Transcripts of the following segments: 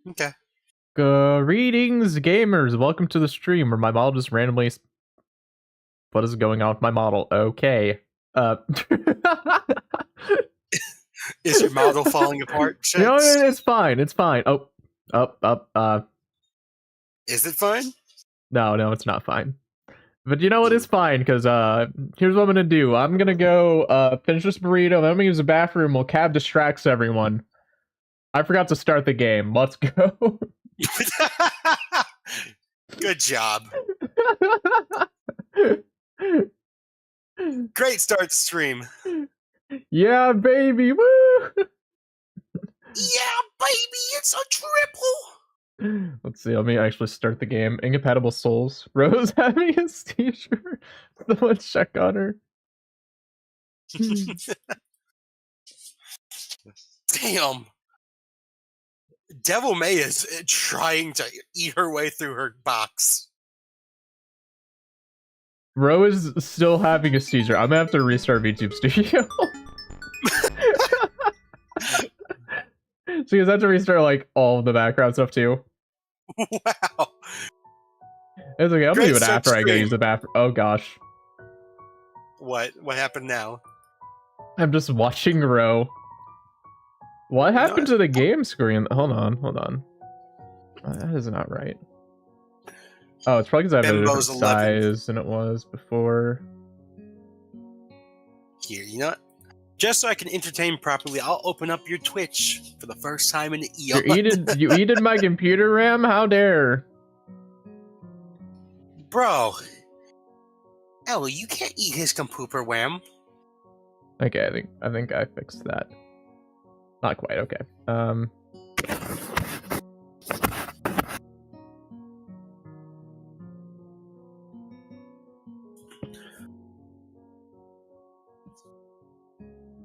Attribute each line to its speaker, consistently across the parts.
Speaker 1: Okay.
Speaker 2: Greetings, gamers. Welcome to the stream where my model just randomly... What is going on with my model? Okay.
Speaker 1: Is your model falling apart, Checks?
Speaker 2: No, it's fine. It's fine. Oh,
Speaker 1: Is it fine?
Speaker 2: No, it's not fine. But you know what? It's fine, because here's what I'm gonna do. I'm gonna go finish this burrito, then I'm gonna use the bathroom while Cab distracts everyone. I forgot to start the game. Let's go.
Speaker 1: Good job. Great start stream.
Speaker 2: Yeah, baby. Woo!
Speaker 1: Yeah, baby, it's a triple.
Speaker 2: Let's see. Let me actually start the game. Incompatible souls. Rose having a seizure. Someone check on her.
Speaker 1: Damn. Devil May is trying to eat her way through her box.
Speaker 2: Ro is still having a seizure. I'm gonna have to restart VTube Studio. So you have to restart like all of the background stuff too.
Speaker 1: Wow.
Speaker 2: It's okay. I'll do it after I go use the bathroom. Oh gosh.
Speaker 1: What happened now?
Speaker 2: I'm just watching Ro. What happened to the game screen? Hold on. That is not right. Oh, it's probably because I have a different size than it was before.
Speaker 1: Here, you know what? Just so I can entertain properly, I'll open up your Twitch for the first time in eons.
Speaker 2: You eated my computer RAM? How dare?
Speaker 1: Bro. Ellie, you can't eat his compooper wham.
Speaker 2: Okay, I think I fixed that. Not quite, okay.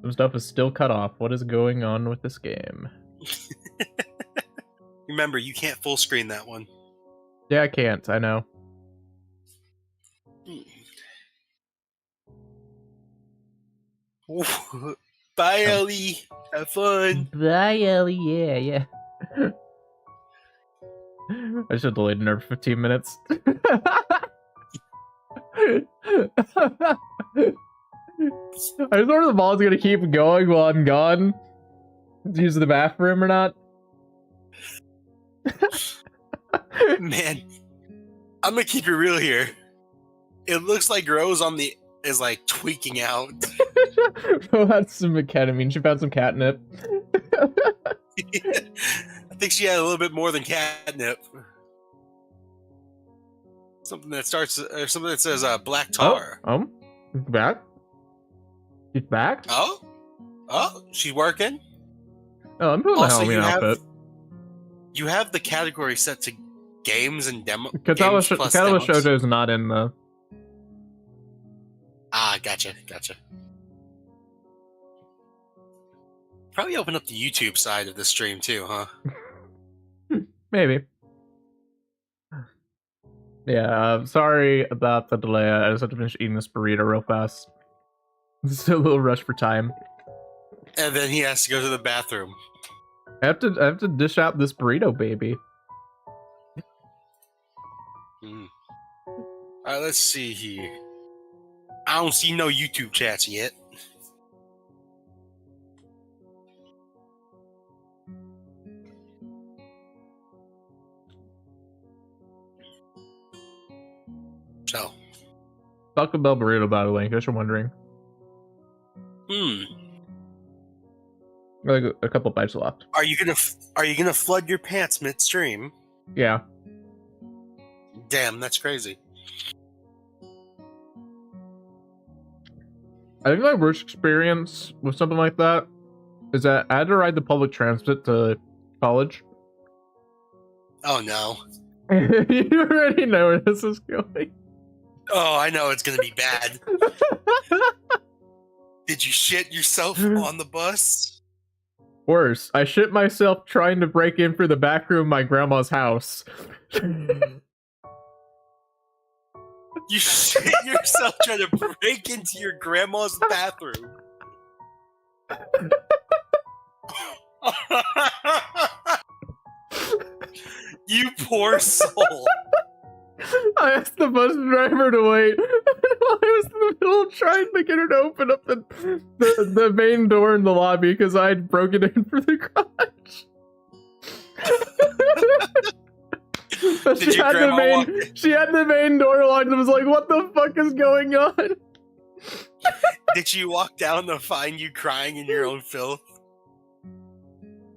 Speaker 2: Some stuff is still cut off. What is going on with this game?
Speaker 1: Remember, you can't full screen that one.
Speaker 2: Yeah, I can't. I know.
Speaker 1: Bye, Ellie. Have fun.
Speaker 2: Bye, Ellie. Yeah. I should delay dinner for 15 minutes. I just wonder if the ball's gonna keep going while I'm gone. To use the bathroom or not.
Speaker 1: Man, I'm gonna keep it real here. It looks like Rose is like tweaking out.
Speaker 2: Bro had some ketamine. She found some catnip.
Speaker 1: I think she had a little bit more than catnip. Something that says black tar.
Speaker 2: She's back. She's back.
Speaker 1: Oh, she's working.
Speaker 2: Oh, I'm doing the Halloween outfit.
Speaker 1: You have the category set to games and demo.
Speaker 2: Katawa Shoujo is not in the.
Speaker 1: Ah, gotcha. Probably open up the YouTube side of the stream too, huh?
Speaker 2: Maybe. Yeah, sorry about the delay. I just have to finish eating this burrito real fast. It's a little rush for time.
Speaker 1: And then he has to go to the bathroom.
Speaker 2: I have to dish out this burrito, baby.
Speaker 1: Alright, let's see here. I don't see no YouTube chats yet. So.
Speaker 2: Taco Bell burrito, by the way, in case you're wondering. Like a couple bites left.
Speaker 1: Are you gonna flood your pants midstream?
Speaker 2: Yeah.
Speaker 1: Damn, that's crazy.
Speaker 2: I think my worst experience with something like that is that I had to ride the public transit to college.
Speaker 1: Oh no.
Speaker 2: You already know where this is going.
Speaker 1: Oh, I know it's gonna be bad. Did you shit yourself on the bus?
Speaker 2: Worse, I shit myself trying to break in through the back room of my grandma's house.
Speaker 1: You shit yourself trying to break into your grandma's bathroom. You poor soul.
Speaker 2: I asked the bus driver to wait while I was in the middle of trying to get her to open up the main door in the lobby because I'd broken in for the garage. She had the main door locked and was like, what the fuck is going on?
Speaker 1: Did she walk down to find you crying in your own filth?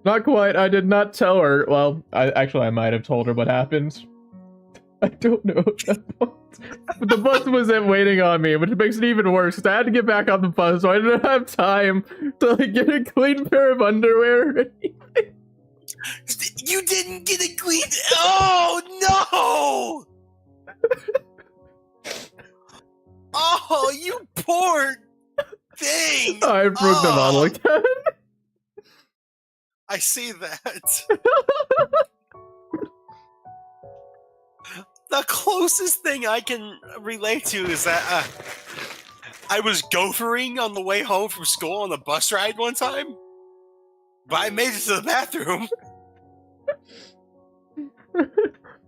Speaker 2: Not quite. I did not tell her. Well, I might have told her what happened. I don't know at that point. But the bus wasn't waiting on me, which makes it even worse. I had to get back on the bus, so I didn't have time to like get a clean pair of underwear or anything.
Speaker 1: You didn't get a clean... Oh, no! Oh, you poor thing!
Speaker 2: I broke the bottle again.
Speaker 1: I see that. The closest thing I can relate to is that I was gophering on the way home from school on the bus ride one time, but I made it to the bathroom.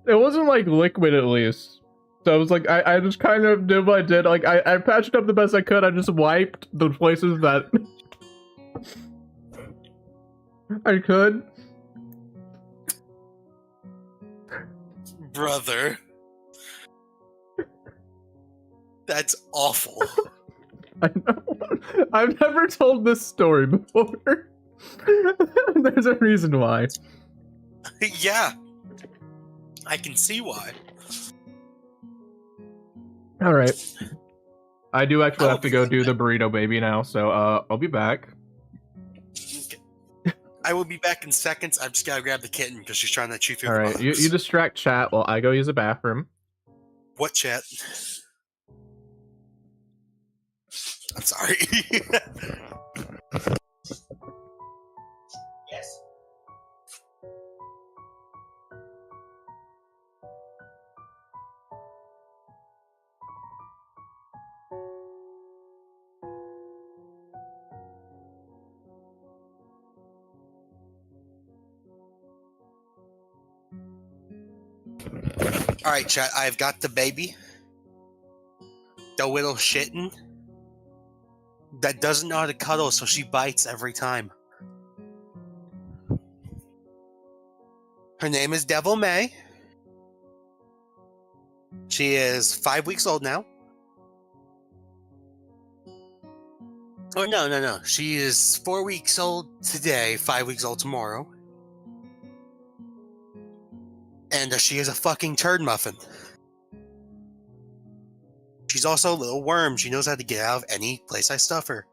Speaker 2: It wasn't like liquid, at least. So I was like, I just kind of did what I did. Like, I patched up the best I could. I just wiped the places that I could.
Speaker 1: Brother. That's awful.
Speaker 2: I know. I've never told this story before. There's a reason why.
Speaker 1: Yeah. I can see why.
Speaker 2: Alright. I do actually have to go do the burrito baby now, so I'll be back.
Speaker 1: Okay. I will be back in seconds. I've just gotta grab the kitten because she's trying to chew through the
Speaker 2: Alright,
Speaker 1: box.
Speaker 2: you distract chat while I go use the bathroom.
Speaker 1: What chat? I'm sorry. Yes. All right, chat. I've got the baby, the little shitten that doesn't know how to cuddle, so she bites every time. Her name is Devil May. She is 5 weeks old now. Oh, no. She is 4 weeks old today, 5 weeks old tomorrow. And she is a fucking turd muffin. She's also a little worm. She knows how to get out of any place I stuff her.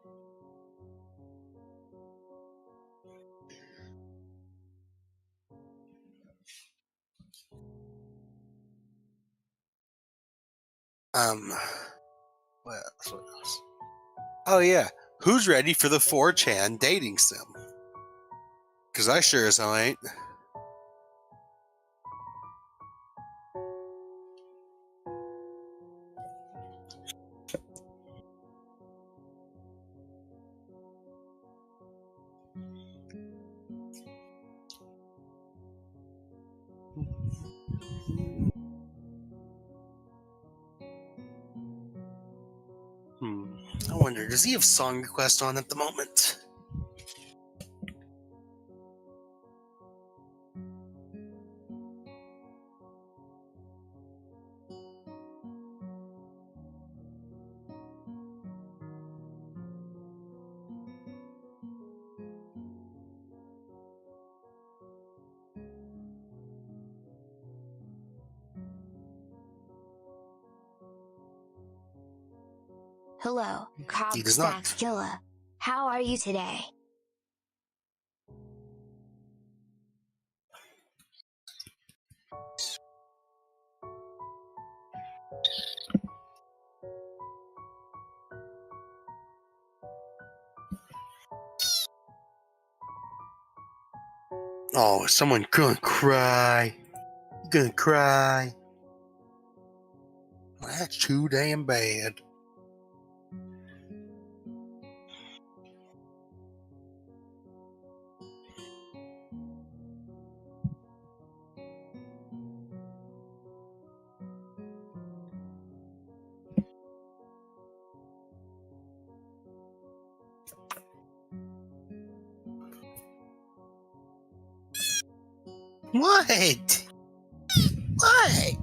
Speaker 1: What else? Oh yeah, who's ready for the 4Chan dating sim? Cause I sure as hell ain't. I wonder, does he have song request on at the moment?
Speaker 3: Hello,
Speaker 1: He does not.
Speaker 3: Cogstackula. How are you today?
Speaker 1: Oh, is someone gonna cry? You gonna cry? That's too damn bad. What? What?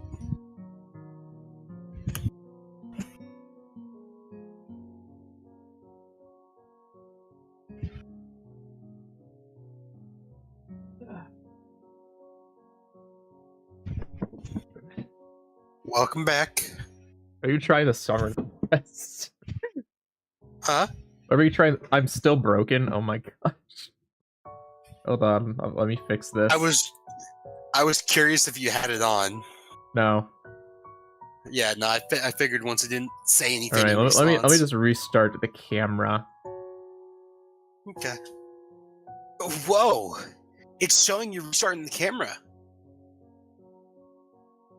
Speaker 1: Welcome back.
Speaker 2: Are you trying to summer the best?
Speaker 1: Huh?
Speaker 2: Are you trying? I'm still broken. Oh my gosh. Hold on. Let me fix this.
Speaker 1: I was curious if you had it on.
Speaker 2: No.
Speaker 1: Yeah, no. I figured once it didn't say anything.
Speaker 2: All right. Let me just restart the camera.
Speaker 1: Okay. Whoa! It's showing you restarting the camera.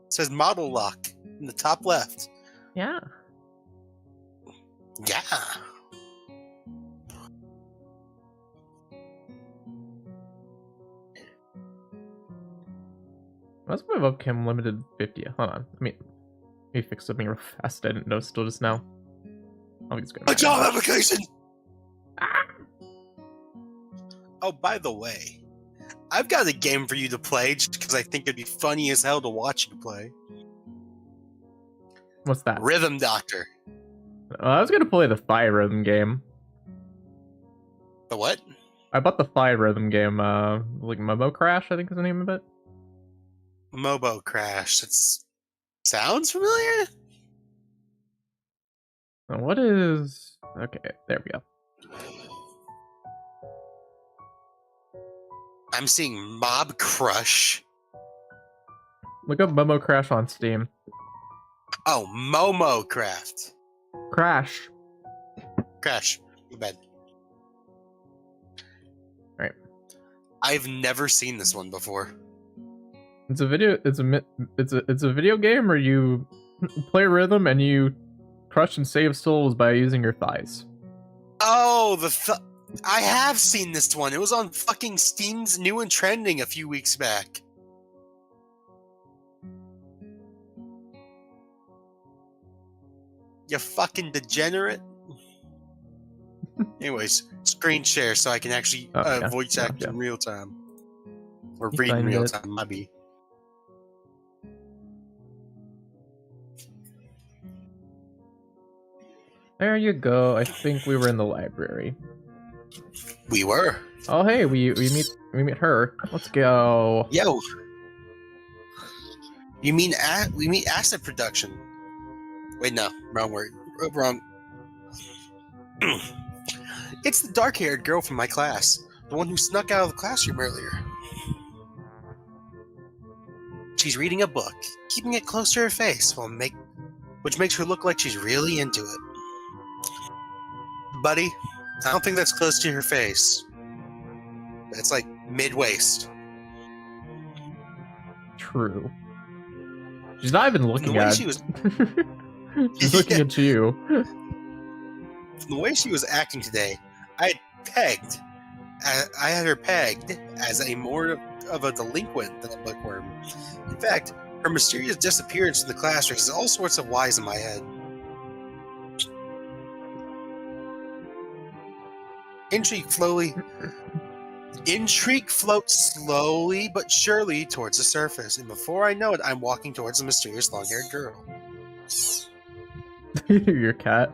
Speaker 1: It says model lock in the top left.
Speaker 2: Yeah.
Speaker 1: Yeah.
Speaker 2: What's my webcam limited 50? Hold on. Let me fix something real fast. I didn't know still just now. I'll just go.
Speaker 1: A job application. Ah! Oh, by the way, I've got a game for you to play just because I think it'd be funny as hell to watch you play.
Speaker 2: What's that?
Speaker 1: Rhythm Doctor.
Speaker 2: I was gonna play the Fire Rhythm game.
Speaker 1: The what?
Speaker 2: I bought the Fire Rhythm game. Like Momo Crash, I think is the name of it.
Speaker 1: Mobo Crash. It sounds familiar.
Speaker 2: What is? Okay, there we go.
Speaker 1: I'm seeing Mob Crush.
Speaker 2: Look up Momo Crash on Steam.
Speaker 1: Oh, Momo Craft.
Speaker 2: Crash.
Speaker 1: Crash. You bad.
Speaker 2: Right.
Speaker 1: I've never seen this one before.
Speaker 2: It's a video. It's a video game where you play rhythm and you crush and save souls by using your thighs.
Speaker 1: Oh, I have seen this one. It was on fucking Steam's new and trending a few weeks back. You fucking degenerate. Anyways, screen share so I can actually voice act in real time. Or read in real time, maybe.
Speaker 2: There you go. I think we were in the library.
Speaker 1: We were.
Speaker 2: Oh hey, we meet her. Let's go.
Speaker 1: Yo. You mean we meet acid production? Wait, no, wrong word. Wrong. It's the dark-haired girl from my class, the one who snuck out of the classroom earlier. She's reading a book, keeping it close to her face, which makes her look like she's really into it. Buddy, I don't think that's close to her face. It's like mid-waist.
Speaker 2: True. She's not even looking at you. She's looking at you.
Speaker 1: From the way she was acting today, I had her pegged as a more of a delinquent than a bookworm. In fact, her mysterious disappearance from the class raises all sorts of whys in my head. Intrigue floats slowly but surely towards the surface, and before I know it, I'm walking towards the mysterious long-haired girl.
Speaker 2: Your cat.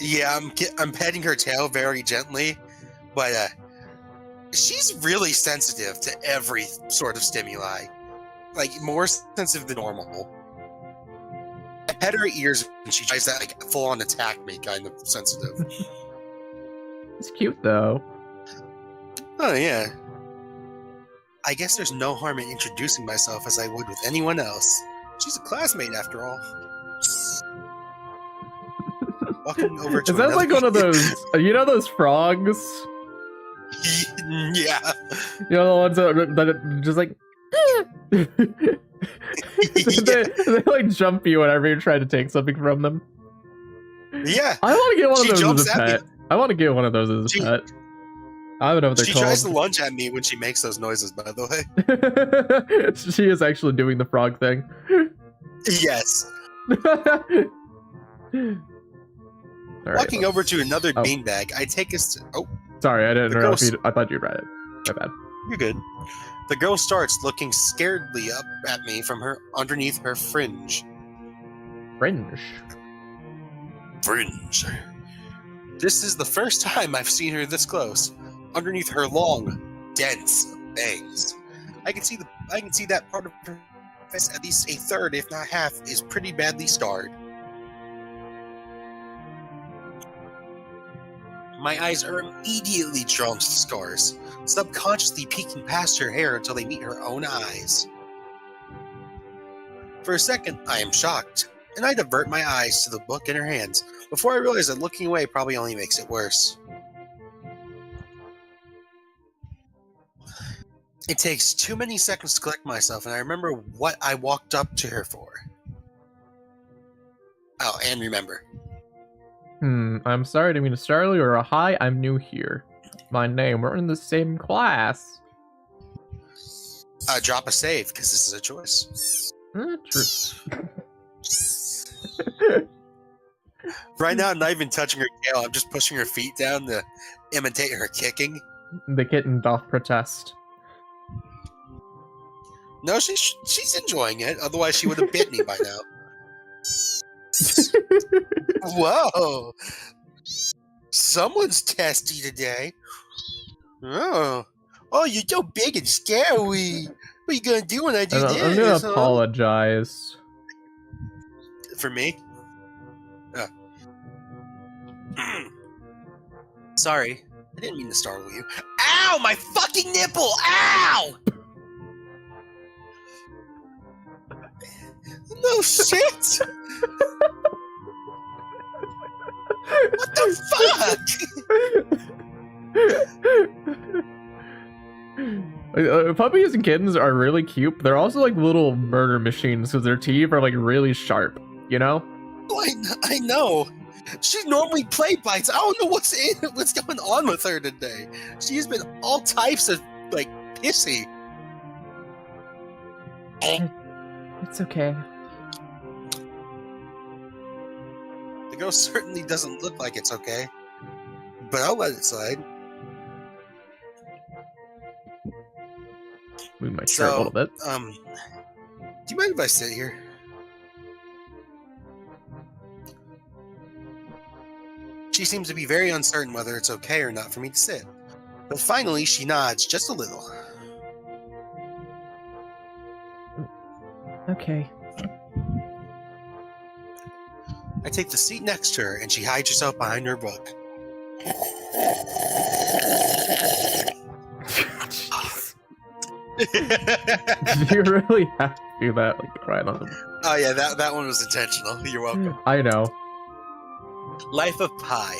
Speaker 1: Yeah, I'm petting her tail very gently, but she's really sensitive to every sort of stimuli, like more sensitive than normal. I pet her ears and she tries to like full-on attack me, kind of sensitive.
Speaker 2: It's cute though.
Speaker 1: Oh yeah. I guess there's no harm in introducing myself as I would with anyone else. She's a classmate after all. Walking over to
Speaker 2: Is that like one of those, you know those frogs?
Speaker 1: Yeah.
Speaker 2: You know the ones that are just like... they like jump you whenever you're trying to take something from them.
Speaker 1: Yeah.
Speaker 2: I want to get one of those as a pet. I want to get one of those as a pet. I don't know what they're called.
Speaker 1: She tries to lunge at me when she makes those noises, by the
Speaker 2: way. She is actually doing the frog thing.
Speaker 1: Yes.
Speaker 2: Walking
Speaker 1: over to another beanbag, I take us to... Oh.
Speaker 2: Sorry, I didn't know if you... I thought you read it. My bad.
Speaker 1: You're good. The girl starts looking scaredly up at me from underneath her fringe.
Speaker 2: Fringe?
Speaker 1: Fringe. This is the first time I've seen her this close. Underneath her long, dense bangs. I can see that part of her face, at least a third, if not half, is pretty badly scarred. My eyes are immediately drawn to the scars, subconsciously peeking past her hair until they meet her own eyes. For a second, I am shocked, and I divert my eyes to the book in her hands, before I realize that looking away probably only makes it worse. It takes too many seconds to collect myself, and I remember what I walked up to her for. Oh, and remember.
Speaker 2: I'm sorry to mean to startle you, or hi, I'm new here. My name, we're in the same class.
Speaker 1: Drop a save, because this is a choice.
Speaker 2: True.
Speaker 1: Right now, I'm not even touching her tail, I'm just pushing her feet down to imitate her kicking.
Speaker 2: The kitten doth protest.
Speaker 1: No, she's enjoying it, otherwise she would have bit me by now. Whoa! Someone's testy today. Oh, you're so big and scary. What are you gonna do when I do this?
Speaker 2: I'm gonna apologize.
Speaker 1: For me? Sorry, I didn't mean to startle you. Ow! My fucking nipple! Ow! No shit! What the
Speaker 2: fuck? Puppies and kittens are really cute, but they're also like little murder machines because their teeth are like really sharp, you know?
Speaker 1: Oh, I know. She's normally play bites. I don't know what's going on with her today. She's been all types of like pissy.
Speaker 2: It's okay.
Speaker 1: ghost certainly doesn't look like it's okay. But I'll let it slide.
Speaker 2: Move my shirt a little bit.
Speaker 1: Do you mind if I sit here? She seems to be very uncertain whether it's okay or not for me to sit. But finally, she nods just a little.
Speaker 2: Okay.
Speaker 1: I take the seat next to her, and she hides herself behind her book.
Speaker 2: Did you really have to do that? Like, right on the...
Speaker 1: Oh yeah, that one was intentional. You're welcome.
Speaker 2: I know.
Speaker 1: Life of Pi.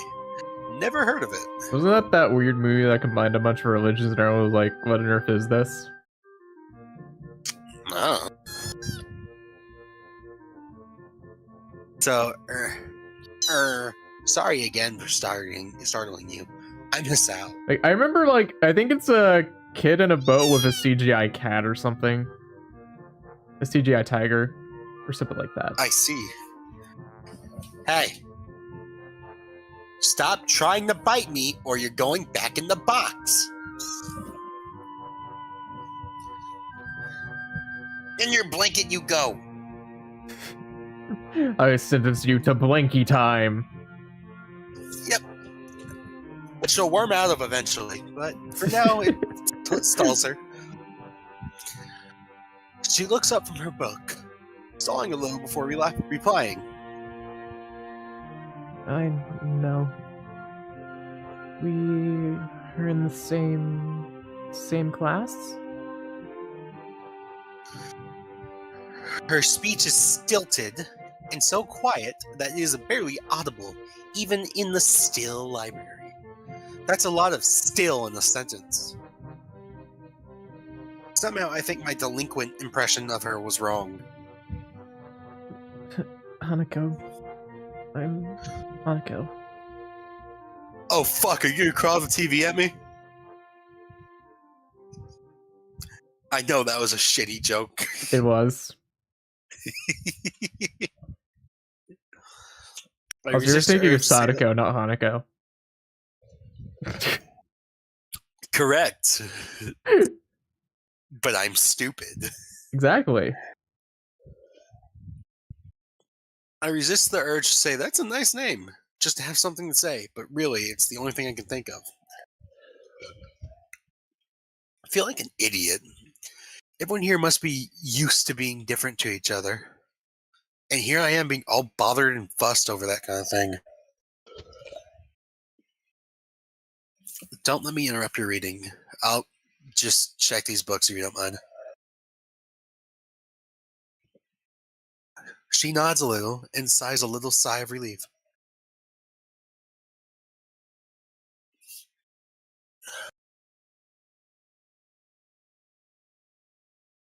Speaker 1: Never heard of it.
Speaker 2: Wasn't that weird movie that combined a bunch of religions and everyone was like, what on earth is this?
Speaker 1: Oh. So, sorry again for startling you. I miss Al.
Speaker 2: Like, I remember, like, I think it's a kid in a boat with a CGI cat or something. A CGI tiger. Or something like that.
Speaker 1: I see. Hey. Stop trying to bite me or you're going back in the box. In your blanket you go.
Speaker 2: I sentence you to blanky time.
Speaker 1: Yep. Which she'll worm out of eventually, but for now it stalls her. She looks up from her book, stalling a little before replying.
Speaker 2: I know. We are in the same class?
Speaker 1: Her speech is stilted and so quiet that it is barely audible, even in the still library. That's a lot of still in a sentence. Somehow I think my delinquent impression of her was wrong.
Speaker 2: Hanako. I'm Hanako.
Speaker 1: Oh fuck, are you gonna crawl the TV at me? I know that was a shitty joke.
Speaker 2: It was. I was just thinking of Sadako, not Hanako.
Speaker 1: Correct. But I'm stupid.
Speaker 2: Exactly.
Speaker 1: I resist the urge to say, that's a nice name, just to have something to say, but really, it's the only thing I can think of. I feel like an idiot. Everyone here must be used to being different to each other. And here I am being all bothered and fussed over that kind of thing. Don't let me interrupt your reading. I'll just check these books if you don't mind. She nods a little and sighs a little sigh of relief.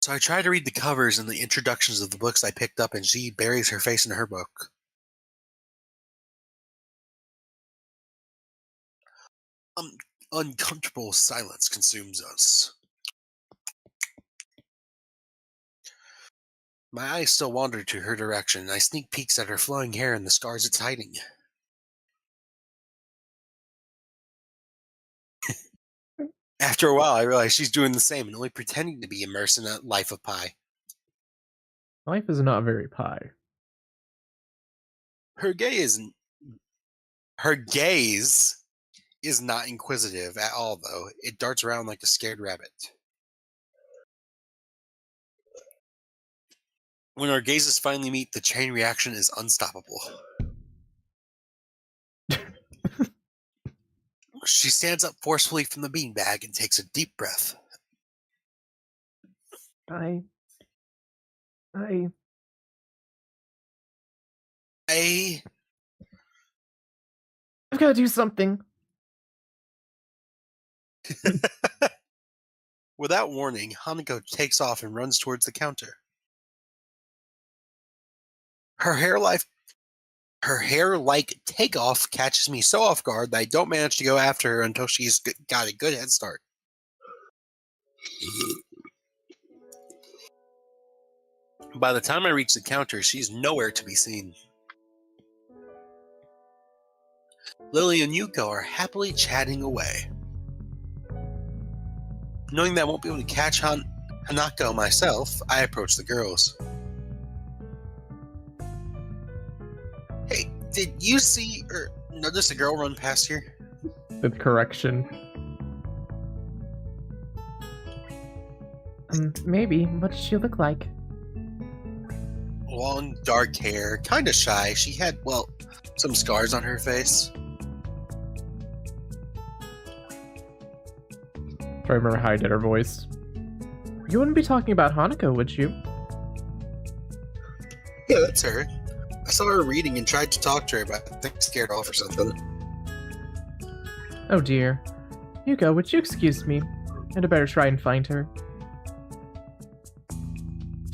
Speaker 1: So I try to read the covers and the introductions of the books I picked up, and she buries her face in her book. Uncomfortable silence consumes us. My eyes still wander to her direction, and I sneak peeks at her flowing hair and the scars it's hiding. After a while, I realize she's doing the same and only pretending to be immersed in a life of Pi.
Speaker 2: Life is not very pie.
Speaker 1: Her gaze is not inquisitive at all, though. It darts around like a scared rabbit. When our gazes finally meet, the chain reaction is unstoppable. She stands up forcefully from the beanbag and takes a deep breath.
Speaker 2: I've got to do something.
Speaker 1: Without warning, Hanako takes off and runs towards the counter. Her hair-like takeoff catches me so off guard that I don't manage to go after her until she's got a good head start. By the time I reach the counter, she's nowhere to be seen. Lily and Yuko are happily chatting away. Knowing that I won't be able to catch Hanako myself, I approach the girls. Hey, did you see or notice a girl run past here?
Speaker 2: With correction. Maybe. What does she look like?
Speaker 1: Long, dark hair, kinda shy. She had, well, some scars on her face.
Speaker 2: I remember how I did her voice. You wouldn't be talking about Hanako, would you?
Speaker 1: Yeah, that's her. I saw her reading and tried to talk to her, but I think scared off or something.
Speaker 2: Oh dear. Yuko, would you excuse me? I'd better try and find her.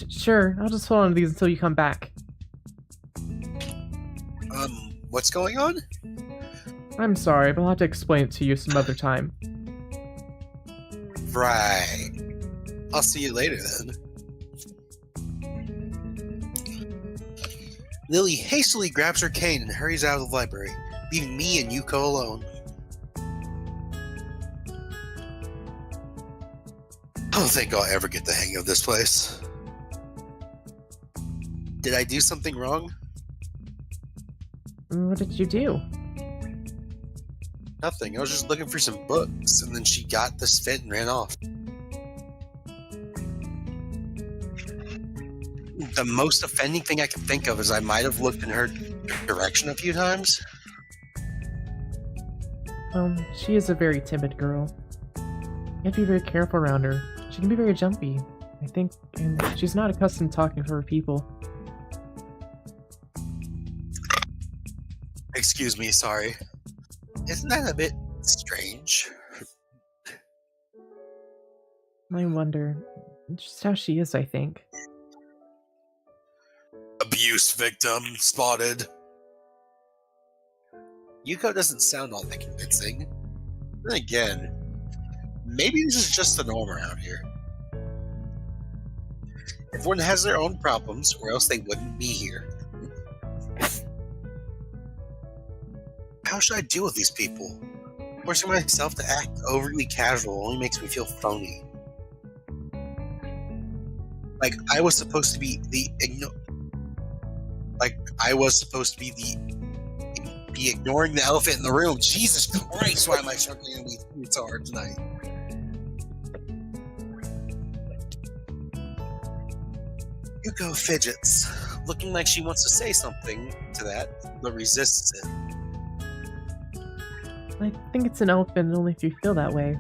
Speaker 2: Sure, I'll just hold on to these until you come back.
Speaker 1: What's going on?
Speaker 2: I'm sorry, but I'll have to explain it to you some other time.
Speaker 1: Right. I'll see you later then. Lily hastily grabs her cane and hurries out of the library, leaving me and Yuko alone. I don't think I'll ever get the hang of this place. Did I do something wrong?
Speaker 2: What did you do?
Speaker 1: Nothing. I was just looking for some books, and then she got this fit and ran off. The most offending thing I can think of is I might have looked in her direction a few times.
Speaker 2: She is a very timid girl. You have to be very careful around her. She can be very jumpy, I think, and she's not accustomed to talking to her people.
Speaker 1: Excuse me, sorry. Isn't that a bit strange?
Speaker 2: I wonder. Just how she is, I think.
Speaker 1: Abuse victim spotted. Yuko doesn't sound all that convincing. Then again, maybe this is just the norm around here. Everyone has their own problems, or else they wouldn't be here. How should I deal with these people? Forcing myself to act overly casual only makes me feel phony. Like I was supposed to be ignoring the elephant in the room. Jesus Christ, why am I struggling with these so hard tonight? Yuko fidgets, looking like she wants to say something to that, but resists it.
Speaker 2: I think it's an elephant only if you feel that way.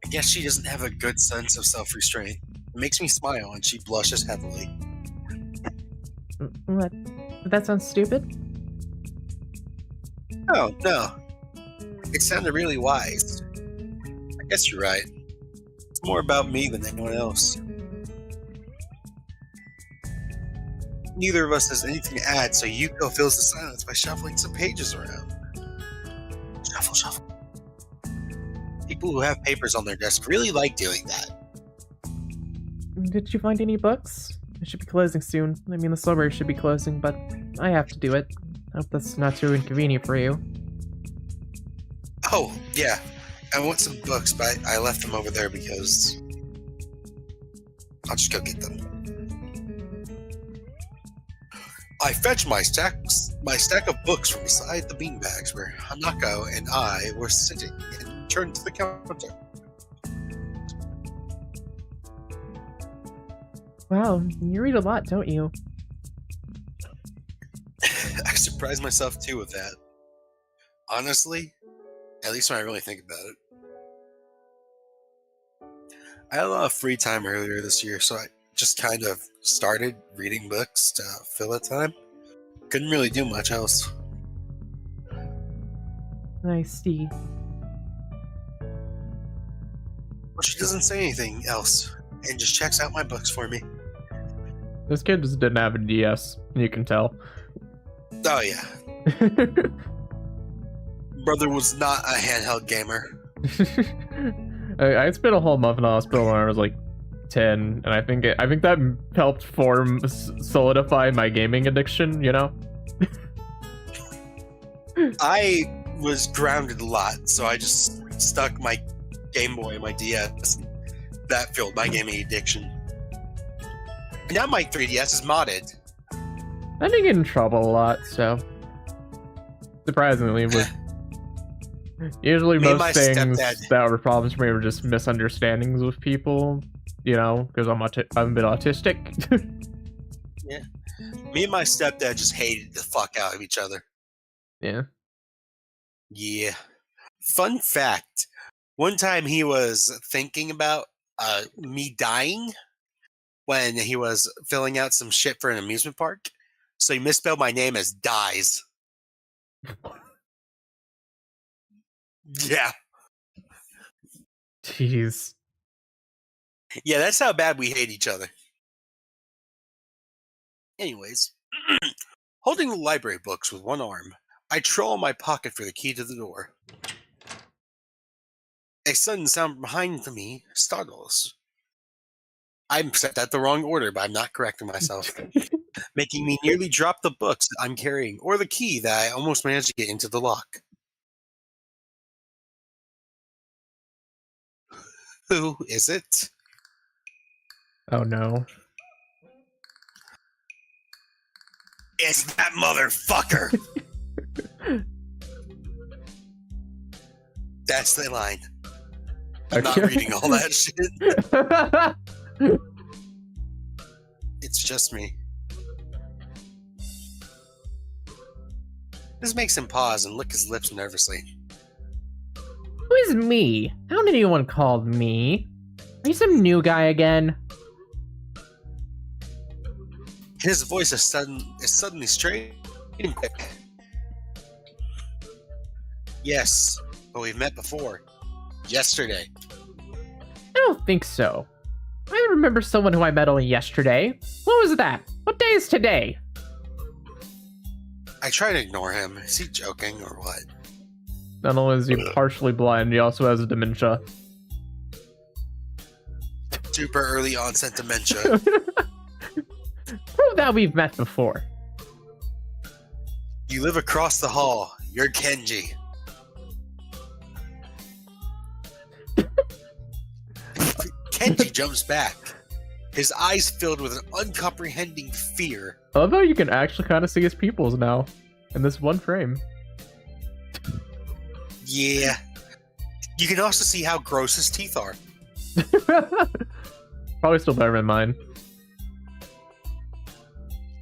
Speaker 1: I guess she doesn't have a good sense of self-restraint. It makes me smile and she blushes heavily.
Speaker 2: What? Did that sound stupid?
Speaker 1: Oh, no. It sounded really wise. I guess you're right. It's more about me than anyone else. Neither of us has anything to add, so Yuko fills the silence by shuffling some pages around. Shuffle, shuffle. People who have papers on their desk really like doing that.
Speaker 2: Did you find any books? It should be closing soon. I mean, the library should be closing, but I have to do it. I hope that's not too inconvenient for you.
Speaker 1: Oh, yeah. I want some books, but I left them over there because... I'll just go get them. I fetched my stack of books from beside the beanbags where Hanako and I were sitting and turned to the counter.
Speaker 2: Wow, you read a lot, don't you?
Speaker 1: I surprised myself too with that. Honestly, at least when I really think about it. I had a lot of free time earlier this year, so I just kind of started reading books to fill the time. Couldn't really do much else.
Speaker 2: I see.
Speaker 1: Well, she doesn't say anything else and just checks out my books for me.
Speaker 2: This kid just didn't have a DS, you can tell.
Speaker 1: Oh yeah. Brother was not a handheld gamer.
Speaker 2: I spent a whole month in the hospital when I was like 10, and I think that helped solidify my gaming addiction, you know?
Speaker 1: I was grounded a lot, so I just stuck my Game Boy and my DS. That filled my gaming addiction. Now my 3DS is modded.
Speaker 2: I didn't get in trouble a lot, so surprisingly, with usually most things that were problems for me were just misunderstandings with people, you know, because I'm a bit autistic.
Speaker 1: Yeah. Me and my stepdad just hated the fuck out of each other.
Speaker 2: Yeah.
Speaker 1: Yeah. Fun fact. One time he was thinking about me dying when he was filling out some shit for an amusement park. So he misspelled my name as Dies. Yeah.
Speaker 2: Jeez.
Speaker 1: Yeah, that's how bad we hate each other. Anyways, holding the library books with one arm, I troll in my pocket for the key to the door. A sudden sound behind me startles. I'm set that the wrong order, but I'm not correcting myself. Making me nearly drop the books I'm carrying, or the key that I almost managed to get into the lock. Who is it?
Speaker 2: Oh no.
Speaker 1: It's that motherfucker! That's the line. I'm not reading all that shit. It's just me. This makes him pause and lick his lips nervously.
Speaker 2: Who is me? How did anyone call me? Are you some new guy again?
Speaker 1: His voice is suddenly straight and quick. Yes, but we've met before. Yesterday.
Speaker 2: I don't think so. I remember someone who I met only yesterday. What was that? What day is today?
Speaker 1: I try to ignore him. Is he joking or what?
Speaker 2: Not only is he partially blind, he also has dementia.
Speaker 1: Super early onset dementia.
Speaker 2: Prove that we've met before.
Speaker 1: You live across the hall. You're Kenji. Kenji jumps back, his eyes filled with an uncomprehending fear.
Speaker 2: I love how you can actually kind of see his pupils now in this one frame.
Speaker 1: Yeah. You can also see how gross his teeth are.
Speaker 2: Probably still better than mine.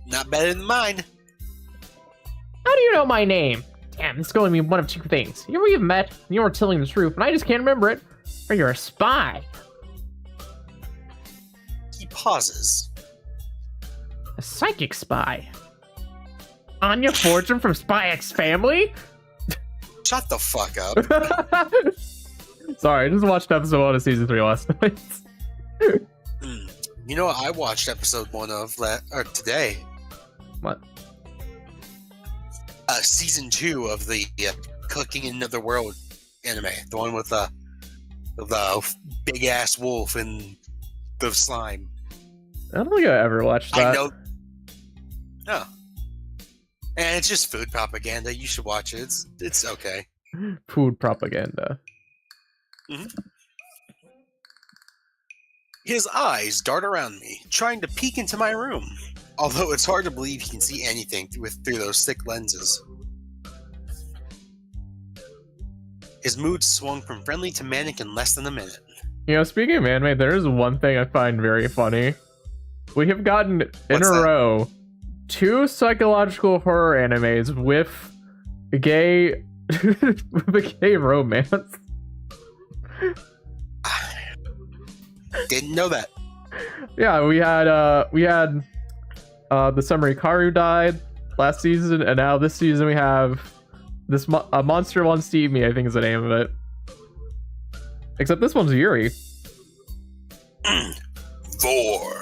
Speaker 1: Not better than mine.
Speaker 2: How do you know my name? Damn, it's going to be one of two things. Either we've met, and you're telling the truth, and I just can't remember it, or you're a spy.
Speaker 1: He pauses.
Speaker 2: A psychic spy. Anya Fortune from Spy X Family?
Speaker 1: Shut the fuck up.
Speaker 2: Sorry, I just watched episode 1 of season 3 last night.
Speaker 1: You know what I watched episode 1 of today?
Speaker 2: What?
Speaker 1: Season 2 of the Cooking in Another World anime. The one with the big ass wolf and the slime.
Speaker 2: I don't think I ever watched that.
Speaker 1: I know. No. And it's just food propaganda. You should watch it. It's okay.
Speaker 2: Food propaganda.
Speaker 1: Mm-hmm. His eyes dart around me, trying to peek into my room. Although it's hard to believe he can see anything through those thick lenses. His mood swung from friendly to manic in less than a minute.
Speaker 2: You know, speaking of anime, there is one thing I find very funny. We have gotten in a row 2 psychological horror animes with gay with a gay romance.
Speaker 1: Didn't know that.
Speaker 2: Yeah, we had the Summer Hikaru died last season, and now this season we have this Monster Wants to Eat Me, I think is the name of it. Except this one's Yuri.
Speaker 1: 4.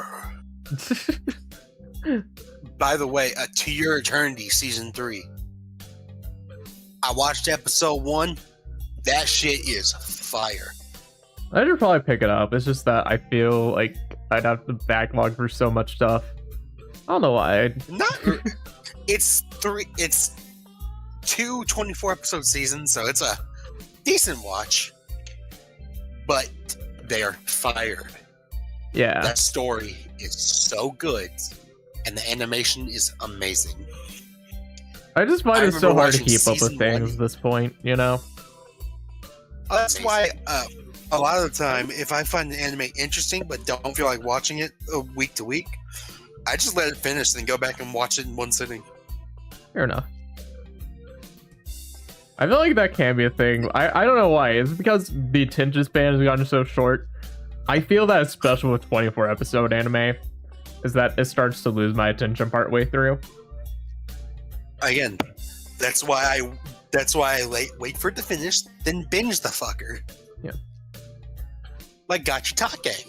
Speaker 1: By the way, To Your Eternity season 3. I watched episode 1. That shit is fire.
Speaker 2: I should probably pick it up. It's just that I feel like I'd have to backlog for so much stuff. I don't know why.
Speaker 1: Not. It's 3. It's 2 24-episode seasons, so it's a decent watch. But they are fired.
Speaker 2: Yeah.
Speaker 1: That story is so good, and the animation is amazing.
Speaker 2: I just find it so hard to
Speaker 1: watching
Speaker 2: keep up with
Speaker 1: season
Speaker 2: things
Speaker 1: 1.
Speaker 2: at this point, you know?
Speaker 1: That's why a lot of the time, if I find the anime interesting but don't feel like watching it week to week, I just let it finish and go back and watch it in one sitting.
Speaker 2: Fair enough. I feel like that can be a thing. I don't know why. It's because the attention span has gotten so short. I feel that especially with 24 episode anime, is that it starts to lose my attention partway through.
Speaker 1: Again, that's why I wait for it to finish, then binge the fucker.
Speaker 2: Yeah.
Speaker 1: Like Gachitake.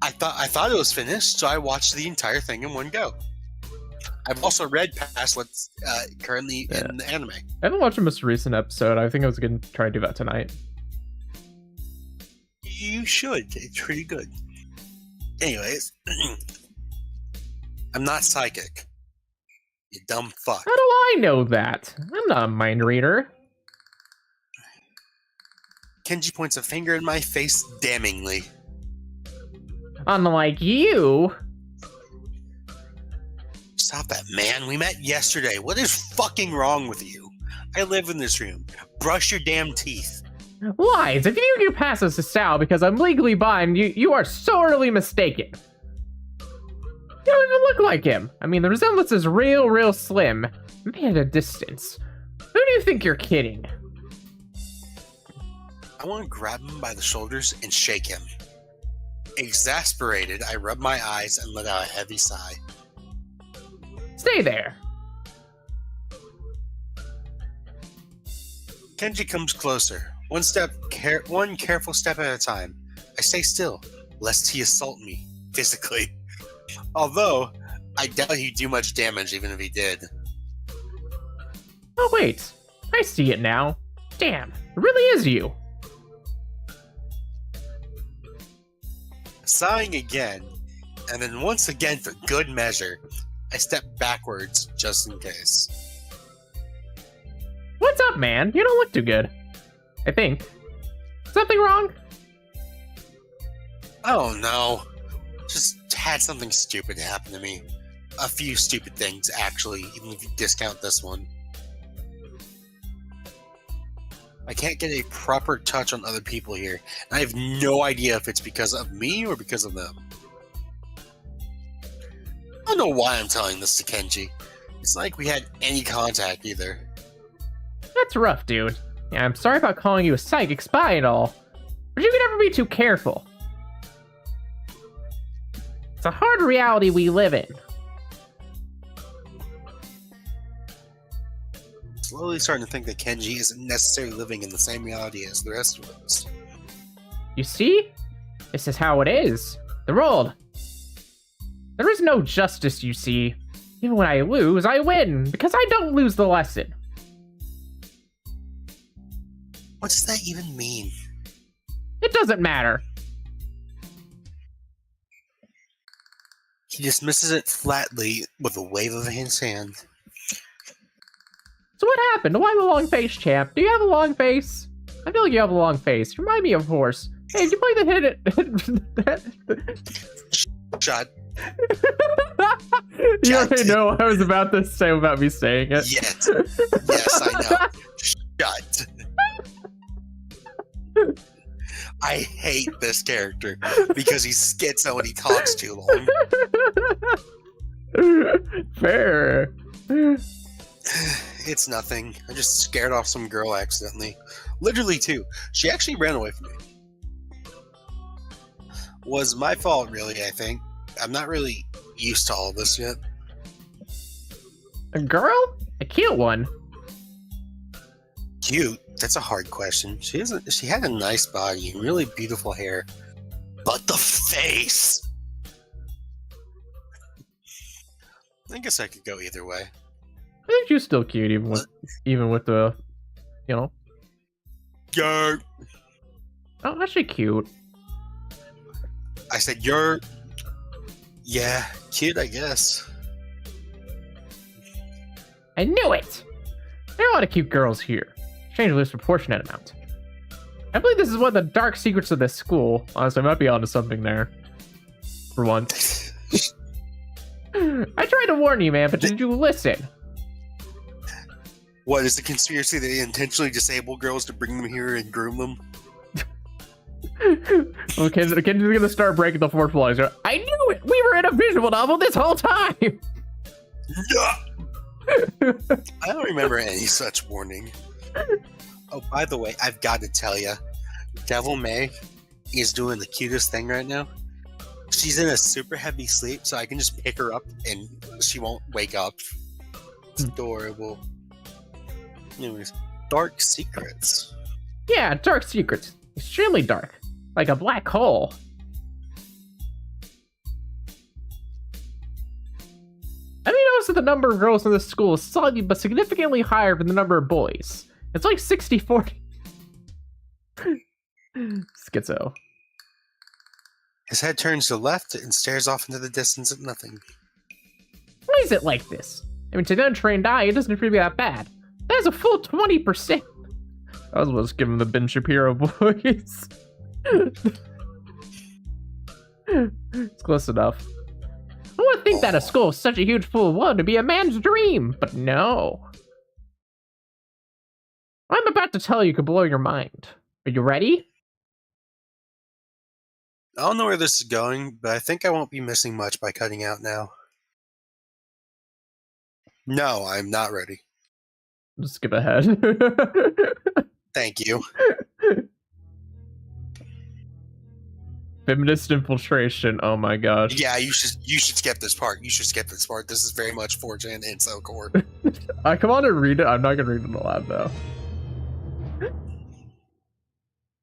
Speaker 1: I thought it was finished, so I watched the entire thing in one go. I've also read past what's currently in the anime.
Speaker 2: I haven't watched the most recent episode. I think I was going to try to do that tonight.
Speaker 1: You should. It's pretty good. Anyways, I'm not psychic. You dumb fuck.
Speaker 2: How do I know that? I'm not a mind reader.
Speaker 1: Kenji points a finger in my face damningly.
Speaker 2: Unlike you.
Speaker 1: Stop that, man. We met yesterday. What is fucking wrong with you? I live in this room. Brush your damn teeth.
Speaker 2: Lies! If you pass as a Sal because I'm legally blind, you are sorely mistaken. You don't even look like him. I mean, the resemblance is real slim. Maybe at a distance. Who do you think you're kidding?
Speaker 1: I want to grab him by the shoulders and shake him. Exasperated, I rub my eyes and let out a heavy sigh.
Speaker 2: Stay there.
Speaker 1: Kenji comes closer. One careful step at a time. I stay still, lest he assault me physically. Although, I doubt he'd do much damage even if he did.
Speaker 2: Oh wait, I see it now. Damn, it really is you.
Speaker 1: Sighing again, and then once again for good measure, I step backwards just in case.
Speaker 2: What's up, man? You don't look too good. I think. Something wrong?
Speaker 1: Oh no. Just had something stupid happen to me. A few stupid things, actually, even if you discount this one. I can't get a proper touch on other people here, and I have no idea if it's because of me or because of them. I don't know why I'm telling this to Kenji. It's not like we had any contact either.
Speaker 2: That's rough, dude. Yeah, I'm sorry about calling you a psychic spy and all, but you can never be too careful. It's a hard reality we live in.
Speaker 1: Slowly starting to think that Kenji isn't necessarily living in the same reality as the rest of us.
Speaker 2: You see? This is how it is. The world. There is no justice, you see. Even when I lose, I win, because I don't lose the lesson.
Speaker 1: What does that even mean?
Speaker 2: It doesn't matter.
Speaker 1: He dismisses it flatly with a wave of his hand.
Speaker 2: So what happened? Why the long face, champ? Do you have a long face? I feel like you have a long face. Remind me of horse. Hey, did you play the hit?
Speaker 1: Shut.
Speaker 2: You already know what I was about to say about me saying it.
Speaker 1: Yes. Yes, I know. Shut. I hate this character because he's schizo and he talks too long.
Speaker 2: Fair.
Speaker 1: It's nothing. I just scared off some girl accidentally. Literally, too. She actually ran away from me. Was my fault, really, I think. I'm not really used to all of this yet.
Speaker 2: A girl? A cute one.
Speaker 1: Cute? That's a hard question. She had a nice body and really beautiful hair. But the face! I guess I could go either way.
Speaker 2: I think she's still cute, even with the, you know.
Speaker 1: Yer.
Speaker 2: Oh, actually cute.
Speaker 1: I said yer. Yeah, cute, I guess.
Speaker 2: I knew it. There are a lot of cute girls here. Strangely disproportionate amount. I believe this is one of the dark secrets of this school. Honestly, I might be onto something there. For once. I tried to warn you, man, but did you listen?
Speaker 1: What is the conspiracy? They intentionally disable girls to bring them here and groom them?
Speaker 2: Well, kids are gonna start breaking the fourth wall. I knew it! We were in a visual novel this whole time!
Speaker 1: I don't remember any such warning. Oh, by the way, I've got to tell you, Devil May is doing the cutest thing right now. She's in a super heavy sleep, so I can just pick her up and she won't wake up. It's adorable. Anyways, dark secrets.
Speaker 2: Yeah, dark secrets. Extremely dark. Like a black hole. I mean, notice that the number of girls in this school is slightly but significantly higher than the number of boys. It's like 60-40. Schizo.
Speaker 1: His head turns to the left and stares off into the distance at nothing.
Speaker 2: Why is it like this? I mean, to an untrained eye, it doesn't appear to be that bad. That's a full 20%. I was supposed to give him the Ben Shapiro voice. It's close enough. I would think that a school is such a huge fool would to be a man's dream, but no. What I'm about to tell you could blow your mind. Are you ready?
Speaker 1: I don't know where this is going, but I think I won't be missing much by cutting out now. No, I'm not ready.
Speaker 2: Just skip ahead.
Speaker 1: Thank you.
Speaker 2: Feminist infiltration. Oh my gosh.
Speaker 1: Yeah, you should skip this part. You should skip this part. This is very much 4chan incel core.
Speaker 2: I come on and read it. I'm not gonna read it aloud though.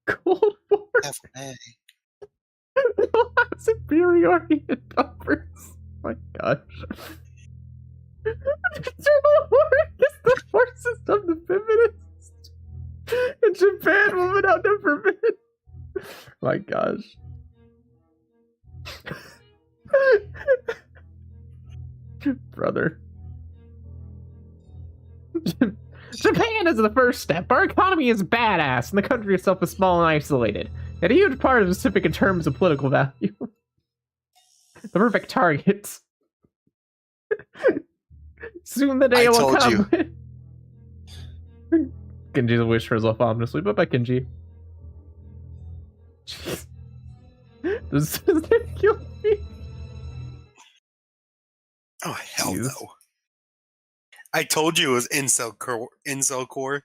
Speaker 2: Cold War.
Speaker 1: F-A.
Speaker 2: Superiority in numbers. Oh my gosh. Is the forces of the feminists. In Japan, women outnumber men. My gosh. Brother. Japan is the first step. Our economy is badass, and the country itself is small and isolated. Yet a huge part of the Pacific in terms of political value. The perfect target. Soon the day will come. Kenji's wish for his love ominously, but by Kenji. Jeez. Does it kill me?
Speaker 1: Oh, hell
Speaker 2: Jeez.
Speaker 1: no. I told you it was incel core.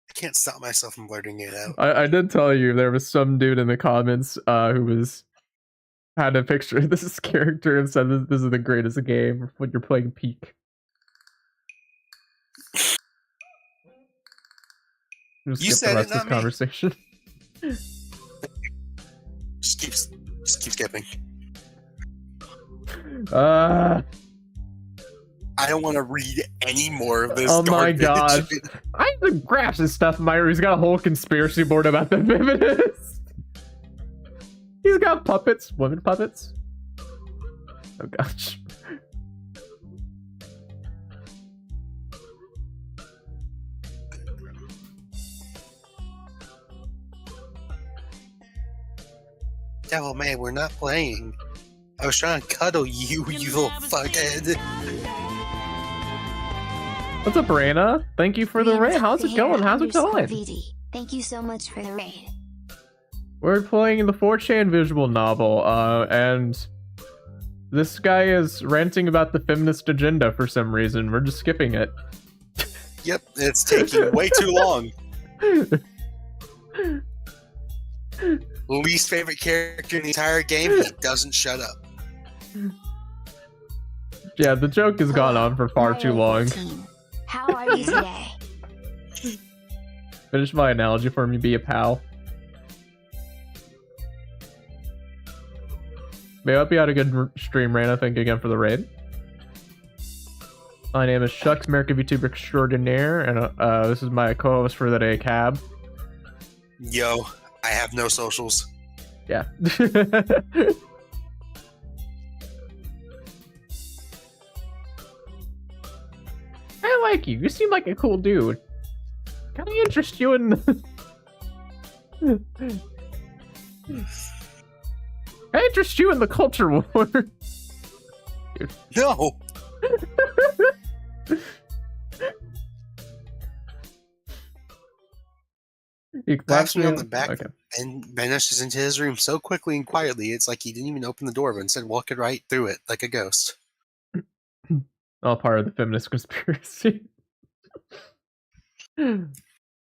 Speaker 1: I can't stop myself from blurting it out.
Speaker 2: I did tell you there was some dude in the comments who had a picture of this character and said this is the greatest game when you're playing Peak.
Speaker 1: You said
Speaker 2: the rest
Speaker 1: it, not
Speaker 2: of this conversation.
Speaker 1: Just keep skipping. I don't want to read any more of this.
Speaker 2: Oh my
Speaker 1: garbage.
Speaker 2: god. I have the graphs and stuff in my room. He's got a whole conspiracy board about the feminists. He's got puppets. Women puppets. Oh gosh.
Speaker 1: Devil May, we're not playing. I was trying to cuddle you, you little fuckhead.
Speaker 2: What's up, Raina? Thank you for the raid. How's it going? How's it going?
Speaker 3: Thank you so much for the raid.
Speaker 2: We're playing the 4chan visual novel, and this guy is ranting about the feminist agenda for some reason. We're just skipping it.
Speaker 1: Yep, it's taking way too long. Least favorite character in the entire game, he doesn't shut up.
Speaker 2: Yeah, the joke has gone on for far too long.
Speaker 3: How are you today?
Speaker 2: Finish my analogy for me, be a pal. May I hope you had a good stream, Raina. Thank you again for the raid. My name is Shucks, American VTuber extraordinaire, and this is my co-host for the day, Cab.
Speaker 1: Yo, I have no socials.
Speaker 2: Yeah. I like you. You seem like a cool dude. Can I interest you in... Can I interest you in the culture war?
Speaker 1: No.
Speaker 2: He
Speaker 1: Claps
Speaker 2: claps
Speaker 1: me on the back
Speaker 2: Okay.
Speaker 1: and vanishes into his room so quickly and quietly, it's like he didn't even open the door, but instead walked right through it like a ghost.
Speaker 2: All part of the feminist conspiracy.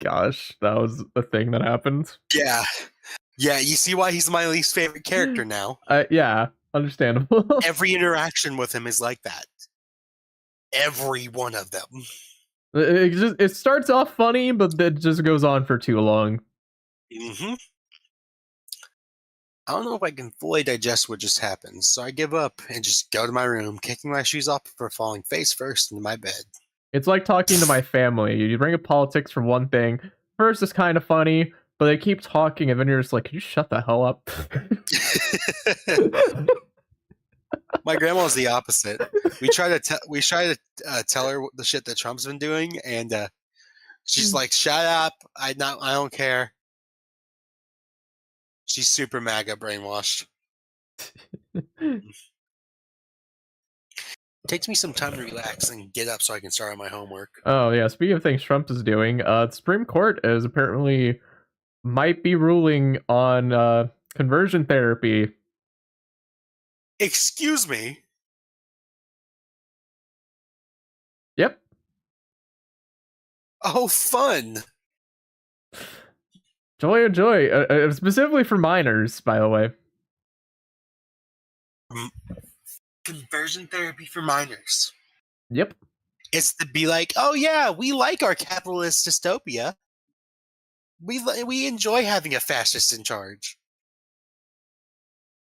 Speaker 2: Gosh, that was a thing that happened.
Speaker 1: Yeah. Yeah, you see why he's my least favorite character now.
Speaker 2: Yeah, understandable.
Speaker 1: Every interaction with him is like that. Every one of them.
Speaker 2: It starts off funny, but it just goes on for too long.
Speaker 1: Mm-hmm. I don't know if I can fully digest what just happened, so I give up and just go to my room, kicking my shoes off before falling face first into my bed.
Speaker 2: It's like talking to my family. You bring up politics for one thing. First, it's kind of funny, but they keep talking, and then you're just like, "Can you shut the hell up?"
Speaker 1: My grandma's the opposite. We try to tell her the shit that Trump's been doing, and she's like, "Shut up! I don't care." She's super MAGA brainwashed. Takes me some time to relax and get up so I can start on my homework.
Speaker 2: Oh yeah, speaking of things Trump is doing, the Supreme Court is apparently might be ruling on conversion therapy.
Speaker 1: Excuse me?
Speaker 2: Yep.
Speaker 1: Oh, fun!
Speaker 2: Joy. Specifically for minors, by the way.
Speaker 1: Conversion therapy for minors.
Speaker 2: Yep.
Speaker 1: It's to be like, oh yeah, we like our capitalist dystopia. We enjoy having a fascist in charge.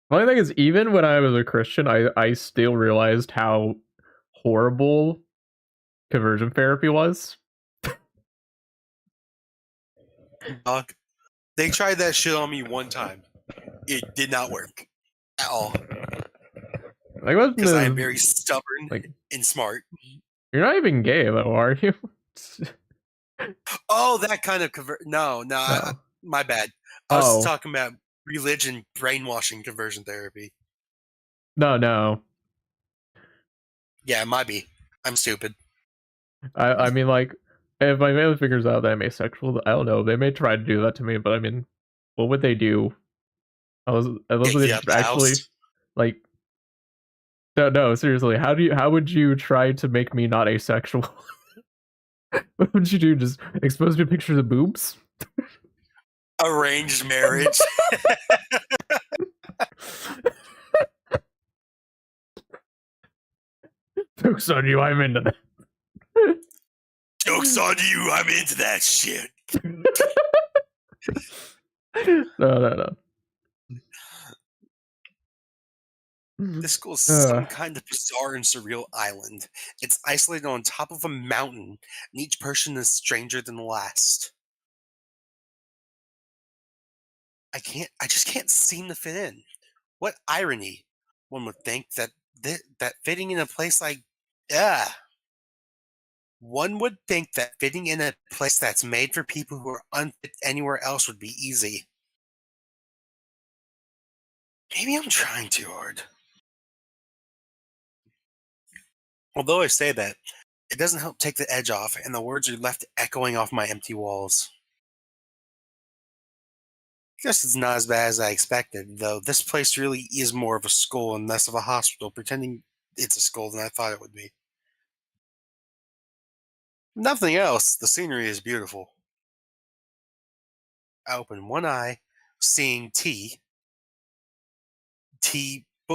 Speaker 2: Funny thing is, even when I was a Christian, I still realized how horrible conversion therapy was.
Speaker 1: Dog. They tried that shit on me one time. It did not work at all. Because I am very stubborn and smart.
Speaker 2: You're not even gay, though, are you?
Speaker 1: Oh, that kind of No, my bad. I was talking about religion brainwashing conversion therapy.
Speaker 2: No.
Speaker 1: Yeah, it might be. I'm stupid.
Speaker 2: I mean, like, if my family figures out that I'm asexual, I don't know. They may try to do that to me, but I mean, what would they do? Unless they actually, like, no, seriously. How would you try to make me not asexual? What would you do? Just expose me to pictures of boobs?
Speaker 1: Arranged marriage.
Speaker 2: Joke's on you, I'm into that.
Speaker 1: Joke's on you, I'm into that shit.
Speaker 2: No.
Speaker 1: This school is some kind of bizarre and surreal island. It's isolated on top of a mountain, and each person is stranger than the last. I just can't seem to fit in. What irony. One would think that fitting in a place like, one would think that fitting in a place that's made for people who are unfit anywhere else would be easy. Maybe I'm trying too hard. Although I say that, it doesn't help take the edge off, and the words are left echoing off my empty walls. I guess it's not as bad as I expected, though this place really is more of a school and less of a hospital, pretending it's a school than I thought it would be. Nothing else, the scenery is beautiful. I open one eye, seeing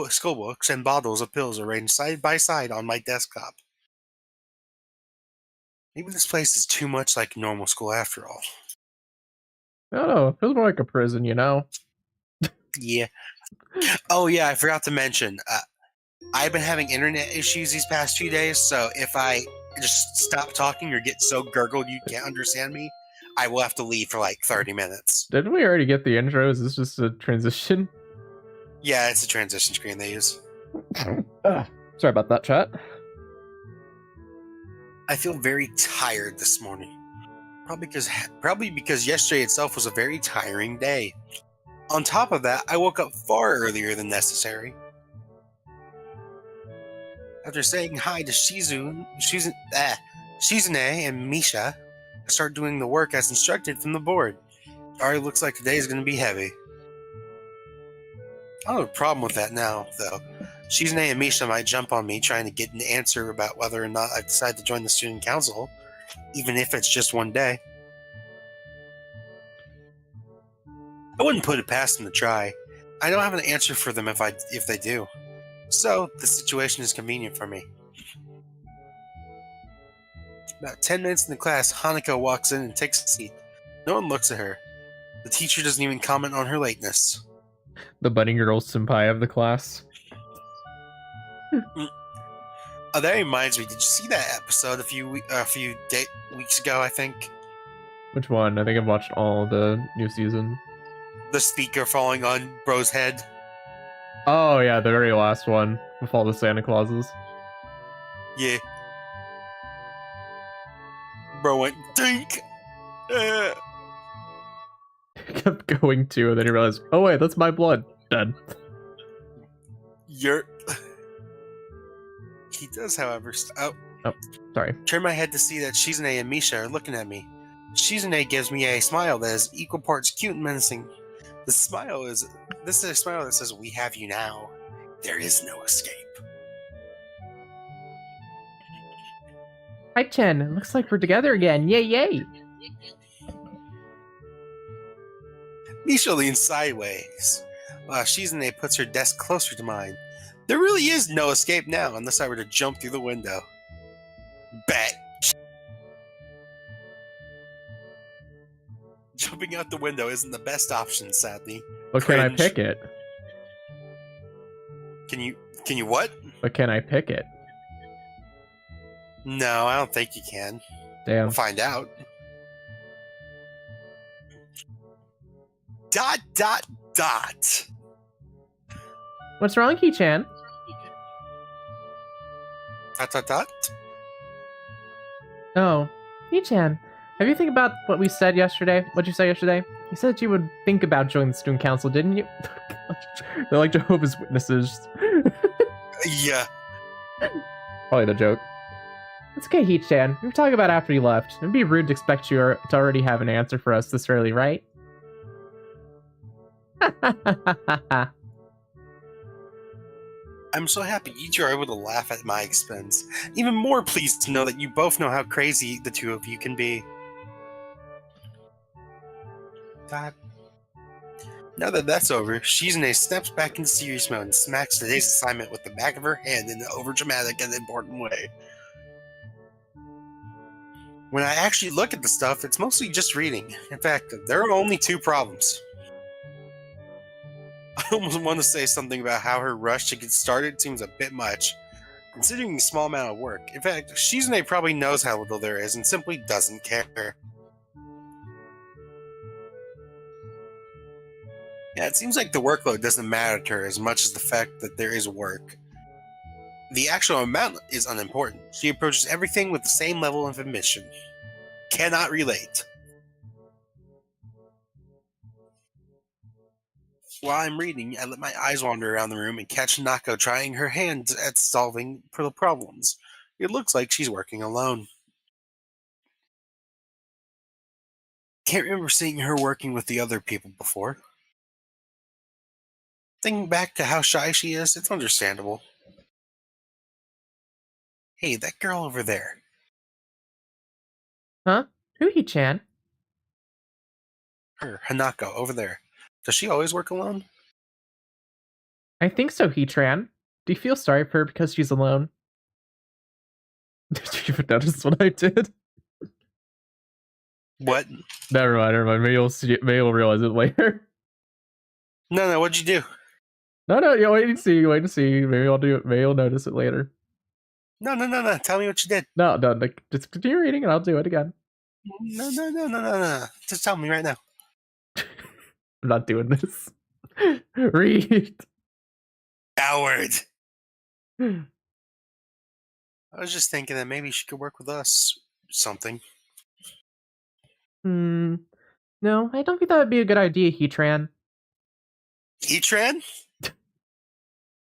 Speaker 1: school books, and bottles of pills arranged side by side on my desktop. Maybe this place is too much like normal school after all.
Speaker 2: I don't know. It feels more like a prison, you know?
Speaker 1: Yeah. Oh, yeah, I forgot to mention. I've been having internet issues these past few days, so if I just stop talking or get so gurgled you can't understand me, I will have to leave for like 30 minutes.
Speaker 2: Didn't we already get the intro? Is this just a transition?
Speaker 1: Yeah, it's a transition screen they use.
Speaker 2: Sorry about that, chat.
Speaker 1: I feel very tired this morning. Probably because yesterday itself was a very tiring day. On top of that, I woke up far earlier than necessary. After saying hi to Shizune and Misha, I start doing the work as instructed from the board. Already looks like today is going to be heavy. I don't have a problem with that now, though. Shizune and Misha might jump on me trying to get an answer about whether or not I decide to join the student council, even if it's just one day. I wouldn't put it past them to try. I don't have an answer for them if they do. So, the situation is convenient for me. About 10 minutes in the class, Hanako walks in and takes a seat. No one looks at her. The teacher doesn't even comment on her lateness.
Speaker 2: The bunny girl senpai of the class.
Speaker 1: Oh, that reminds me. Did you see that episode a few weeks ago, I think?
Speaker 2: Which one? I think I've watched all the new season.
Speaker 1: The speaker falling on Bro's head.
Speaker 2: Oh, yeah, the very last one with all the Santa Clauses.
Speaker 1: Yeah. Bro went, dink!
Speaker 2: Kept going to, and then he realized, oh wait, that's my blood. Dead.
Speaker 1: Yerp. He does, however,
Speaker 2: Sorry.
Speaker 1: turn my head to see that Shizune and Misha are looking at me. Shizune gives me a smile that is equal parts cute and menacing. This is a smile that says, "We have you now. There is no escape."
Speaker 2: Hi, Chen. Looks like we're together again. Yay, yay!
Speaker 1: Misha leans sideways, while Shizune puts her desk closer to mine. There really is no escape now, unless I were to jump through the window. Bet. Jumping out the window isn't the best option, sadly.
Speaker 2: But can I pick it?
Speaker 1: Can you what?
Speaker 2: But can I pick it?
Speaker 1: No, I don't think you can.
Speaker 2: Damn.
Speaker 1: We'll find out. Dot, dot, dot.
Speaker 2: What's wrong, Ki-chan?
Speaker 1: Dot, dot, dot.
Speaker 2: Oh, Ki-chan. Have you think about what we said yesterday? What'd you say yesterday? You said you would think about joining the student council, didn't you? They're like Jehovah's Witnesses.
Speaker 1: Yeah.
Speaker 2: Probably the joke. It's okay, Heat-chan. We were talking about after you left. It'd be rude to expect you to already have an answer for us this early, right?
Speaker 1: I'm so happy you two are able to laugh at my expense. Even more pleased to know that you both know how crazy the two of you can be. God. Now that that's over, Shizune snaps back into serious mode and smacks today's assignment with the back of her hand in an overdramatic and important way. When I actually look at the stuff, it's mostly just reading. In fact, there are only two problems. I almost want to say something about how her rush to get started seems a bit much, considering the small amount of work. In fact, Shizune probably knows how little there is and simply doesn't care. Yeah, it seems like the workload doesn't matter to her as much as the fact that there is work. The actual amount is unimportant. She approaches everything with the same level of ambition. Cannot relate. While I'm reading, I let my eyes wander around the room and catch Nako trying her hand at solving problems. It looks like she's working alone. Can't remember seeing her working with the other people before. Thinking back to how shy she is, it's understandable. Hey, that girl over there.
Speaker 2: Huh? Who, He-chan?
Speaker 1: Her, Hanako, over there. Does she always work alone?
Speaker 2: I think so, He-chan. Do you feel sorry for her because she's alone? Did you even notice what I did?
Speaker 1: What?
Speaker 2: Never mind. Maybe you'll realize it later.
Speaker 1: No, what'd you do?
Speaker 2: No, yeah, wait and see. Maybe I'll do it. Maybe you'll notice it later.
Speaker 1: No. Tell me what you did.
Speaker 2: No, just continue reading and I'll do it again.
Speaker 1: No. Just tell me right now.
Speaker 2: I'm not doing this. Read.
Speaker 1: Coward. I was just thinking that maybe she could work with us. Something.
Speaker 2: No, I don't think that would be a good idea, Heatran.
Speaker 1: Heatran?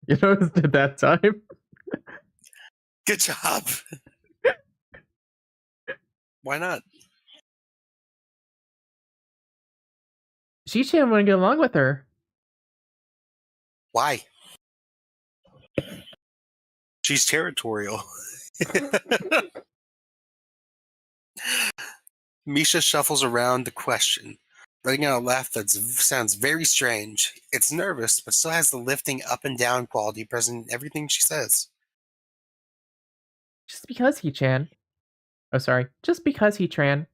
Speaker 2: You noticed at that time?
Speaker 1: Good job. Why not?
Speaker 2: Shi-chan wouldn't get along with her.
Speaker 1: Why? She's territorial. Misha shuffles around the question, letting out a laugh that sounds very strange. It's nervous, but still has the lifting up and down quality present in everything she says.
Speaker 2: Just because Heatran. Oh, sorry. Just because Heatran.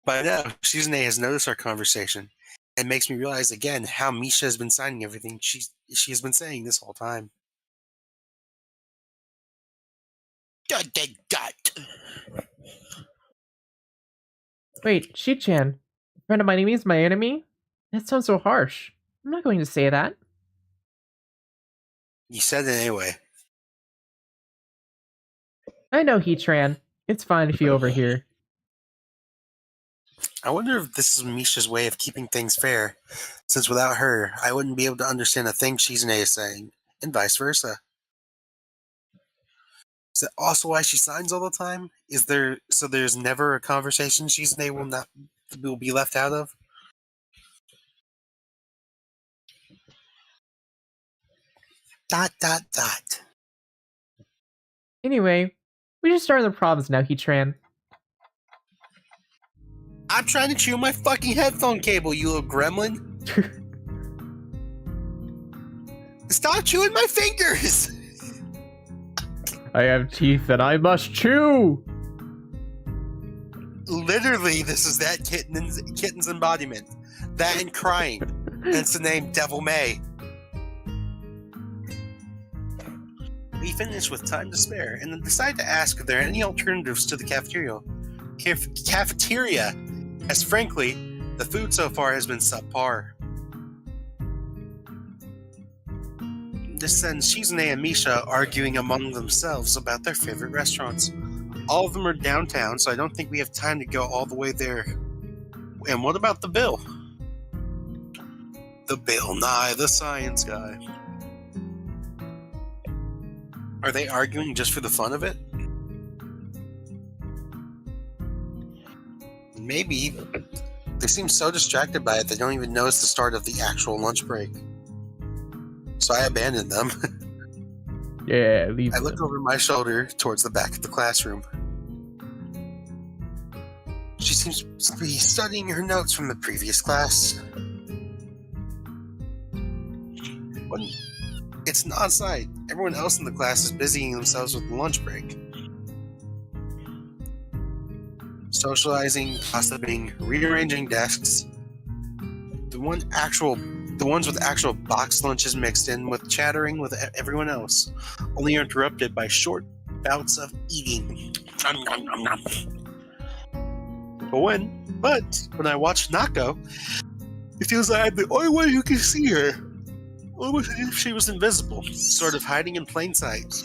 Speaker 1: By now, Shizune has noticed our conversation, and makes me realize again how Misha has been signing everything she has been saying this whole time. Dot.
Speaker 2: Wait, Shi-chan. A friend of my enemy is my enemy? That sounds so harsh. I'm not going to say that.
Speaker 1: You said it anyway.
Speaker 2: I know, Heatran. It's fine if you overhear.
Speaker 1: I wonder if this is Misha's way of keeping things fair, since without her, I wouldn't be able to understand a thing Shizune is saying, and vice versa. Is that also why she signs all the time? So there's never a conversation Shizune will be left out of? Dot.
Speaker 2: Anyway, we just started the problems now, Heatran.
Speaker 1: I'm trying to chew my fucking headphone cable, you little gremlin. Stop chewing my fingers!
Speaker 2: I have teeth that I must chew!
Speaker 1: Literally, this is that kitten's embodiment. That and crying. Hence the name Devil May. We finish with time to spare, and then decide to ask if there are any alternatives to the cafeteria, as frankly, the food so far has been subpar. This sends Shizune and Misha arguing among themselves about their favorite restaurants. All of them are downtown, so I don't think we have time to go all the way there. And what about the bill? The Bill Nye the Science Guy. Are they arguing just for the fun of it? Maybe. They seem so distracted by it they don't even notice the start of the actual lunch break. So I abandoned them.
Speaker 2: Yeah, leave
Speaker 1: I
Speaker 2: them.
Speaker 1: look over my shoulder towards the back of the classroom. She seems to be studying her notes from the previous class. When it's not outside, everyone else in the class is busying themselves with the lunch break. Socializing, gossiping, rearranging desks. The ones with actual box lunches mixed in with chattering with everyone else, only interrupted by short bouts of eating. But when I watch Nako, it feels like I'm the only one who can see her. Almost as if she was invisible, sort of hiding in plain sight.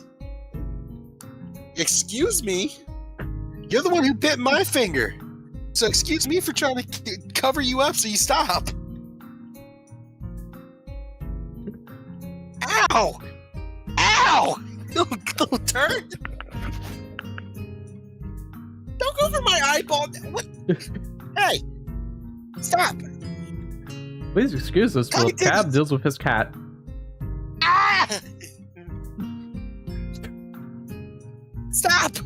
Speaker 1: Excuse me? You're the one who bit my finger. So excuse me for trying to cover you up so you stop. Ow! Ow! Little turd! Don't go for my eyeball! What? Hey! Stop!
Speaker 2: Please excuse us while Cab deals with his cat.
Speaker 1: Ah! Stop!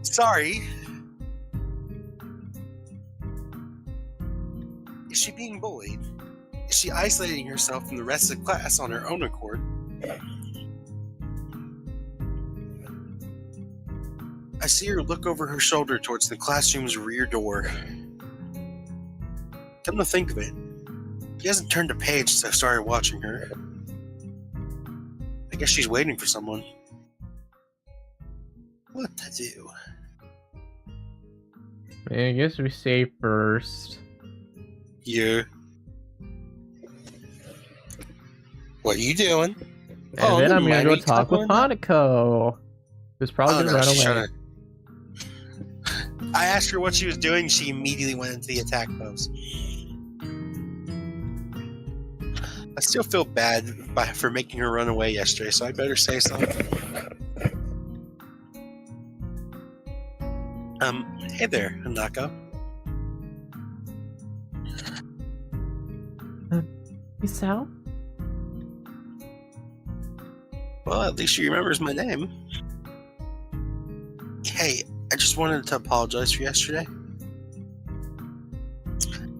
Speaker 1: Sorry. Is she being bullied? Is she isolating herself from the rest of the class on her own accord? I see her look over her shoulder towards the classroom's rear door. Come to think of it, he hasn't turned a page since I started watching her. I guess she's waiting for someone. What to do?
Speaker 2: I guess we say first.
Speaker 1: Yeah. What are you doing?
Speaker 2: And then I'm gonna go
Speaker 1: Are you
Speaker 2: talk with
Speaker 1: talking
Speaker 2: Hanako, who's probably gonna run
Speaker 1: she's
Speaker 2: away.
Speaker 1: I asked her what she was doing. She immediately went into the attack pose. I still feel bad for making her run away yesterday, so I better say something. Hey there, Hanako.
Speaker 2: Isao?
Speaker 1: Well, at least she remembers my name. Hey, I just wanted to apologize for yesterday.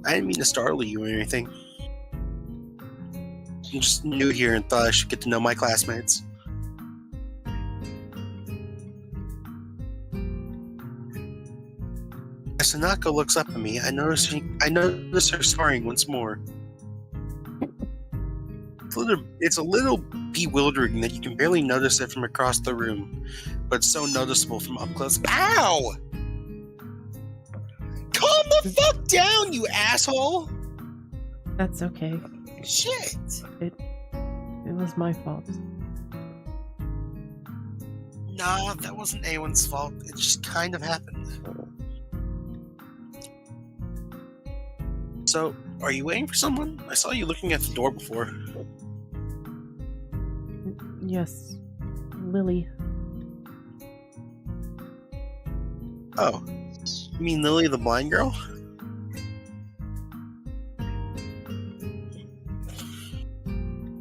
Speaker 1: I didn't mean to startle you or anything. I'm just new here and thought I should get to know my classmates. As Hanako looks up at me, I notice her smiling once more. It's a little bewildering that you can barely notice it from across the room, but it's so noticeable from up close. Ow! Calm the fuck down, you asshole!
Speaker 2: That's okay.
Speaker 1: Shit!
Speaker 2: It was my fault.
Speaker 1: Nah, that wasn't anyone's fault. It just kind of happened. So, are you waiting for someone? I saw you looking at the door before.
Speaker 2: Yes. Lily.
Speaker 1: Oh. You mean Lily the blind girl?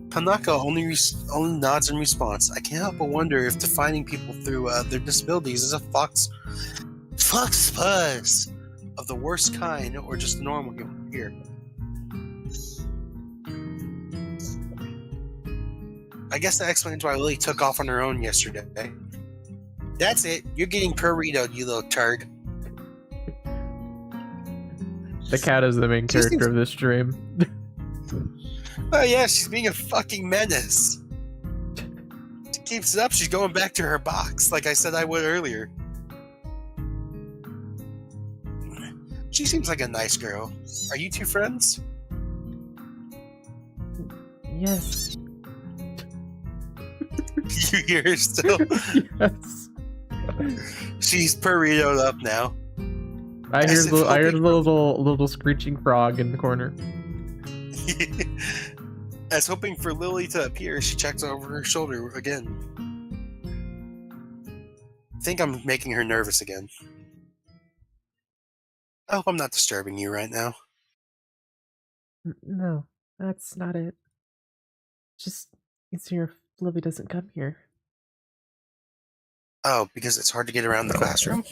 Speaker 1: Hanako only nods in response. I can't help but wonder if defining people through their disabilities is a fox fuzz of the worst kind or just a normal human here. I guess that explains why Lily took off on her own yesterday. That's it. You're getting burritoed, you little turd.
Speaker 2: The cat is the main character of this stream.
Speaker 1: Oh yeah, she's being a fucking menace. She keeps it up, she's going back to her box, like I said I would earlier. She seems like a nice girl. Are you two friends?
Speaker 2: Yes.
Speaker 1: You hear her still?
Speaker 2: Yes.
Speaker 1: She's burritoed up now.
Speaker 2: I heard a little screeching frog in the corner.
Speaker 1: As hoping for Lily to appear, she checks over her shoulder again. I think I'm making her nervous again. I hope I'm not disturbing you right now.
Speaker 2: No, that's not it. Just easier if Lily doesn't come here.
Speaker 1: Oh, because it's hard to get around the classroom?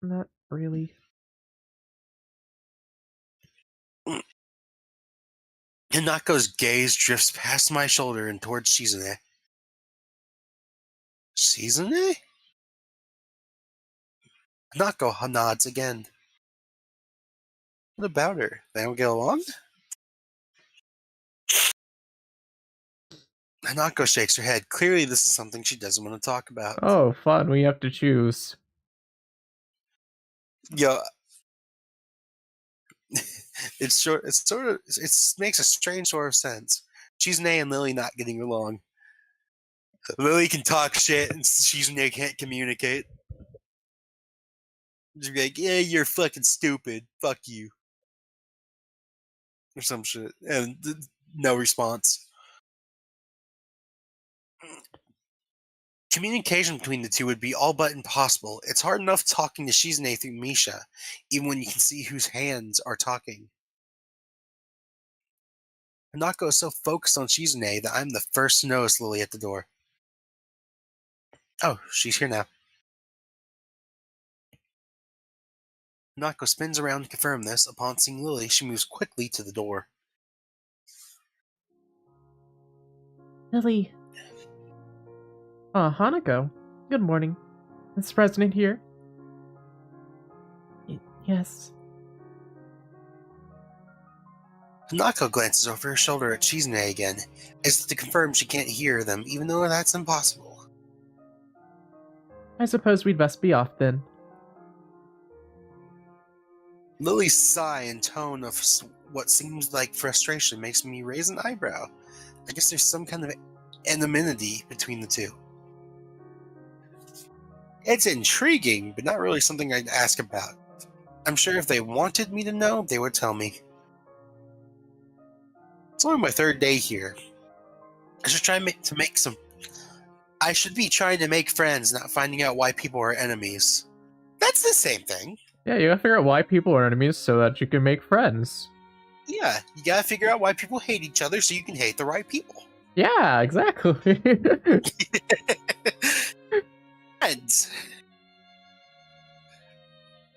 Speaker 2: Not really.
Speaker 1: Hanako's gaze drifts past my shoulder and towards Shizune. Shizune? Hanako nods again. What about her? They don't get along? Hanako shakes her head. Clearly this is something she doesn't want to talk about.
Speaker 2: Oh, fun. We have to choose.
Speaker 1: Yo, it makes a strange sort of sense. Shizune and Lily not getting along. Lily can talk shit and Shizune can't communicate. She's like, yeah, you're fucking stupid. Fuck you. Or some shit. And no response. Communication between the two would be all but impossible. It's hard enough talking to Shizune through Misha, even when you can see whose hands are talking. Hanako is so focused on Shizune that I'm the first to notice Lily at the door. Oh, she's here now. Hanako spins around to confirm this. Upon seeing Lily, she moves quickly to the door.
Speaker 2: Lily. Hanako. Good morning. Is the president here? Yes.
Speaker 1: Hanako glances over her shoulder at Shizune again, as if to confirm she can't hear them, even though that's impossible.
Speaker 2: I suppose we'd best be off then.
Speaker 1: Lily's sigh and tone of what seems like frustration makes me raise an eyebrow. I guess there's some kind of anonymity between the two. It's intriguing, but not really something I'd ask about. I'm sure if they wanted me to know, they would tell me. It's only my 3rd day here. I should try to make some... I should be trying to make friends, not finding out why people are enemies. That's the same thing.
Speaker 2: Yeah, you gotta figure out why people are enemies so that you can make friends.
Speaker 1: Yeah, you gotta figure out why people hate each other so you can hate the right people.
Speaker 2: Yeah, exactly.
Speaker 1: Friends.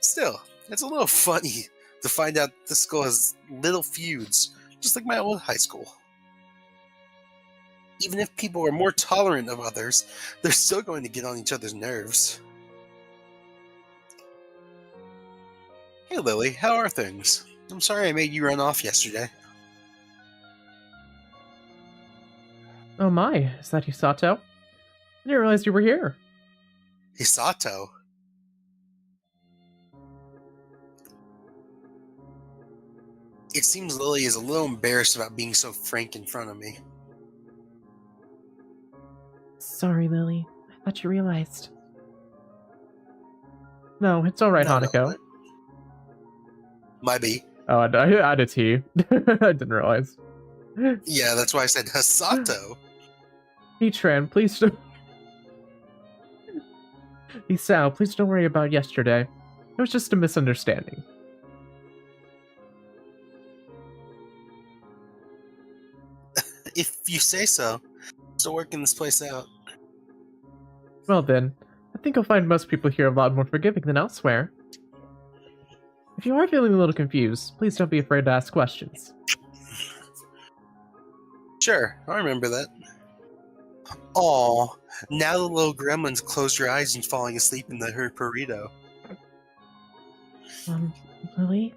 Speaker 1: Still, it's a little funny to find out this school has little feuds, just like my old high school. Even if people are more tolerant of others, they're still going to get on each other's nerves. Hey Lily, how are things? I'm sorry I made you run off yesterday.
Speaker 2: Oh my, is that Hisato? I didn't realize you were here.
Speaker 1: Hisato? It seems Lily is a little embarrassed about being so frank in front of me.
Speaker 2: Sorry, Lily. I thought you realized. No, it's alright, Hanako.
Speaker 1: Might be.
Speaker 2: Oh, I added T. I didn't realize.
Speaker 1: Yeah, that's why I said Hisato.
Speaker 2: Tran, please don't... Isao, please don't worry about yesterday. It was just a misunderstanding.
Speaker 1: If you say so. Still working this place out.
Speaker 2: Well then, I think you'll find most people here a lot more forgiving than elsewhere. If you are feeling a little confused, please don't be afraid to ask questions.
Speaker 1: Sure, I remember that. Aw, now the little gremlin's closed her eyes and falling asleep in her burrito.
Speaker 2: Lily?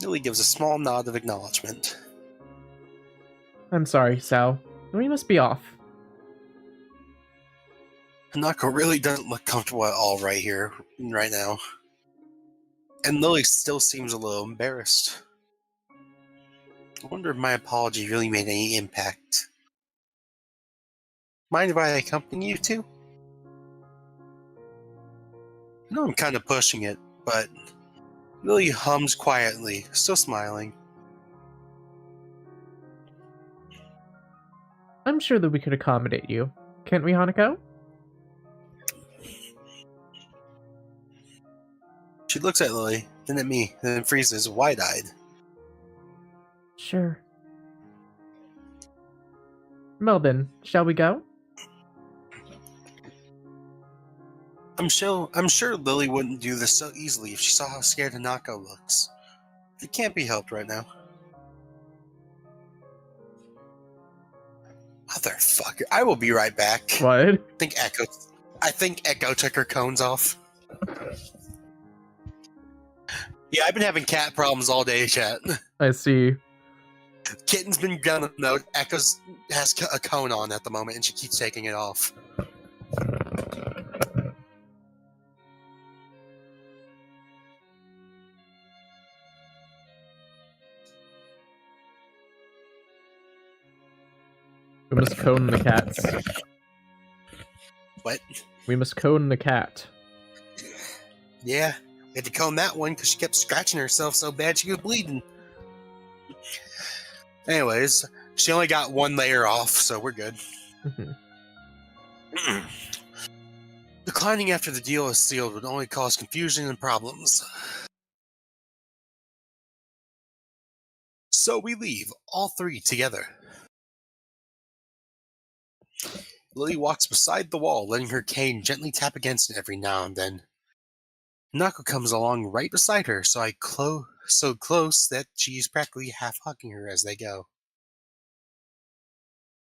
Speaker 1: Lily gives a small nod of acknowledgement.
Speaker 2: I'm sorry, Sal. We must be off.
Speaker 1: Hanako really doesn't look comfortable at all right here, right now. And Lily still seems a little embarrassed. I wonder if my apology really made any impact. Mind if I accompany you two? I know I'm kind of pushing it, but Lily hums quietly, still smiling.
Speaker 2: I'm sure that we could accommodate you. Can't we, Hanako?
Speaker 1: She looks at Lily, then at me, then freezes, wide-eyed.
Speaker 2: Sure. Well then, shall we go?
Speaker 1: I'm sure Lily wouldn't do this so easily if she saw how scared Hanako looks. It can't be helped right now. Motherfucker. I will be right back.
Speaker 2: What?
Speaker 1: I think Echo took her cones off. Yeah, I've been having cat problems all day, chat.
Speaker 2: I see.
Speaker 1: Kitten's been gone a note. Echo has a cone on at the moment, and she keeps taking it off.
Speaker 2: We must cone the cats.
Speaker 1: What?
Speaker 2: We must cone the cat.
Speaker 1: Yeah, we had to cone that one because she kept scratching herself so bad she was bleeding. Anyways, she only got one layer off, so we're good. Declining after the deal is sealed would only cause confusion and problems. So we leave, all three together. Lily walks beside the wall, letting her cane gently tap against it every now and then. Nako comes along right beside her, so close that she's practically half hugging her as they go.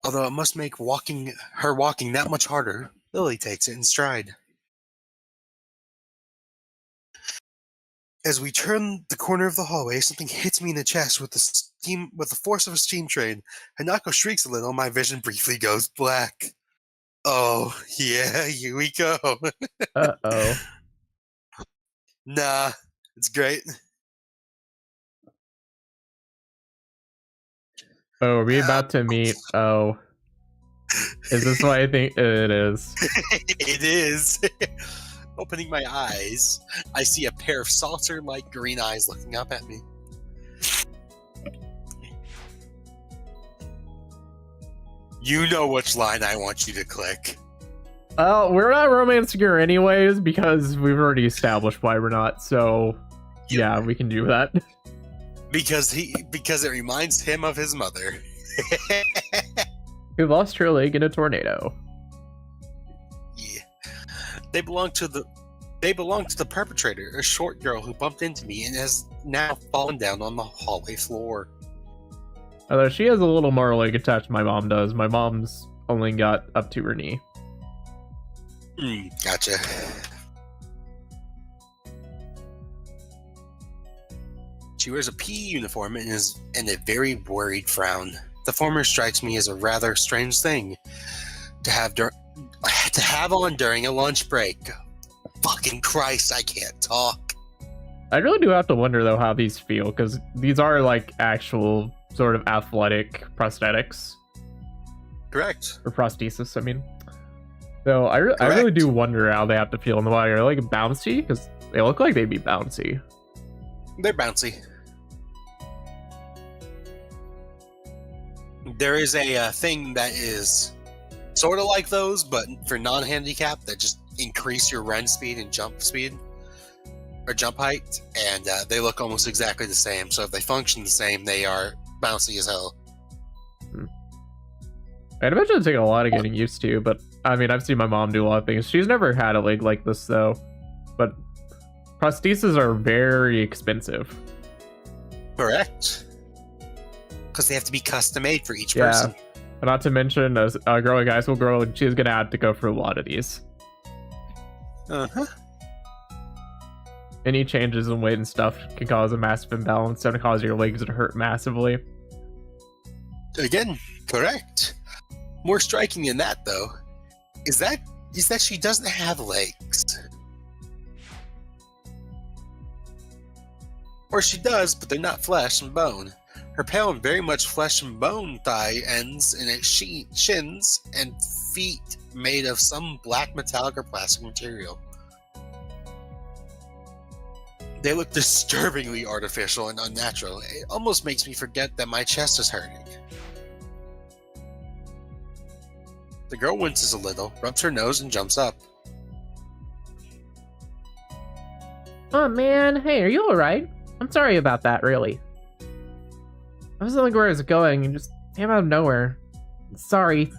Speaker 1: Although it must make her walking that much harder, Lily takes it in stride. As we turn the corner of the hallway, something hits me in the chest with the force of a steam train. Hanako shrieks a little, my vision briefly goes black. Oh, yeah, here we go.
Speaker 2: Uh-oh.
Speaker 1: Nah, it's great.
Speaker 2: Oh, are we about to meet? Oh. Is this what I think it is?
Speaker 1: It is. Opening my eyes, I see a pair of saucer-like green eyes looking up at me. You know which line I want you to click.
Speaker 2: Well, we're not romancing her anyways because we've already established why we're not. So, yeah, we can do that.
Speaker 1: Because it reminds him of his mother.
Speaker 2: Who lost her leg in a tornado.
Speaker 1: Yeah. They belong to the perpetrator, a short girl who bumped into me and has now fallen down on the hallway floor.
Speaker 2: Although she has a little more leg attached than my mom does. My mom's only got up to her knee.
Speaker 1: Gotcha. She wears a PE uniform and a very worried frown. The former strikes me as a rather strange thing to have on during a lunch break. Fucking Christ, I can't talk.
Speaker 2: I really do have to wonder though how these feel, because these are like actual sort of athletic prosthetics.
Speaker 1: Correct.
Speaker 2: Or prosthesis, I mean. So I really do wonder how they have to feel in the water. Are they like bouncy? Because they look like they'd be bouncy.
Speaker 1: They're bouncy. There is a thing that is sort of like those, but for non-handicapped, that just increase your run speed and jump speed, or jump height, and they look almost exactly the same. So if they function the same, they are bouncy as hell.
Speaker 2: I'd imagine it'd take a lot of getting used to, but I mean, I've seen my mom do a lot of things. She's never had a leg like this though, but prostheses are very expensive.
Speaker 1: Correct. Because they have to be custom made for each person.
Speaker 2: Not to mention, as a growing high school girl, she's gonna have to go for a lot of these. Any changes in weight and stuff can cause a massive imbalance and cause your legs to hurt massively.
Speaker 1: Again, correct. More striking than that, though, is that she doesn't have legs. Or she does, but they're not flesh and bone. Her pale and very much flesh and bone thigh ends in its shins and feet made of some black metallic or plastic material. They look disturbingly artificial and unnatural. It almost makes me forget that my chest is hurting. The girl winces a little, rubs her nose, and jumps up.
Speaker 2: Oh man, hey, are you alright? I'm sorry about that, really. I wasn't like where I was going and just came out of nowhere. Sorry.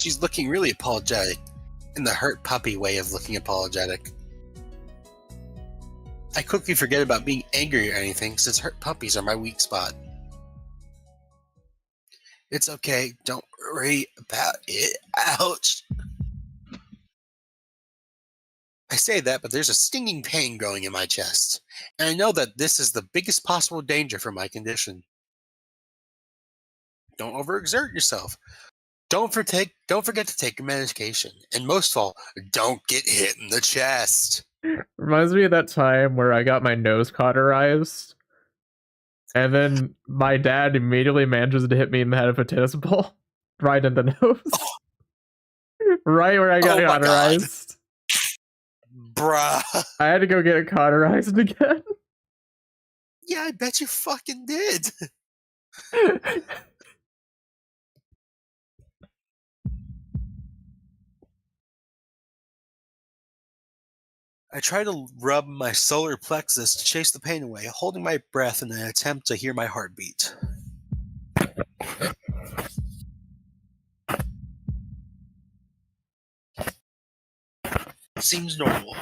Speaker 1: She's looking really apologetic, in the hurt puppy way of looking apologetic. I quickly forget about being angry or anything, since hurt puppies are my weak spot. It's okay, don't worry about it. Ouch! I say that, but there's a stinging pain growing in my chest, and I know that this is the biggest possible danger for my condition. Don't overexert yourself. Don't forget to take your medication, and most of all, don't get hit in the chest.
Speaker 2: Reminds me of that time where I got my nose cauterized, and then my dad immediately manages to hit me in the head with a tennis ball, right in the nose, right where I got cauterized.
Speaker 1: Bruh.
Speaker 2: I had to go get it cauterized again.
Speaker 1: Yeah, I bet you fucking did. I try to rub my solar plexus to chase the pain away, holding my breath in an attempt to hear my heartbeat. Seems normal.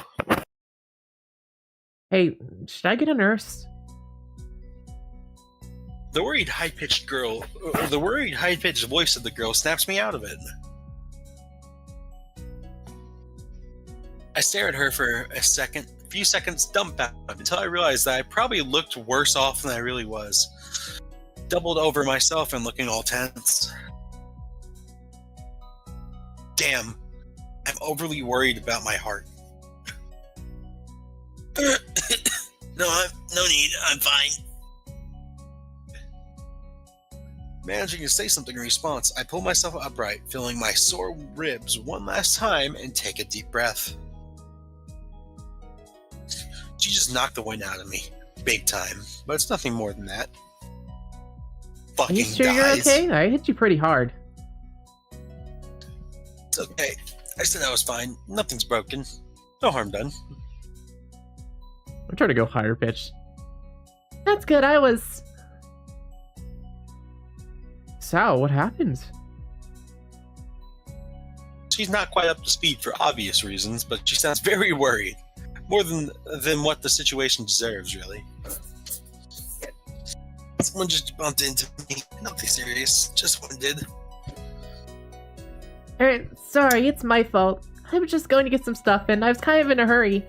Speaker 2: Hey, should I get a nurse?
Speaker 1: The worried, high-pitched voice of the girl snaps me out of it. I stare at her for a few seconds dumbfounded, until I realize that I probably looked worse off than I really was. Doubled over myself and looking all tense. Damn, I'm overly worried about my heart. No need, I'm fine. Managing to say something in response, I pull myself upright, feeling my sore ribs one last time, and take a deep breath. She just knocked the wind out of me. Big time. But it's nothing more than that.
Speaker 2: Are you
Speaker 1: Fucking
Speaker 2: sure you're
Speaker 1: guys.
Speaker 2: okay? I hit you pretty hard.
Speaker 1: It's okay. I said I was fine. Nothing's broken. No harm done.
Speaker 2: I'm trying to go higher pitch. That's good, I was... Sal, what happened?
Speaker 1: She's not quite up to speed for obvious reasons, but she sounds very worried. More than what the situation deserves, really. Someone just bumped into me. Nothing serious. Just one did.
Speaker 2: Sorry, it's my fault. I was just going to get some stuff and I was kind of in a hurry.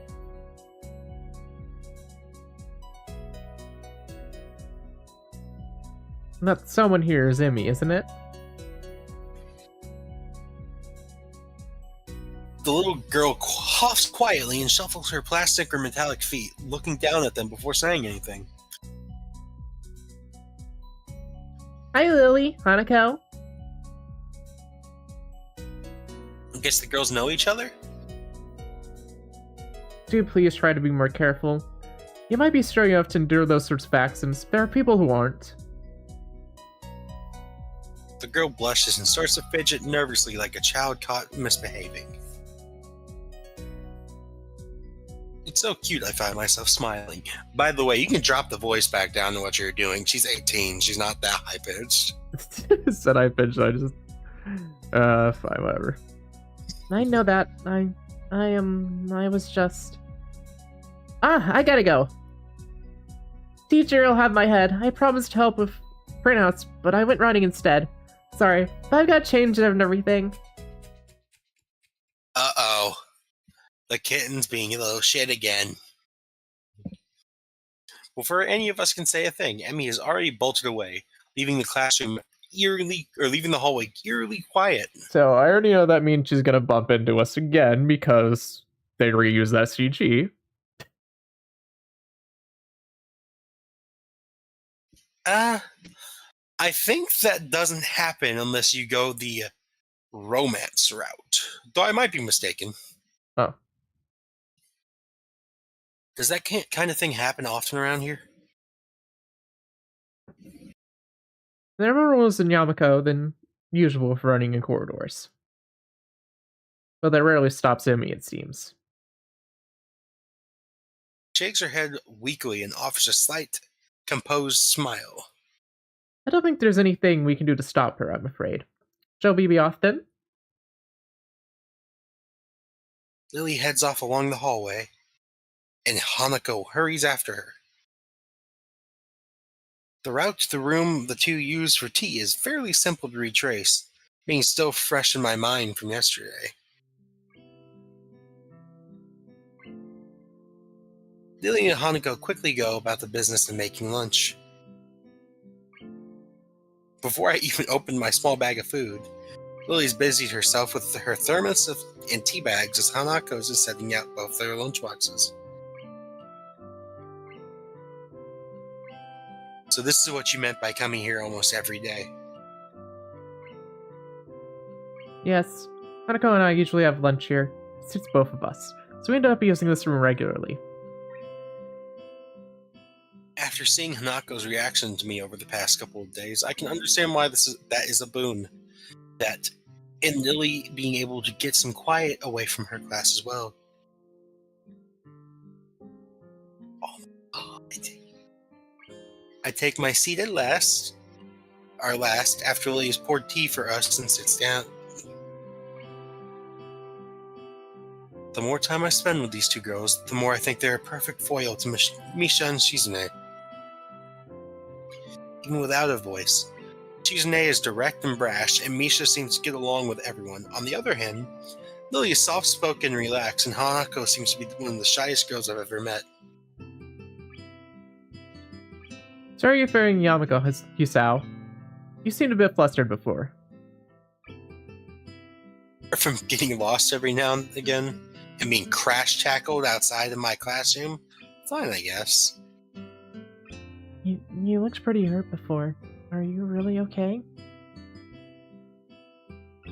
Speaker 2: That someone here is Emmy, isn't it?
Speaker 1: The little girl coughs quietly and shuffles her plastic or metallic feet, looking down at them before saying anything.
Speaker 2: Hi, Lily. Hanako.
Speaker 1: I guess the girls know each other?
Speaker 2: Do please try to be more careful. You might be strong enough to endure those sorts of accidents. There are people who aren't.
Speaker 1: The girl blushes and starts to fidget nervously like a child caught misbehaving. It's so cute I find myself smiling. By the way, you can drop the voice back down to what you're doing. She's 18. She's not that high-pitched.
Speaker 2: Said I pitched, I just... fine, whatever. I know that. I was just... I gotta go. Teacher will have my head. I promised to help with printouts, but I went running instead. Sorry, but I've got change and everything.
Speaker 1: Uh-oh. The kitten's being a little shit again. Before any of us can say a thing, Emmy has already bolted away, leaving the classroom leaving the hallway eerily quiet.
Speaker 2: So I already know that means she's gonna bump into us again because they reuse that CG.
Speaker 1: I think that doesn't happen unless you go the romance route. Though I might be mistaken.
Speaker 2: Oh.
Speaker 1: Does that kind of thing happen often around here?
Speaker 2: There are more rules in Yamako than usual for running in corridors. But that rarely stops Emmy, it seems.
Speaker 1: Shakes her head weakly and offers a slight, composed smile.
Speaker 2: I don't think there's anything we can do to stop her, I'm afraid. Shall we be off then?
Speaker 1: Lily heads off along the hallway, and Hanako hurries after her. The route to the room the two used for tea is fairly simple to retrace, being still fresh in my mind from yesterday. Lily and Hanako quickly go about the business of making lunch. Before I even open my small bag of food, Lily's busied herself with her thermos and tea bags as Hanako's is setting out both their lunchboxes. So this is what you meant by coming here almost every day.
Speaker 2: Yes. Hanako and I usually have lunch here. It suits both of us. So we end up using this room regularly.
Speaker 1: After seeing Hanako's reaction to me over the past couple of days, I can understand why that is a boon. That, and Lily being able to get some quiet away from her class as well. I take my seat at last, after Lily has poured tea for us and sits down. The more time I spend with these two girls, the more I think they're a perfect foil to Misha and Shizune. Even without a voice, Shizune is direct and brash, and Misha seems to get along with everyone. On the other hand, Lily is soft-spoken and relaxed, and Hanako seems to be one of the shyest girls I've ever met.
Speaker 2: Sorry you're fearing Yamako, Hisao. You seemed a bit flustered before.
Speaker 1: From getting lost every now and again, and being crash-tackled outside of my classroom, fine, I guess.
Speaker 2: You looked pretty hurt before. Are you really okay?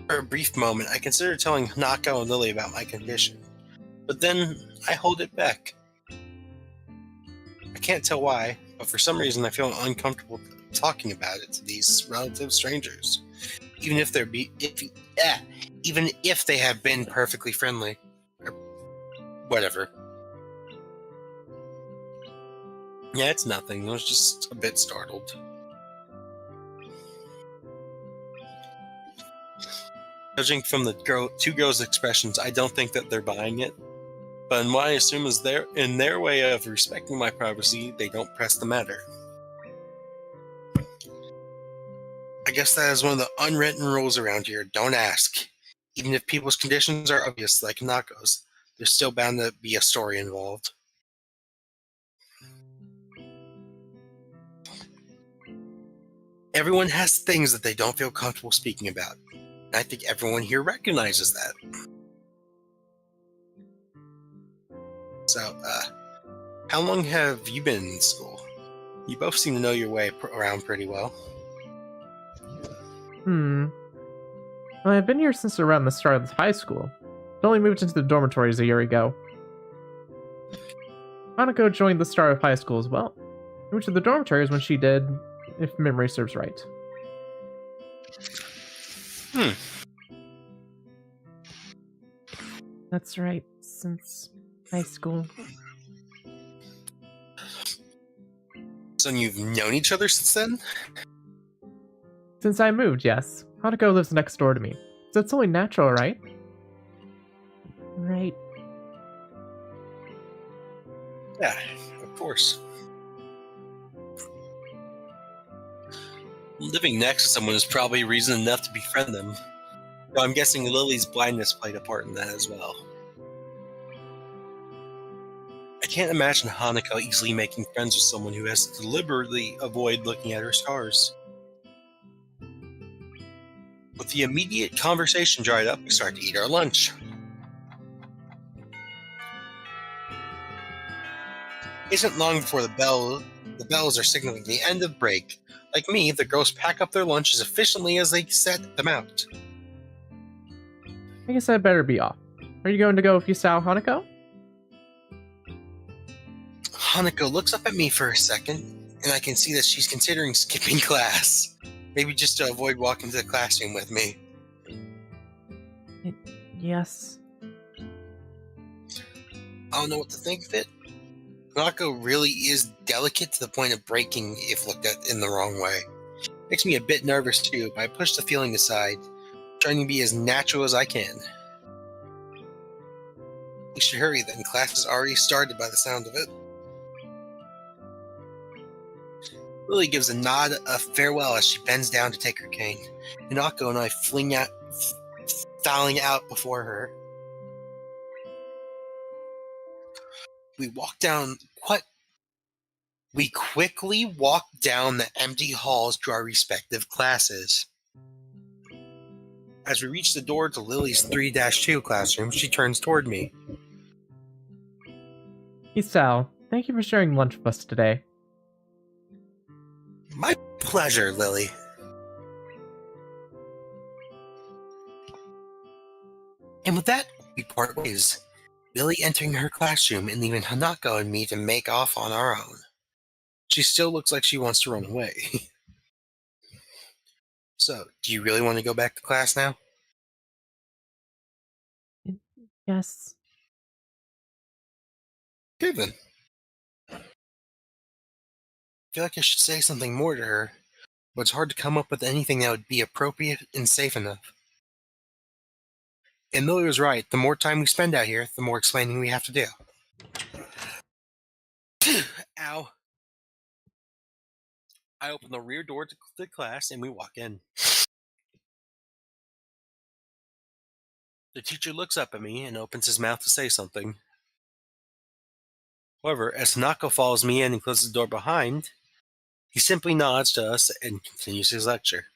Speaker 1: For a brief moment, I considered telling Hanako and Lily about my condition, but then I hold it back. I can't tell why, but for some reason I feel uncomfortable talking about it to these relative strangers, even if even if they have been perfectly friendly, or whatever. Yeah, it's nothing. I was just a bit startled. Judging from the two girls' expressions, I don't think that they're buying it. But in what I assume is in their way of respecting my privacy, they don't press the matter. I guess that is one of the unwritten rules around here. Don't ask. Even if people's conditions are obvious, like Nako's, there's still bound to be a story involved. Everyone has things that they don't feel comfortable speaking about. And I think everyone here recognizes that. So, how long have you been in school? You both seem to know your way around pretty well.
Speaker 2: Well, I've been here since around the start of high school. I only moved into the dormitories a year ago. Hanako joined the start of high school as well. I moved to the dormitories when she did, if memory serves right. That's right, since high school.
Speaker 1: So you've known each other since then?
Speaker 2: Since I moved, yes. Hanako lives next door to me. So it's only natural, right? Right.
Speaker 1: Yeah, of course. Living next to someone is probably reason enough to befriend them. Though I'm guessing Lily's blindness played a part in that as well. I can't imagine Hanako easily making friends with someone who has to deliberately avoid looking at her scars. With the immediate conversation dried up, we start to eat our lunch. It isn't long before the bells are signaling the end of break. Like me, the girls pack up their lunch as efficiently as they set them out.
Speaker 2: I guess I'd better be off. Are you going to go with Yusao, Hanako?
Speaker 1: Hanako looks up at me for a second, and I can see that she's considering skipping class. Maybe just to avoid walking to the classroom with me.
Speaker 2: Yes.
Speaker 1: I don't know what to think of it. Hanako really is delicate to the point of breaking if looked at in the wrong way. Makes me a bit nervous too, but I push the feeling aside, trying to be as natural as I can. We should hurry then, class has already started by the sound of it. Lily gives a nod of farewell as she bends down to take her cane. Hanako and I filing out before her. We quickly walk down the empty halls to our respective classes. As we reach the door to Lily's 3-2 classroom, she turns toward me.
Speaker 2: Yusao, thank you for sharing lunch with us today.
Speaker 1: My pleasure, Lily. And with that, we part ways. Lily entering her classroom and leaving Hanako and me to make off on our own. She still looks like she wants to run away. So, do you really want to go back to class now?
Speaker 2: Yes.
Speaker 1: Good then. I feel like I should say something more to her, but it's hard to come up with anything that would be appropriate and safe enough. And Lily was right. The more time we spend out here, the more explaining we have to do. Ow. I open the rear door to the class and we walk in. The teacher looks up at me and opens his mouth to say something. However, as Hanako follows me in and closes the door behind, he simply nods to us and continues his lecture.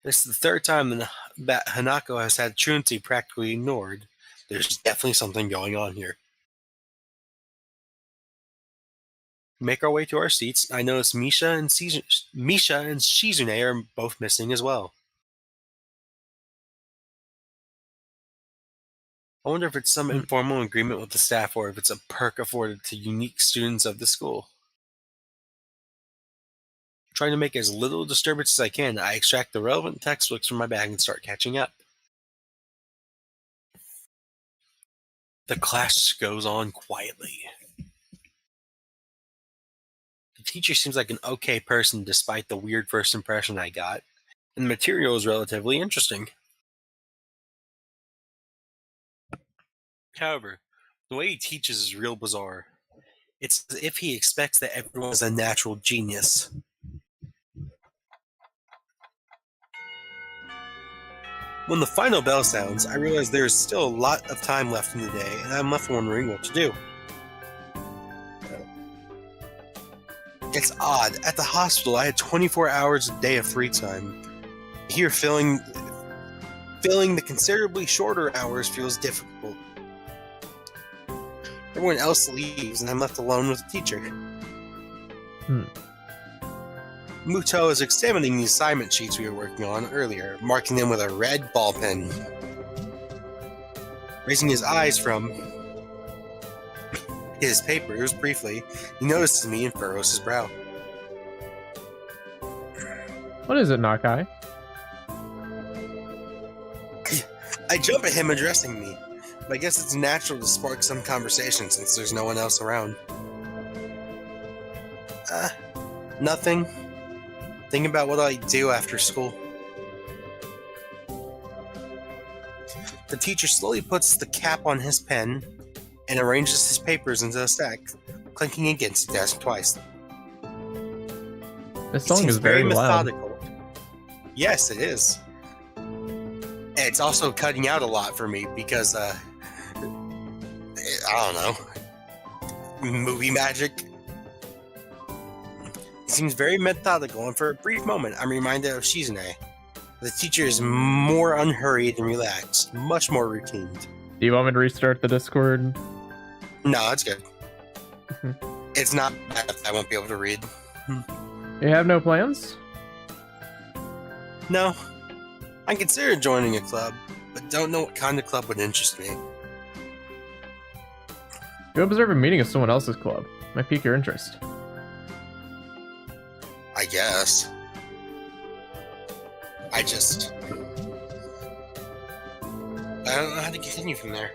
Speaker 1: This is the third time that Hanako has had truancy practically ignored. There's definitely something going on here. We make our way to our seats. I notice Misha and Shizune are both missing as well. I wonder if it's some informal agreement with the staff or if it's a perk afforded to unique students of the school. Trying to make as little disturbance as I can, I extract the relevant textbooks from my bag and start catching up. The class goes on quietly. The teacher seems like an okay person despite the weird first impression I got, and the material is relatively interesting. However, the way he teaches is real bizarre. It's as if he expects that everyone is a natural genius. When the final bell sounds, I realize there is still a lot of time left in the day, and I'm left wondering what to do. It's odd. At the hospital, I had 24 hours a day of free time. Here, filling the considerably shorter hours feels difficult. Everyone else leaves, and I'm left alone with the teacher. Muto is examining the assignment sheets we were working on earlier, marking them with a red ball pen. Raising his eyes from his papers briefly, he notices me and furrows his brow.
Speaker 2: What is it, Nakai?
Speaker 1: I jump at him addressing me, but I guess it's natural to spark some conversation since there's no one else around. Nothing. Thinking about what I do after school. The teacher slowly puts the cap on his pen and arranges his papers into a stack, clinking against the desk twice.
Speaker 2: This song is very
Speaker 1: methodical.
Speaker 2: loud.
Speaker 1: Yes, it is. And it's also cutting out a lot for me because, I don't know, movie magic. He seems very methodical, and for a brief moment, I'm reminded of Shizune. The teacher is more unhurried and relaxed, much more routine.
Speaker 2: Do you want me to restart the Discord?
Speaker 1: No, it's good. It's not bad. I won't be able to read.
Speaker 2: You have no plans?
Speaker 1: No. I considered joining a club, but don't know what kind of club would interest me.
Speaker 2: Go observe a meeting of someone else's club. Might pique your interest.
Speaker 1: I guess. I don't know how to continue from there.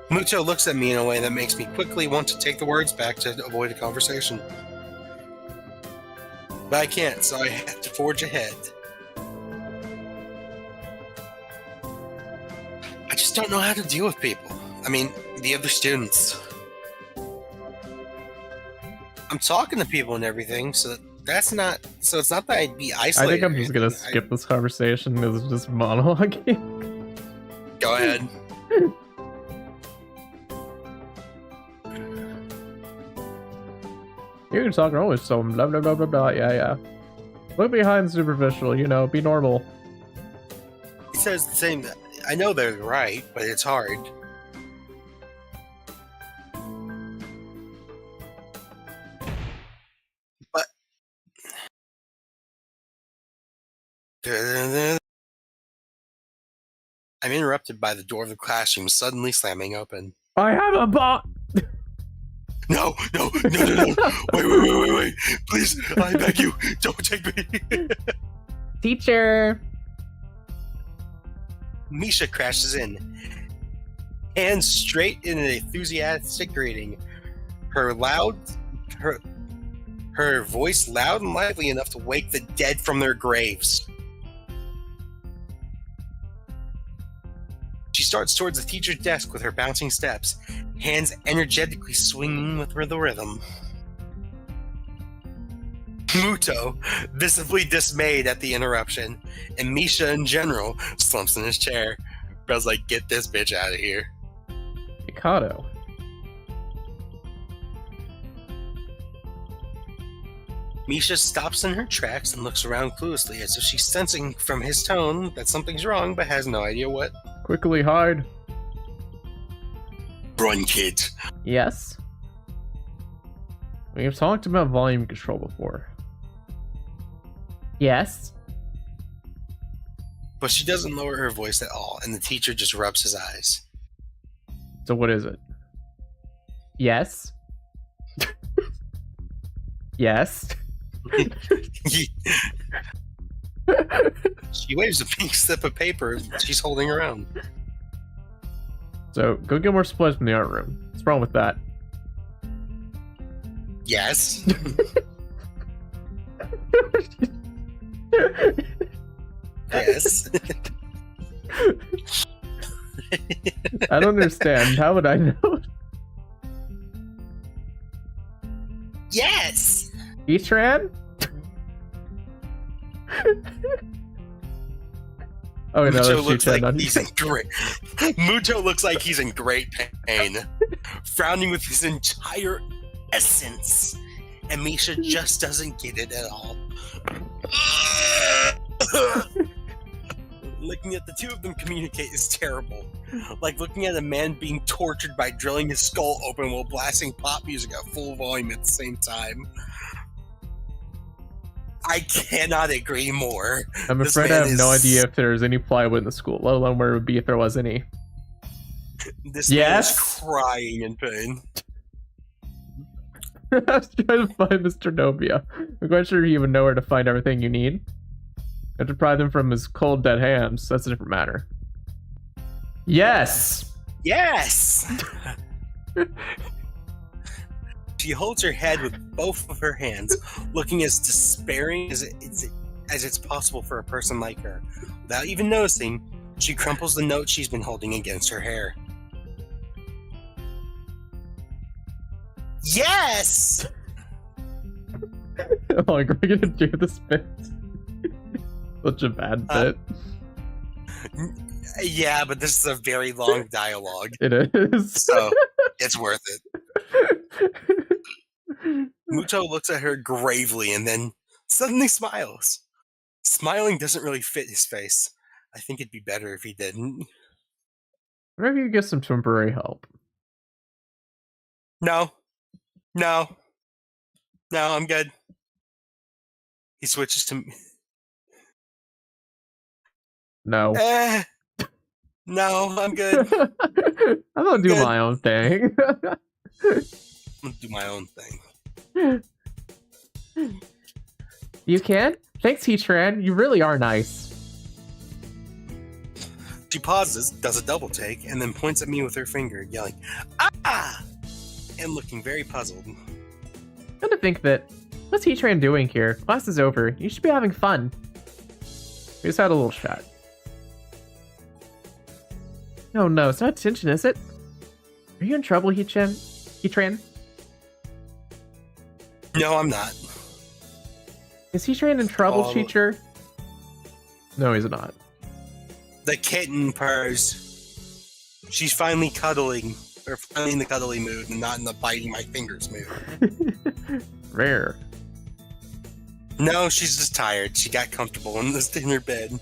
Speaker 1: Muto looks at me in a way that makes me quickly want to take the words back to avoid a conversation. But I can't, so I have to forge ahead. I just don't know how to deal with people. I mean, the other students. I'm talking to people and everything, so it's not that I'd be isolated.
Speaker 2: I think I'm just gonna skip this conversation because it's just monologuing.
Speaker 1: Go ahead.
Speaker 2: You can talk always so blah blah blah blah blah. Yeah. Look behind superficial, you know, be normal.
Speaker 1: He says the same. I know they're right, but it's hard. But I'm interrupted by the door of the classroom suddenly slamming open.
Speaker 2: I have a bot.
Speaker 1: No! Wait! Please, I beg you, don't take me.
Speaker 2: Teacher.
Speaker 1: Misha crashes in, hands straight in an enthusiastic greeting. Her voice loud and lively enough to wake the dead from their graves. She starts towards the teacher's desk with her bouncing steps, hands energetically swinging with the rhythm. Muto, visibly dismayed at the interruption, and Misha in general, slumps in his chair. Bell's like, get this bitch out of here.
Speaker 2: Mikado.
Speaker 1: Misha stops in her tracks and looks around cluelessly as if she's sensing from his tone that something's wrong but has no idea what
Speaker 2: Quickly hide.
Speaker 1: Run, kids.
Speaker 2: Yes? We've talked about volume control before. Yes?
Speaker 1: But she doesn't lower her voice at all, and the teacher just rubs his eyes.
Speaker 2: So what is it? Yes? Yes?
Speaker 1: She waves a pink slip of paper she's holding around.
Speaker 2: So, go get more supplies from the art room. What's wrong with that?
Speaker 1: Yes. Yes.
Speaker 2: I don't understand. How would I know?
Speaker 1: Yes.
Speaker 2: Etran? Oh, no,
Speaker 1: Muto
Speaker 2: that's
Speaker 1: looks
Speaker 2: Etran,
Speaker 1: like
Speaker 2: not
Speaker 1: he's in great. Muto looks like he's in great pain, frowning with his entire essence, and Misha just doesn't get it at all. Looking at the two of them communicate is terrible. Like looking at a man being tortured by drilling his skull open while blasting pop music at full volume at the same time. I cannot agree more.
Speaker 2: I'm
Speaker 1: This
Speaker 2: afraid I
Speaker 1: man
Speaker 2: have no
Speaker 1: is-
Speaker 2: idea if there's any plywood in the school, let alone where it would be if there was any.
Speaker 1: This man
Speaker 2: Yes?
Speaker 1: is crying in pain.
Speaker 2: I was trying to find Mr. Novia. I'm quite sure you would know where to find everything you need. You have to pry them from his cold, dead hands. That's a different matter. Yes!
Speaker 1: Yes! She holds her head with both of her hands, looking as despairing as it's possible for a person like her. Without even noticing, she crumples the note she's been holding against her hair. Yes!
Speaker 2: Like, we're gonna do this bit. Such a bad bit.
Speaker 1: Yeah, but this is a very long dialogue,
Speaker 2: It is.
Speaker 1: so it's worth it. Muto looks at her gravely and then suddenly smiles. Smiling doesn't really fit his face. I think it'd be better if he didn't.
Speaker 2: Maybe you get some temporary help.
Speaker 1: No. No, I'm good. He switches to...
Speaker 2: No.
Speaker 1: No, I'm good.
Speaker 2: I'm gonna do
Speaker 1: Good.
Speaker 2: my own thing.
Speaker 1: I'm gonna do my own thing.
Speaker 2: You can? Thanks, Heatran. You really are nice.
Speaker 1: She pauses, does a double take, and then points at me with her finger, yelling, "Ah!" and looking very puzzled.
Speaker 2: I'm gonna think that. What's Heatran doing here? Class is over. You should be having fun. We just had a little chat. Oh no, it's not attention, is it? Are you in trouble, Heatran?
Speaker 1: No, I'm not.
Speaker 2: Is Heatran in trouble,
Speaker 1: Oh.
Speaker 2: teacher? No, he's not.
Speaker 1: The kitten purrs. She's finally cuddling, or finally in the cuddly mood, and not in the biting my fingers mood.
Speaker 2: Rare.
Speaker 1: No, she's just tired. She got comfortable in her bed.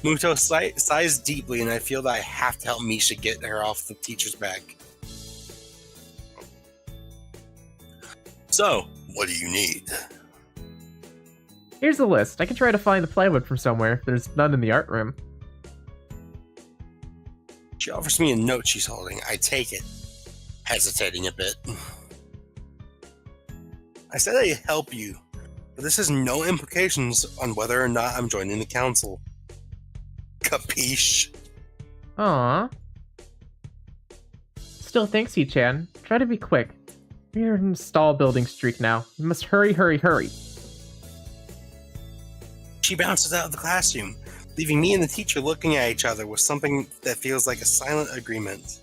Speaker 1: Muto sighs deeply, and I feel that I have to help Misha get her off the teacher's back. So, what do you need?
Speaker 2: Here's the list. I can try to find the plywood from somewhere if there's none in the art room.
Speaker 1: She offers me a note she's holding. I take it, hesitating a bit. I said I'd help you, but this has no implications on whether or not I'm joining the council. Capiche?
Speaker 2: Aww. Still, thanks, Heatran. Try to be quick. We're in stall building streak now. You must hurry, hurry, hurry.
Speaker 1: She bounces out of the classroom, leaving me and the teacher looking at each other with something that feels like a silent agreement.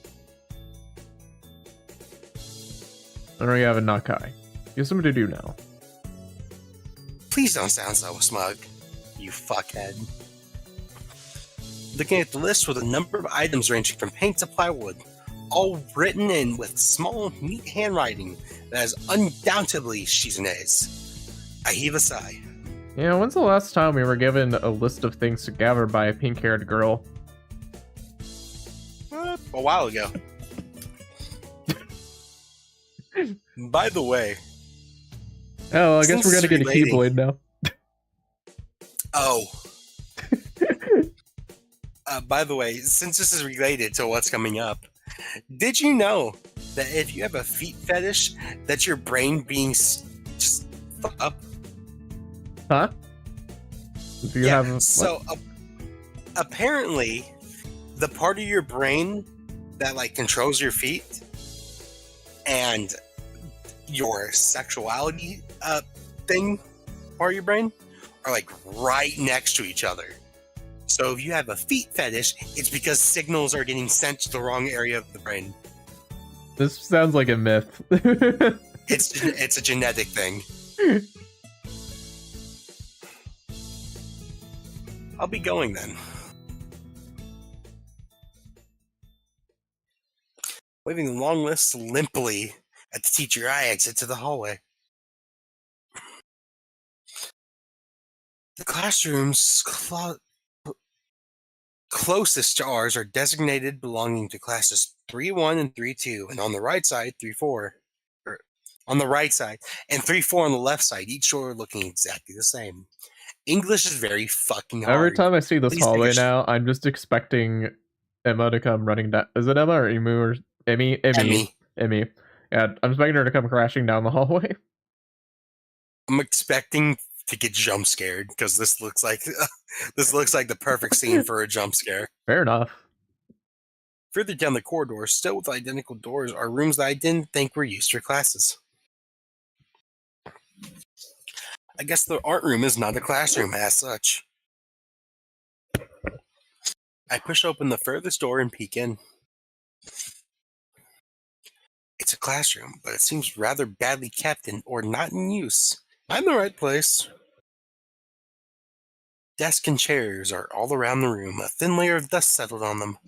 Speaker 2: I know you have a Nakai. You have something to do now.
Speaker 1: Please don't sound so smug, you fuckhead. Looking at the list with a number of items ranging from paint to plywood, all written in with small, neat handwriting that is undoubtedly Shizune's. I heave a sigh.
Speaker 2: Yeah, when's the last time we were given a list of things to gather by a pink-haired girl?
Speaker 1: a while ago. By the way.
Speaker 2: Oh, I guess we're gonna get a Keyblade now.
Speaker 1: Oh. By the way, since this is related to what's coming up, did you know that if you have a feet fetish, that's your brain being just fucked up?
Speaker 2: Huh? Do you have
Speaker 1: apparently, the part of your brain that like controls your feet and your sexuality thing part of your brain are like right next to each other. So if you have a feet fetish, it's because signals are getting sent to the wrong area of the brain.
Speaker 2: This sounds like a myth.
Speaker 1: It's a genetic thing. I'll be going then. Waving the long list limply at the teacher, I exit to the hallway. The classrooms closest to ours are designated belonging to classes 3-1 and 3-2, and on the right side, 3-4. On the right side, and 3-4 on the left side, each door looking exactly the same. English is very fucking hard.
Speaker 2: Every time I see this hallway now, I'm just expecting Emma to come running down. Is it Emma or Emu or Emmy? Emmy. Yeah, I'm expecting her to come crashing down the hallway.
Speaker 1: I'm expecting to get jump scared because this looks like the perfect scene for a jump scare.
Speaker 2: Fair enough.
Speaker 1: Further down the corridor, still with identical doors, are rooms that I didn't think were used for classes. I guess the art room is not a classroom as such. I push open the furthest door and peek in. It's a classroom, but it seems rather badly kept or not in use. I'm in the right place. Desks and chairs are all around the room. A thin layer of dust settled on them.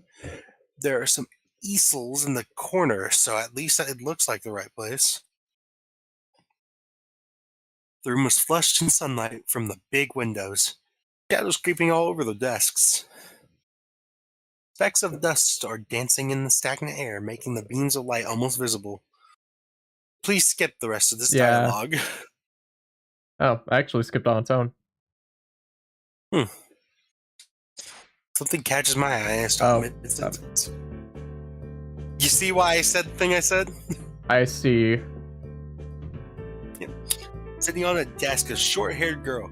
Speaker 1: There are some easels in the corner, so at least it looks like the right place. The room was flushed in sunlight from the big windows. Shadows creeping all over the desks. Specks of dust are dancing in the stagnant air, making the beams of light almost visible. Please skip the rest of this dialogue.
Speaker 2: Oh, I actually skipped on its own.
Speaker 1: Something catches my eye and I stop mid-sentence. You see why I said the thing I said?
Speaker 2: I see.
Speaker 1: Yeah. Sitting on a desk, a short-haired girl,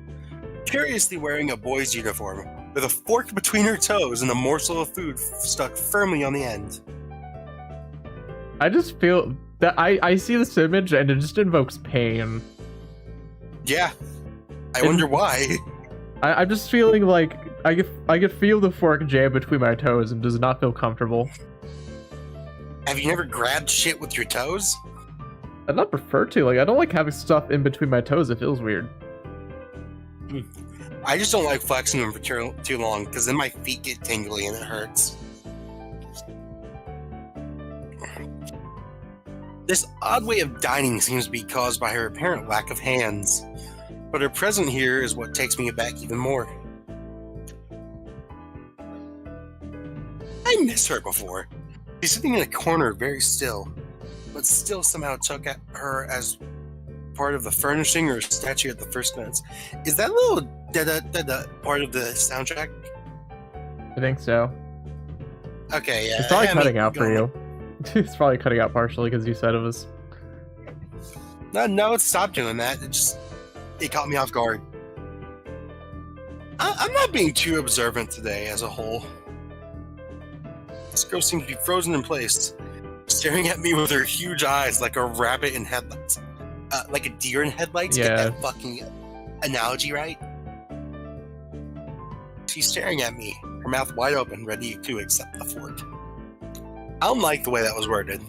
Speaker 1: curiously wearing a boy's uniform, with a fork between her toes and a morsel of food stuck firmly on the end.
Speaker 2: I just feel that I see this image and it just invokes pain.
Speaker 1: Yeah. I wonder why.
Speaker 2: I'm just feeling like I could feel the fork jam between my toes and does not feel comfortable.
Speaker 1: Have you never grabbed shit with your toes?
Speaker 2: I'd not prefer to. Like, I don't like having stuff in between my toes. It feels weird.
Speaker 1: I just don't like flexing them for too long, because then my feet get tingly and it hurts. This odd way of dining seems to be caused by her apparent lack of hands, but her presence here is what takes me aback even more. I miss her before. She's sitting in a corner very still, but still somehow took at her as part of the furnishing or statue at the first glance. Is that little da-da part of the soundtrack?
Speaker 2: I think so.
Speaker 1: Okay, yeah.
Speaker 2: It's probably cutting out for you. It's probably cutting out partially because you said it was...
Speaker 1: No, it stopped doing that. It caught me off guard. I'm not being too observant today as a whole. This girl seems to be frozen in place, staring at me with her huge eyes like a rabbit in headlights. Like a deer in headlights?
Speaker 2: Yeah.
Speaker 1: Get that fucking analogy right? She's staring at me, her mouth wide open, ready to accept the fork. I don't like the way that was worded.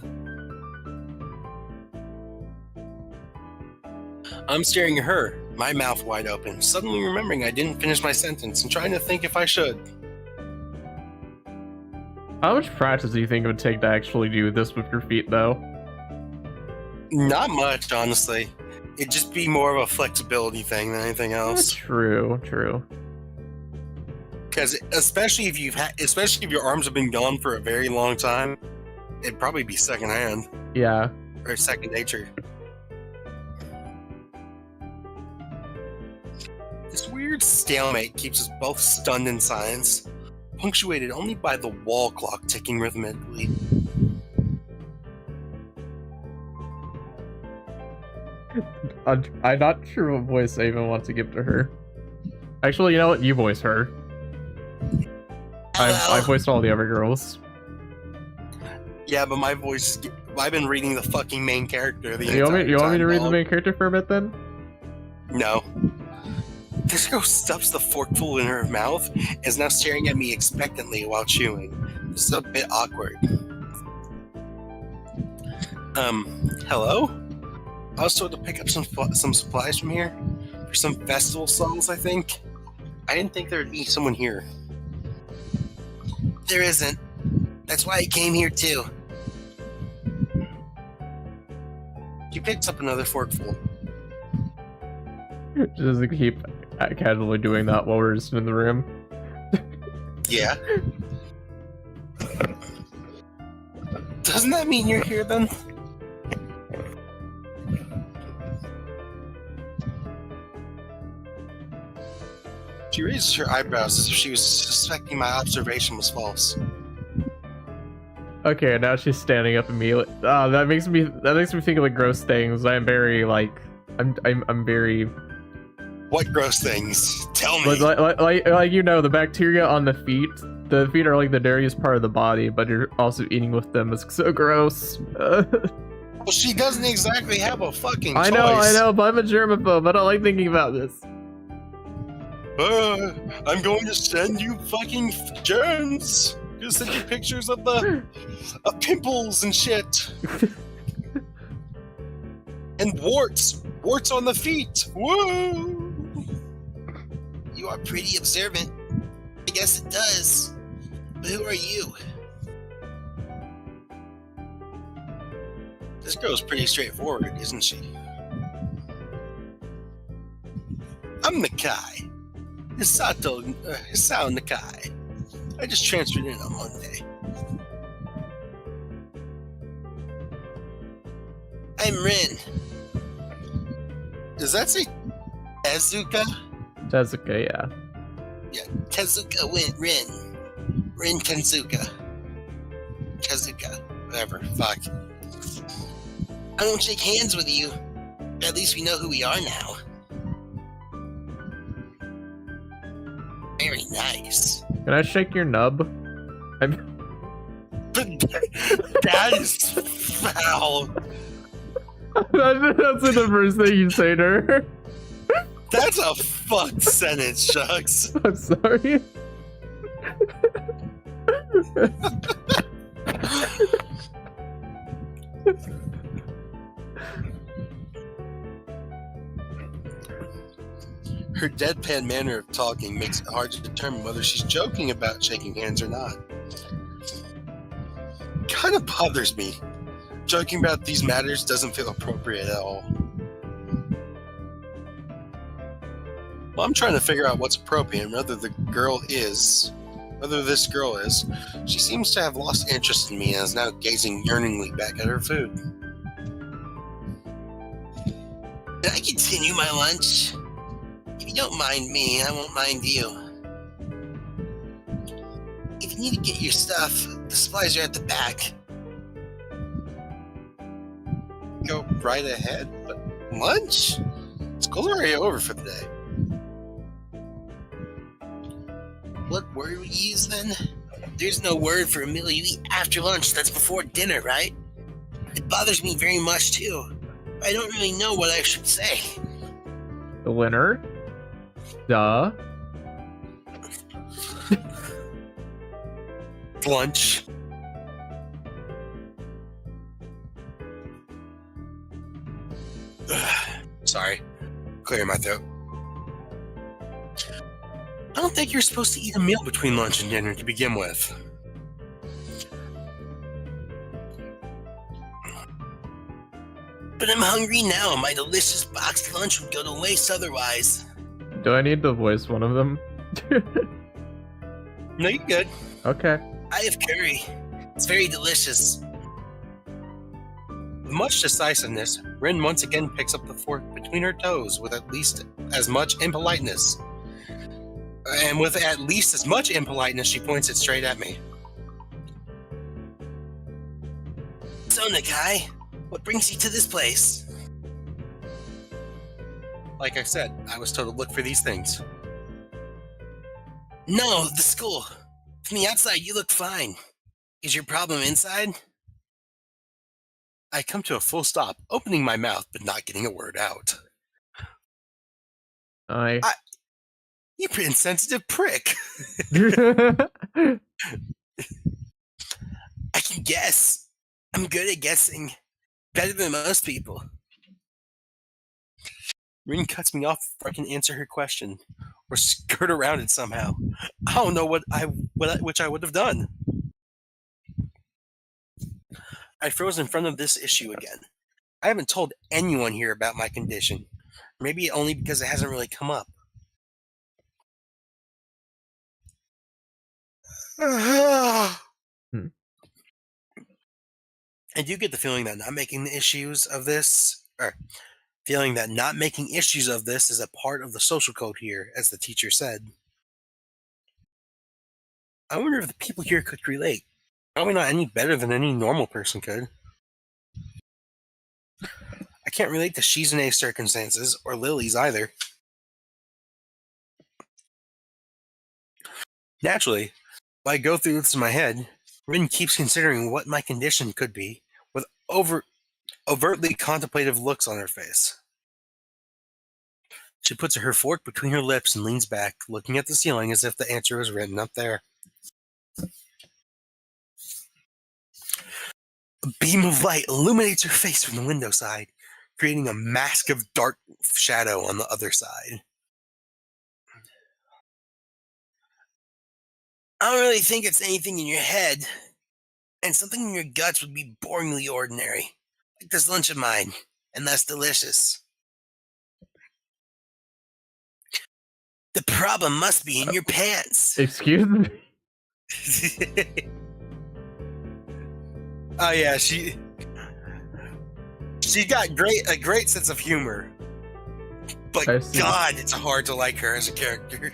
Speaker 1: I'm staring at her, my mouth wide open, suddenly remembering I didn't finish my sentence and trying to think if I should.
Speaker 2: How much practice do you think it would take to actually do this with your feet, though?
Speaker 1: Not much, honestly. It'd just be more of a flexibility thing than anything else.
Speaker 2: True.
Speaker 1: Because especially if your arms have been gone for a very long time, it'd probably be secondhand
Speaker 2: Yeah.
Speaker 1: or second nature. This weird stalemate keeps us both stunned in silence, punctuated only by the wall clock ticking rhythmically.
Speaker 2: I'm not sure what voice I even want to give to her. Actually, you know what? You voice her. I voiced all the other girls.
Speaker 1: Yeah, but my voice is... I've been reading the fucking main character the
Speaker 2: You want me to read the
Speaker 1: dog.
Speaker 2: main character for a bit then?
Speaker 1: No. This girl stuffs the forkful in her mouth and is now staring at me expectantly while chewing. This is a bit awkward. Hello? I was told to pick up some supplies from here for some festival songs, I think. I didn't think there'd be someone here. There isn't. That's why I came here too. She picks up another forkful.
Speaker 2: Just to keep casually doing that while we're just in the room.
Speaker 1: Yeah. Doesn't that mean you're here then? She raises her eyebrows as if she was suspecting my observation was false.
Speaker 2: Okay, now she's standing up immediately. That makes me think of like gross things. I'm very like I'm very.
Speaker 1: What gross things? Tell me.
Speaker 2: Like you know, the bacteria on the feet. The feet are like the dirtiest part of the body, but you're also eating with them. It's so gross.
Speaker 1: Well, she doesn't exactly have a fucking choice.
Speaker 2: I know, but I'm a germaphobe. I don't like thinking about this.
Speaker 1: I'm going to send you fucking germs. I'm gonna send you pictures of pimples and shit. And warts on the feet. Whoa! You are pretty observant. I guess it does. But who are you? This girl's pretty straightforward, isn't she? I'm Nakai. Hisao Nakai. I just transferred in on Monday. I'm Rin. Does that say Tezuka?
Speaker 2: Tezuka, yeah.
Speaker 1: Yeah, Tezuka Rin. Rin Kenzuka. Tezuka. Whatever, fuck. I don't shake hands with you. But at least we know who we are now. Very nice.
Speaker 2: Can I shake your nub?
Speaker 1: That is foul.
Speaker 2: That's the first thing you say to her.
Speaker 1: That's a fucked sentence, Shucks.
Speaker 2: I'm sorry.
Speaker 1: Her deadpan manner of talking makes it hard to determine whether she's joking about shaking hands or not. Kind of bothers me. Joking about these matters doesn't feel appropriate at all. Well, I'm trying to figure out what's appropriate and whether this girl is. She seems to have lost interest in me and is now gazing yearningly back at her food. Can I continue my lunch? If you don't mind me, I won't mind you. If you need to get your stuff, the supplies are at the back. Go right ahead, but lunch? School's already over for the day. What word would you use then? There's no word for a meal you eat after lunch that's before dinner, right? It bothers me very much too. I don't really know what I should say.
Speaker 2: The winner? Duh.
Speaker 1: Lunch. Sorry. Clear my throat. I don't think you're supposed to eat a meal between lunch and dinner to begin with. But I'm hungry now. My delicious boxed lunch would go to waste otherwise.
Speaker 2: Do I need to voice one of them?
Speaker 1: No, you're good.
Speaker 2: Okay.
Speaker 1: I have curry. It's very delicious. With much decisiveness, Rin once again picks up the fork between her toes with at least as much impoliteness. And with at least as much impoliteness, she points it straight at me. So, Nakai, what brings you to this place? Like I said, I was told to look for these things. No, the school. From the outside, you look fine. Is your problem inside? I come to a full stop, opening my mouth but not getting a word out. You insensitive prick. I can guess. I'm good at guessing. Better than most people. Rin cuts me off before I can answer her question, or skirt around it somehow. I don't know which I would have done. I froze in front of this issue again. I haven't told anyone here about my condition. Maybe only because it hasn't really come up. I do get the feeling that not making issues of this is a part of the social code here, as the teacher said. I wonder if the people here could relate. Probably not any better than any normal person could. I can't relate to Shizune's circumstances, or Lily's either. Naturally, while I go through this in my head, Rin keeps considering what my condition could be, with overtly contemplative looks on her face. She puts her fork between her lips and leans back, looking at the ceiling as if the answer was written up there. A beam of light illuminates her face from the window side, creating a mask of dark shadow on the other side. I don't really think it's anything in your head, and something in your guts would be boringly ordinary, like this lunch of mine, and less delicious. The problem must be in your pants.
Speaker 2: Excuse me?
Speaker 1: Oh yeah, she got a great sense of humor. But God, it's hard to like her as a character.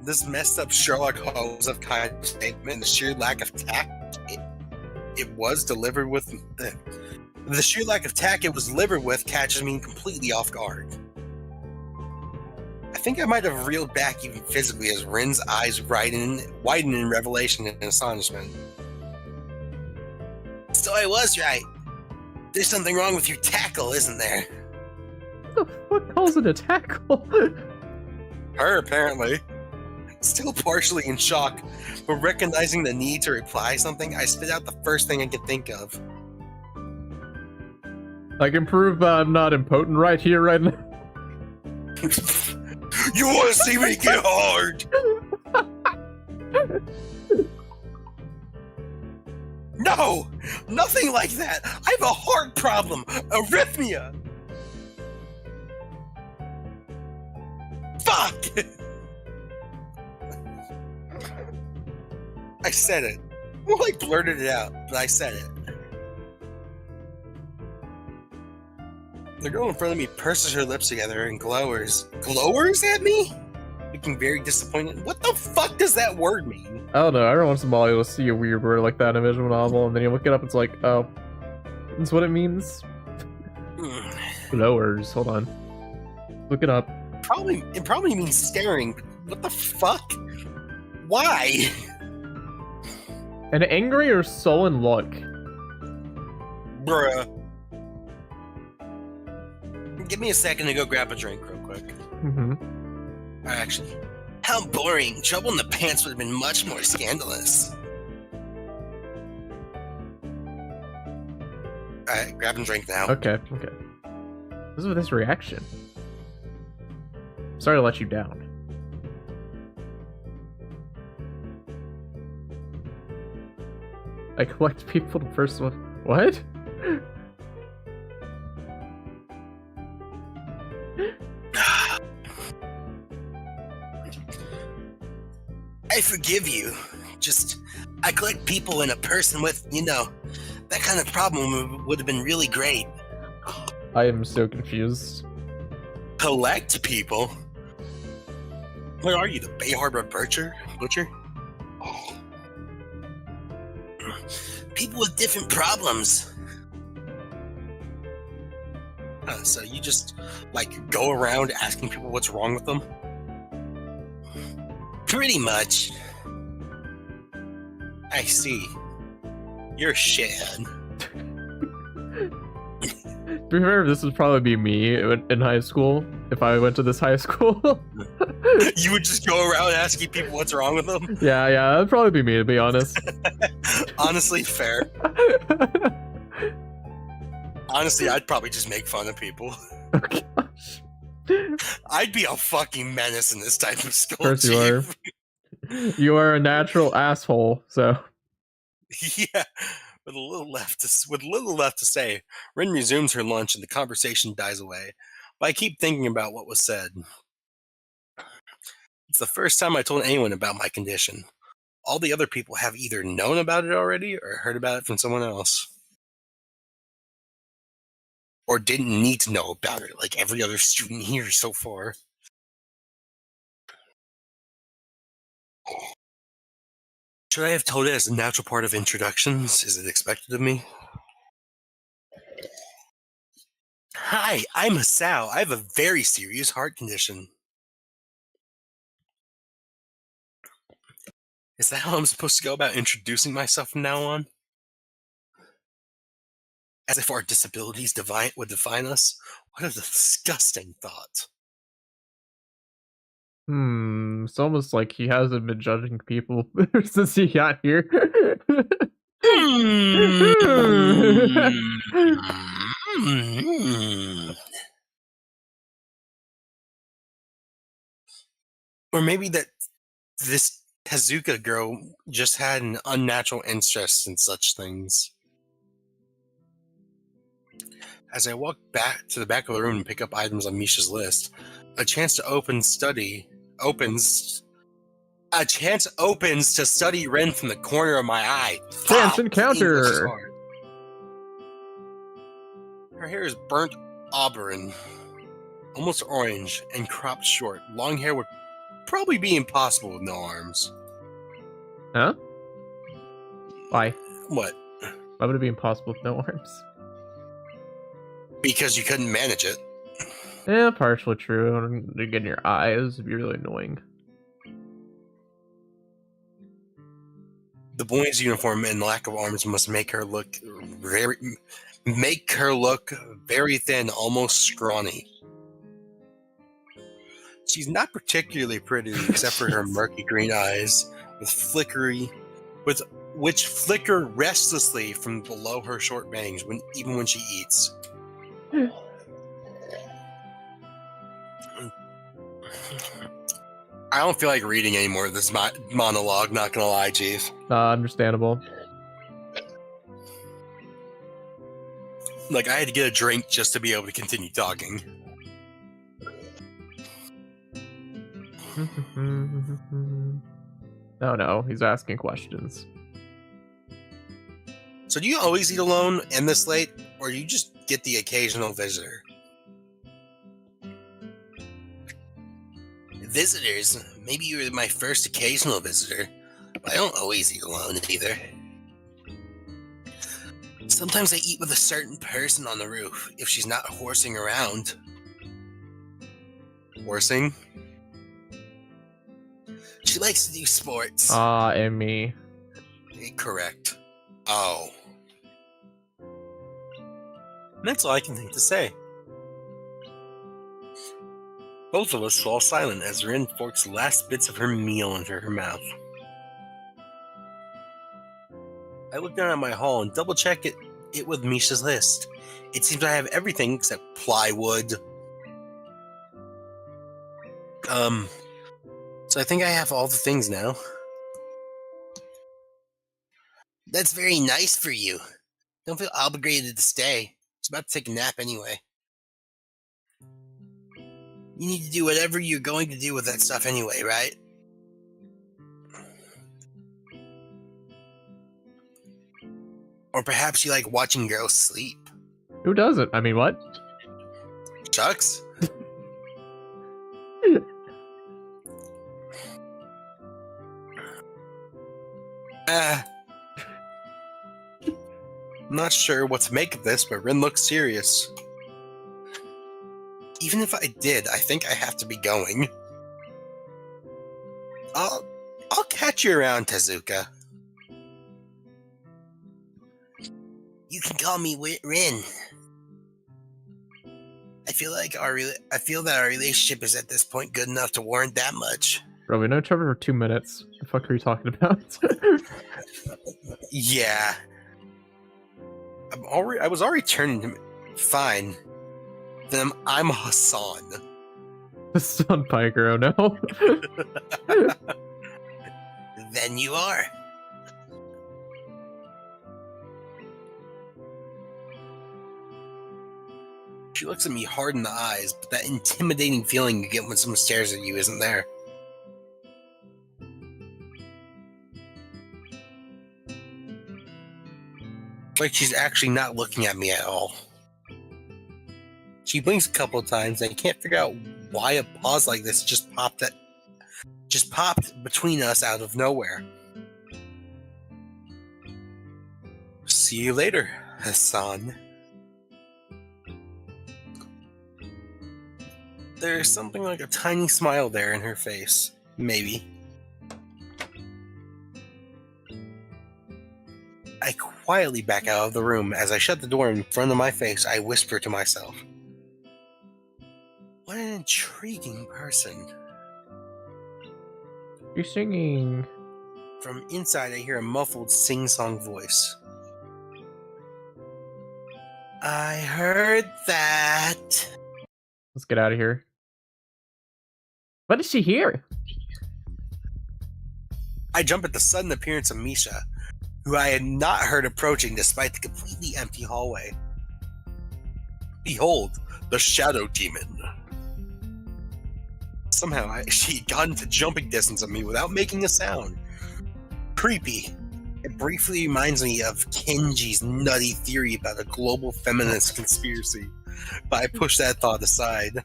Speaker 1: This messed up Sherlock Holmes of kind of statement, the sheer lack of tact it was delivered with, the sheer lack of tact it was delivered with catches me completely off guard. I think I might have reeled back even physically as Rin's eyes widen in revelation and astonishment. So I was right. There's something wrong with your tackle, isn't there?
Speaker 2: What the fuck calls it a tackle?
Speaker 1: Her, apparently. Still partially in shock, but recognizing the need to reply something, I spit out the first thing I could think of.
Speaker 2: I can prove I'm not impotent right here, right now.
Speaker 1: You want to see me get hard? No! Nothing like that! I have a heart problem! Arrhythmia! Fuck! I said it. Well, I blurted it out, but I said it. The girl in front of me purses her lips together and glowers at me? Looking very disappointed. What the fuck does that word mean?
Speaker 2: I don't know. Every once in a while you'll see a weird word like that in a visual novel, and then you look it up, it's like, oh, that's what it means? Glowers. Hold on. Look it up.
Speaker 1: It probably means staring, but what the fuck? Why?
Speaker 2: An angry or sullen look.
Speaker 1: Bruh. Give me a second to go grab a drink real quick. Actually, how boring. Trouble in the pants would have been much more scandalous. Alright, grab and drink now.
Speaker 2: Okay. This is with this reaction. Sorry to let you down. I collect people to first one. What?
Speaker 4: I forgive you. Just, I collect people, and a person with, that kind of problem would have been really great.
Speaker 2: I am so confused.
Speaker 4: Collect people? What are you, the Bay Harbor Butcher? People with different problems. So you just, go around asking people what's wrong with them? Pretty much. I see. You're a shithead.
Speaker 2: To be fair, this would probably be me in high school, if I went to this high school.
Speaker 4: You would just go around asking people what's wrong with them?
Speaker 2: Yeah, that'd probably be me, to be honest.
Speaker 4: Honestly, fair. Honestly, I'd probably just make fun of people.
Speaker 2: Oh, gosh.
Speaker 4: I'd be a fucking menace in this type of school.
Speaker 2: Of course you are. You are a natural asshole, so.
Speaker 4: Yeah. With little left to say, Rin resumes her lunch and the conversation dies away. But I keep thinking about what was said. It's the first time I told anyone about my condition. All the other people have either known about it already or heard about it from someone else. Or didn't need to know about it, like every other student here so far. Should I have told it as a natural part of introductions? Is it expected of me? Hi, I'm Hasao. I have a very serious heart condition. Is that how I'm supposed to go about introducing myself from now on? As if our disabilities would define us? What a disgusting thought.
Speaker 2: It's almost like he hasn't been judging people since he got here.
Speaker 4: Or maybe that this Hazuka girl just had an unnatural interest in such things. As I walk back to the back of the room and pick up items on Misha's list, a chance opens to study Ren from the corner of my eye.
Speaker 2: Chance encounter!
Speaker 4: Her hair is burnt auburn, almost orange, and cropped short. Long hair would probably be impossible with no arms.
Speaker 2: Huh? Why?
Speaker 4: What?
Speaker 2: Why would it be impossible with no arms?
Speaker 4: Because you couldn't manage it.
Speaker 2: Yeah, partially true. Again, your eyes would be really annoying.
Speaker 4: The boy's uniform and lack of arms must make her look very thin, almost scrawny. She's not particularly pretty, except for her murky green eyes, which flicker restlessly from below her short bangs, even when she eats. I don't feel like reading anymore of this monologue, not gonna lie, Chief.
Speaker 2: Understandable.
Speaker 4: I had to get a drink just to be able to continue talking.
Speaker 2: Oh no, he's asking questions.
Speaker 4: So do you always eat alone and this late, or do you just get the occasional visitor? Visitors? Maybe you were my first occasional visitor, but I don't always eat alone either. Sometimes I eat with a certain person on the roof, if she's not horsing around. Horsing? She likes to do sports.
Speaker 2: And me.
Speaker 4: Correct. Oh. That's all I can think to say. Both of us fall silent as Rin forks the last bits of her meal into her mouth. I look down at my haul and double-check it with Misha's list. It seems I have everything except plywood. So I think I have all the things now. That's very nice for you. Don't feel obligated to stay. It's about to take a nap anyway. You need to do whatever you're going to do with that stuff anyway, right?
Speaker 1: Or perhaps you like watching girls sleep.
Speaker 2: Who doesn't? I mean, what?
Speaker 1: Chucks? I'm not sure what to make of this, but Rin looks serious. Even if I did, I think I have to be going. I'll catch you around, Tezuka. You can call me Rin. I feel that our relationship is at this point good enough to warrant that much.
Speaker 2: Bro, we know each other for 2 minutes. The fuck are you talking about?
Speaker 1: Yeah. I was already turning him fine. Then I'm Hassan.
Speaker 2: Hassan Piker, oh no.
Speaker 1: Then you are. She looks at me hard in the eyes, but that intimidating feeling you get when someone stares at you isn't there. It's like she's actually not looking at me at all. She blinks a couple of times, and I can't figure out why a pause like this just popped between us out of nowhere. See you later, Hassan. There's something like a tiny smile there in her face. Maybe. I quietly back out of the room. As I shut the door in front of my face, I whisper to myself. What an intriguing person.
Speaker 2: You're singing.
Speaker 1: From inside, I hear a muffled sing-song voice. I heard that.
Speaker 2: Let's get out of here. What is she here?
Speaker 1: I jump at the sudden appearance of Misha, who I had not heard approaching despite the completely empty hallway. Behold, the Shadow Demon. Somehow, she had gotten to jumping distance of me without making a sound. Creepy. It briefly reminds me of Kenji's nutty theory about a global feminist conspiracy, but I push that thought aside.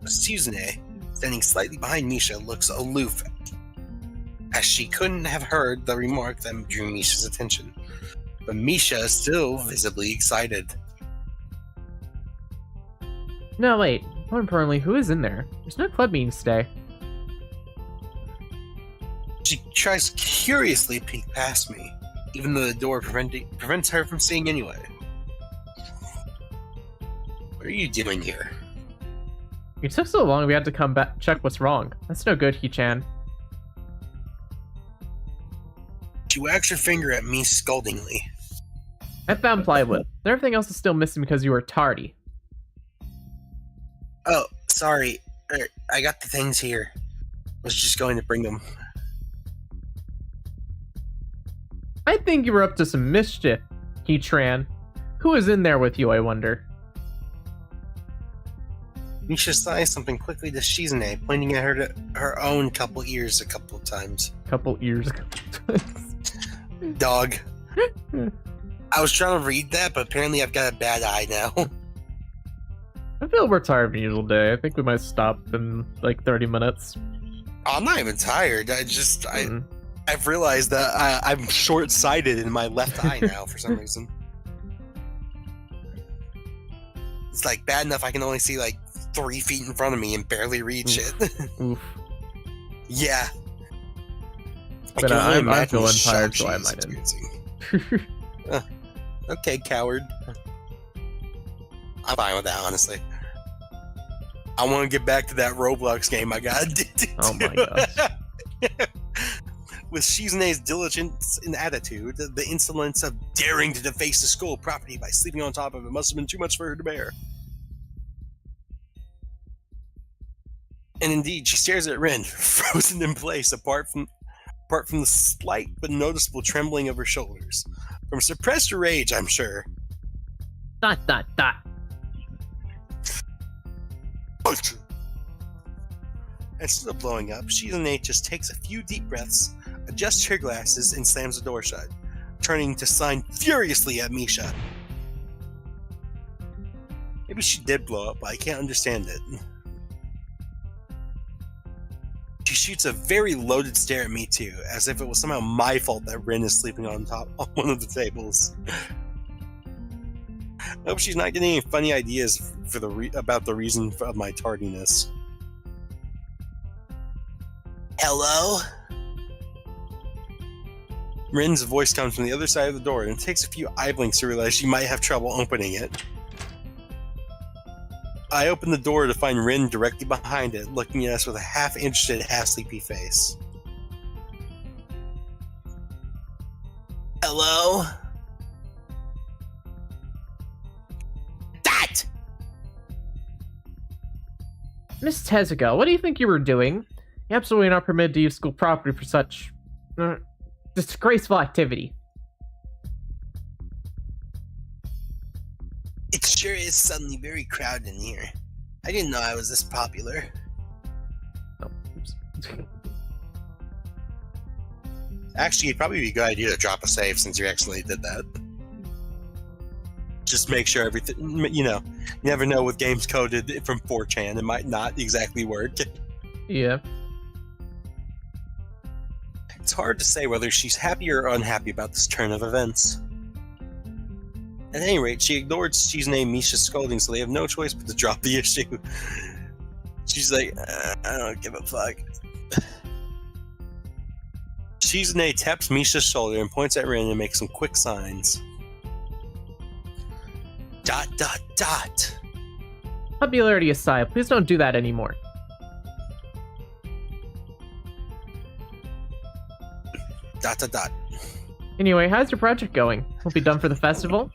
Speaker 1: Suzune, standing slightly behind Misha, looks aloof, as she couldn't have heard the remark that drew Misha's attention. But Misha is still visibly excited.
Speaker 2: No, wait. More importantly, who is in there? There's no club meetings today.
Speaker 1: She tries curiously to peek past me, even though the door prevents her from seeing anyway. What are you doing here?
Speaker 2: You took so long we had to come back check what's wrong. That's no good, He-chan.
Speaker 1: She wags her finger at me scoldingly.
Speaker 2: I found plywood. Everything else is still missing because you were tardy.
Speaker 1: Oh, sorry. I got the things here. Was just going to bring them.
Speaker 2: I think you were up to some mischief, He-tran. Who is in there with you, I wonder?
Speaker 1: Misha sighs something quickly to Shizune, pointing at her own couple ears a couple of times.
Speaker 2: Couple ears.
Speaker 1: Dog. I was trying to read that, but apparently I've got a bad eye now.
Speaker 2: I feel we're tired of the usual day. I think we might stop in like 30 minutes.
Speaker 1: I'm not even tired. I've realized that I'm short-sighted in my left eye now for some reason. It's like bad enough I can only see like 3 feet in front of me and barely read shit.
Speaker 2: Oof.
Speaker 1: Yeah.
Speaker 2: But I'm feeling tired, so I might
Speaker 1: experiencing. Okay, coward. I'm fine with that, honestly. I want to get back to that Roblox game I got addicted to.
Speaker 2: Oh my gosh.
Speaker 1: With Shizune's diligence and attitude, the insolence of daring to deface the school property by sleeping on top of it must have been too much for her to bear. And indeed, she stares at Rin, frozen in place, apart from the slight but noticeable trembling of her shoulders. From suppressed rage, I'm sure. ... Instead of blowing up, Shizune just takes a few deep breaths, a
Speaker 4: adjusts her glasses and slams the door shut, turning to sign furiously at Misha. Maybe she did blow up, but I can't understand it. She shoots a very loaded stare at me too, as if it was somehow my fault that Rin is sleeping on one of the tables. I hope she's not getting any funny ideas about the reason of my tardiness. Hello? Rin's voice comes from the other side of the door, and it takes a few eye blinks to realize she might have trouble opening it. I open the door to find Rin directly behind it, looking at us with a half-interested, half-sleepy face. Hello? That!
Speaker 2: Miss Tezuka, what do you think you were doing? You're absolutely not permitted to use school property for such disgraceful activity.
Speaker 4: It sure is suddenly very crowded in here. I didn't know I was this popular.
Speaker 2: Oh, oops.
Speaker 1: Actually, it'd probably be a good idea to drop a save since you accidentally did that.
Speaker 4: Just make sure everything, you never know with games coded from 4Chan, it might not exactly work.
Speaker 2: Yeah.
Speaker 4: It's hard to say whether she's happy or unhappy about this turn of events. At any rate, she ignored Shizune Misha's scolding, so they have no choice but to drop the issue. She's like, I don't give a fuck. Shizune taps Misha's shoulder and points at Rin and makes some quick signs. ...
Speaker 2: Popularity aside, please don't do that anymore. ... Anyway, how's your project going? Will be done for the festival?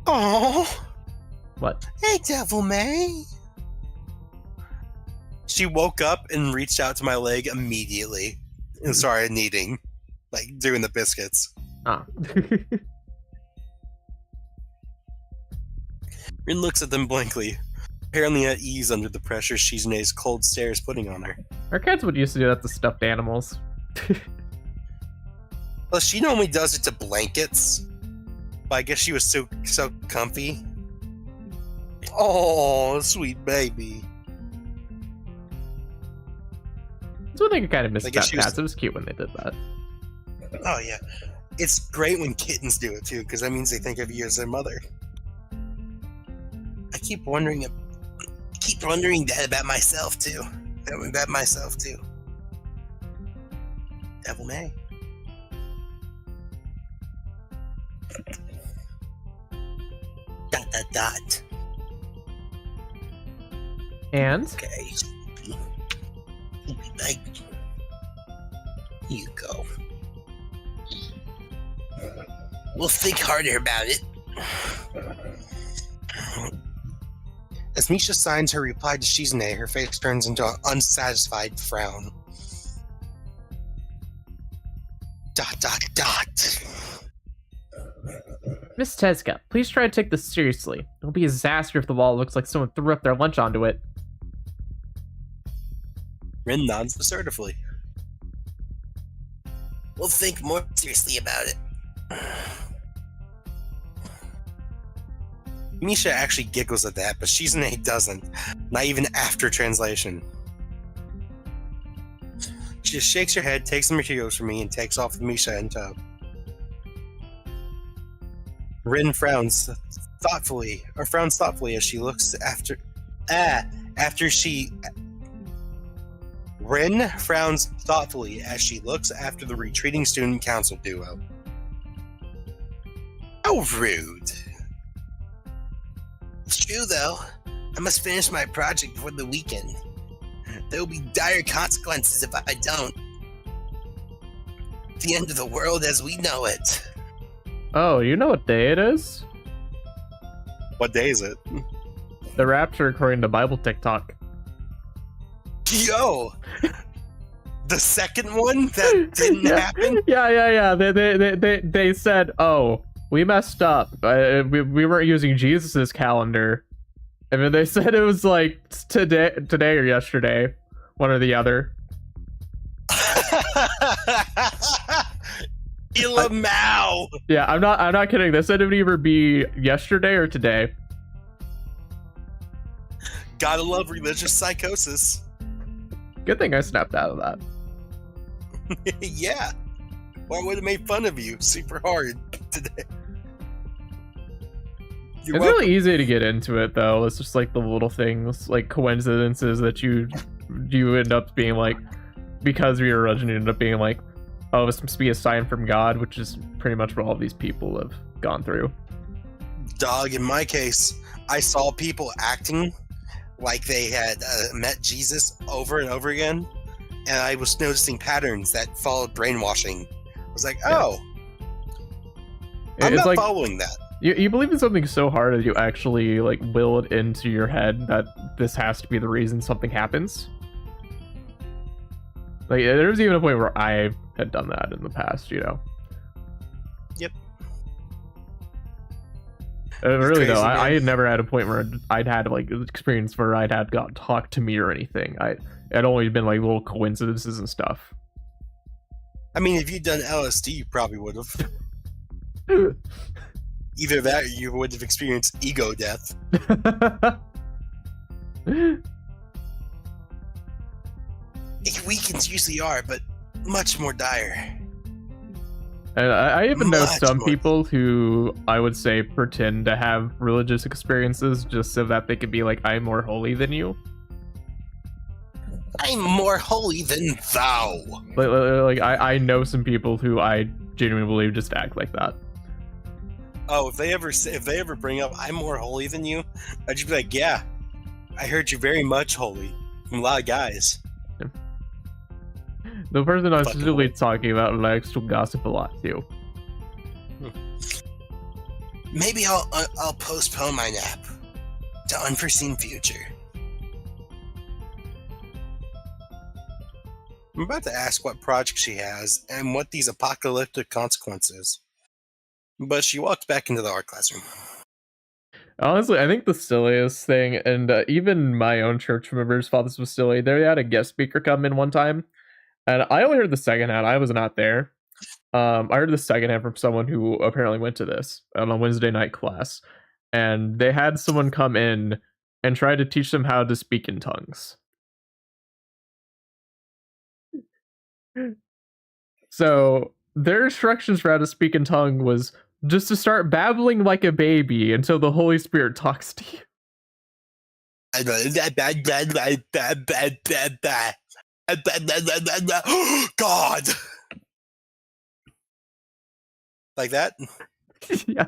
Speaker 4: Oh,
Speaker 2: What?
Speaker 4: hey, Devil May. She woke up and reached out to my leg immediately and started kneading, like doing the biscuits.
Speaker 2: Ah.
Speaker 4: Rin looks at them blankly, apparently at ease under the pressure Shizune's cold stare is putting on her.
Speaker 2: Our cats would used to do that to stuffed animals.
Speaker 1: Well, she normally does it to blankets, but I guess she was so comfy. Oh, sweet baby.
Speaker 2: That's one thing I kind of missed
Speaker 1: I guess
Speaker 2: about
Speaker 1: she was-
Speaker 2: cats. It was cute when they did that.
Speaker 1: Oh yeah, it's great when kittens do it too, because that means they think of you as their mother. I keep wondering that about myself too. About myself too. Devil May. Dot.
Speaker 2: And?
Speaker 1: Okay. Like, you go. We'll think harder about it. As Misha signs her reply to Shizune, her face turns into an unsatisfied frown. ...
Speaker 2: Miss Tezuka, please try to take this seriously. It'll be a disaster if the wall looks like someone threw up their lunch onto it.
Speaker 4: Rin nods assertively.
Speaker 1: We'll think more seriously about it.
Speaker 4: Misha actually giggles at that, but Shizune doesn't. Not even after translation. She just shakes her head, takes the materials from me, and takes off with Misha in tow. Rin frowns thoughtfully as she looks Rin frowns thoughtfully as she looks after the retreating student council duo.
Speaker 1: How rude. It's true, though. I must finish my project before the weekend. There will be dire consequences if I don't. The end of the world as we know it.
Speaker 2: Oh, you know what day it is?
Speaker 4: What day is it?
Speaker 2: The rapture according to Bible TikTok.
Speaker 1: Yo! The second one that didn't happen?
Speaker 2: Yeah. They said, oh, we messed up. We weren't using Jesus's calendar. I mean, they said it was like today or yesterday, one or the other.
Speaker 4: Ilamau!
Speaker 2: Yeah, I'm not kidding. This said it would either be yesterday or today.
Speaker 4: Gotta love religious psychosis.
Speaker 2: Good thing I snapped out of that.
Speaker 4: Yeah. Or I would have made fun of you super hard today. You're
Speaker 2: It's
Speaker 4: welcome.
Speaker 2: really easy to get into it, though. It's just like the little things, like coincidences that you end up being like, because of your religion, you end up being like, oh, this must be a sign from God, which is pretty much what all of these people have gone through.
Speaker 1: Dog, in my case, I saw people acting like they had met Jesus over and over again, and I was noticing patterns that followed brainwashing. I was like, oh, I'm
Speaker 2: It's
Speaker 1: not
Speaker 2: like
Speaker 1: following that.
Speaker 2: you believe in something so hard that you actually like will it into your head that this has to be the reason something happens. Like there was even a point where I had done that in the past, you know.
Speaker 1: Yep.
Speaker 2: Really
Speaker 1: crazy,
Speaker 2: though, I
Speaker 1: man.
Speaker 2: had never had a point where I'd had like an experience where I'd had God talk to me or anything. It only been like little coincidences and stuff.
Speaker 1: I mean, if you'd done LSD, you probably would have. Either that or you would have experienced ego death. Weekends usually are, but much more dire.
Speaker 2: And I even know
Speaker 1: Much
Speaker 2: some
Speaker 1: more.
Speaker 2: people who I would say pretend to have religious experiences just so that they could be like, I'm more holy than you.
Speaker 1: I'm more holy than thou.
Speaker 2: Like I know some people who I genuinely believe just act like that.
Speaker 1: Oh, if they ever bring up I'm more holy than you, I'd just be like, yeah, I heard you're very much holy from a lot of guys.
Speaker 2: The person I'm
Speaker 1: Fucking
Speaker 2: specifically talking about likes to gossip a lot too.
Speaker 1: Maybe I'll postpone my nap to unforeseen future. I'm about to ask what project she has and what these apocalyptic consequences. But she walks back into the art classroom.
Speaker 2: Honestly, I think the silliest thing, and even my own church members thought this was silly. They had a guest speaker come in one time, and I only heard the second hand. I was not there. I heard the second hand from someone who apparently went to this on a Wednesday night class, and they had someone come in and try to teach them how to speak in tongues. So their instructions for how to speak in tongue was just to start babbling like a baby until the Holy Spirit talks to you.
Speaker 1: God! Like that?
Speaker 2: Yeah.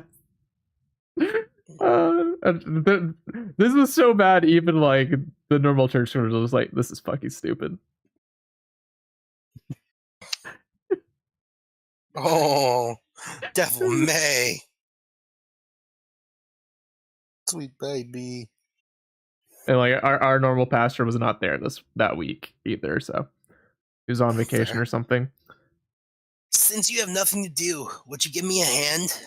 Speaker 2: This was so bad, even like the normal church members was like, this is fucking stupid.
Speaker 1: Oh, Devil May. Sweet baby.
Speaker 2: And like our normal pastor was not there that week either, so he was on vacation
Speaker 1: Fair.
Speaker 2: or something.
Speaker 1: Since you have nothing to do, would you give me a hand?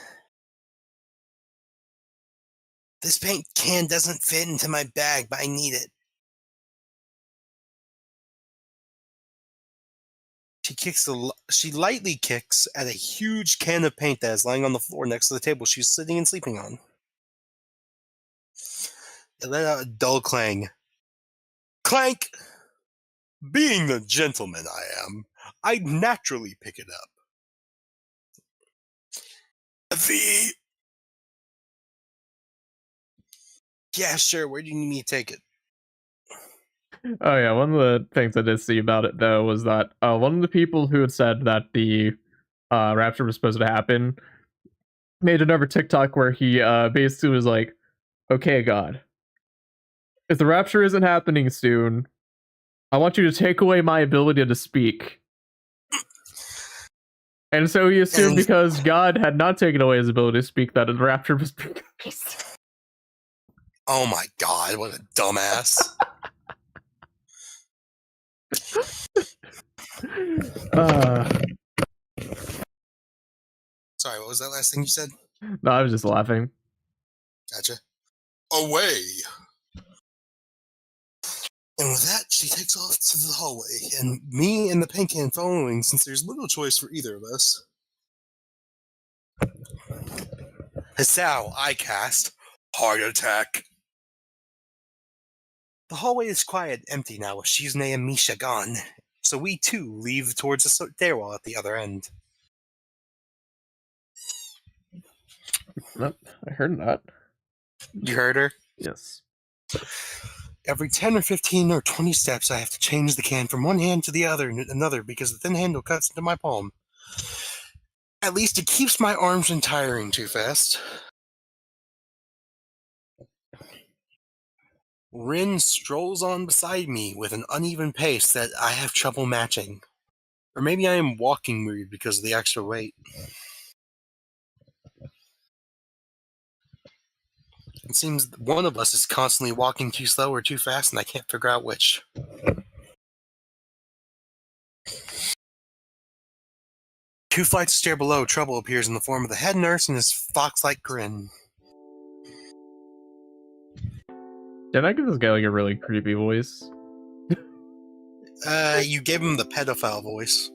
Speaker 1: This paint can doesn't fit into my bag, but I need it. She lightly kicks at a huge can of paint that is lying on the floor next to the table she's sitting and sleeping on. It let out a dull clang. Clank! Being the gentleman I am, I naturally pick it up. Yeah, sure, where do you need me to take it?
Speaker 2: Oh yeah, one of the things I did see about it though was that one of the people who had said that the rapture was supposed to happen made another TikTok where he basically was like, okay, God, if the rapture isn't happening soon, I want you to take away my ability to speak. And so he assumed because God had not taken away his ability to speak that the rapture was being released.
Speaker 1: Oh my god, what a dumbass. Sorry, what was that last thing you said?
Speaker 2: No, I was just laughing.
Speaker 1: Gotcha. Away! And with that, She takes off to the hallway, and me and the paint can following since there's little choice for either of us. Hisao, I cast Heart Attack. The hallway is quiet and empty now with Shizune and Misha gone, so we too leave towards the stairwell at the other end.
Speaker 2: Nope, I heard that.
Speaker 1: You heard her?
Speaker 2: Yes.
Speaker 1: Every 10 or 15 or 20 steps, I have to change the can from one hand to the another because the thin handle cuts into my palm. At least it keeps my arms from tiring too fast. Rin strolls on beside me with an uneven pace that I have trouble matching. Or maybe I am walking weird because of the extra weight. It seems one of us is constantly walking too slow or too fast, and I can't figure out which. 2 flights of stairs below, Trouble appears in the form of the head nurse and his fox-like grin.
Speaker 2: Did I give this guy like a really creepy voice?
Speaker 1: You gave him the pedophile voice.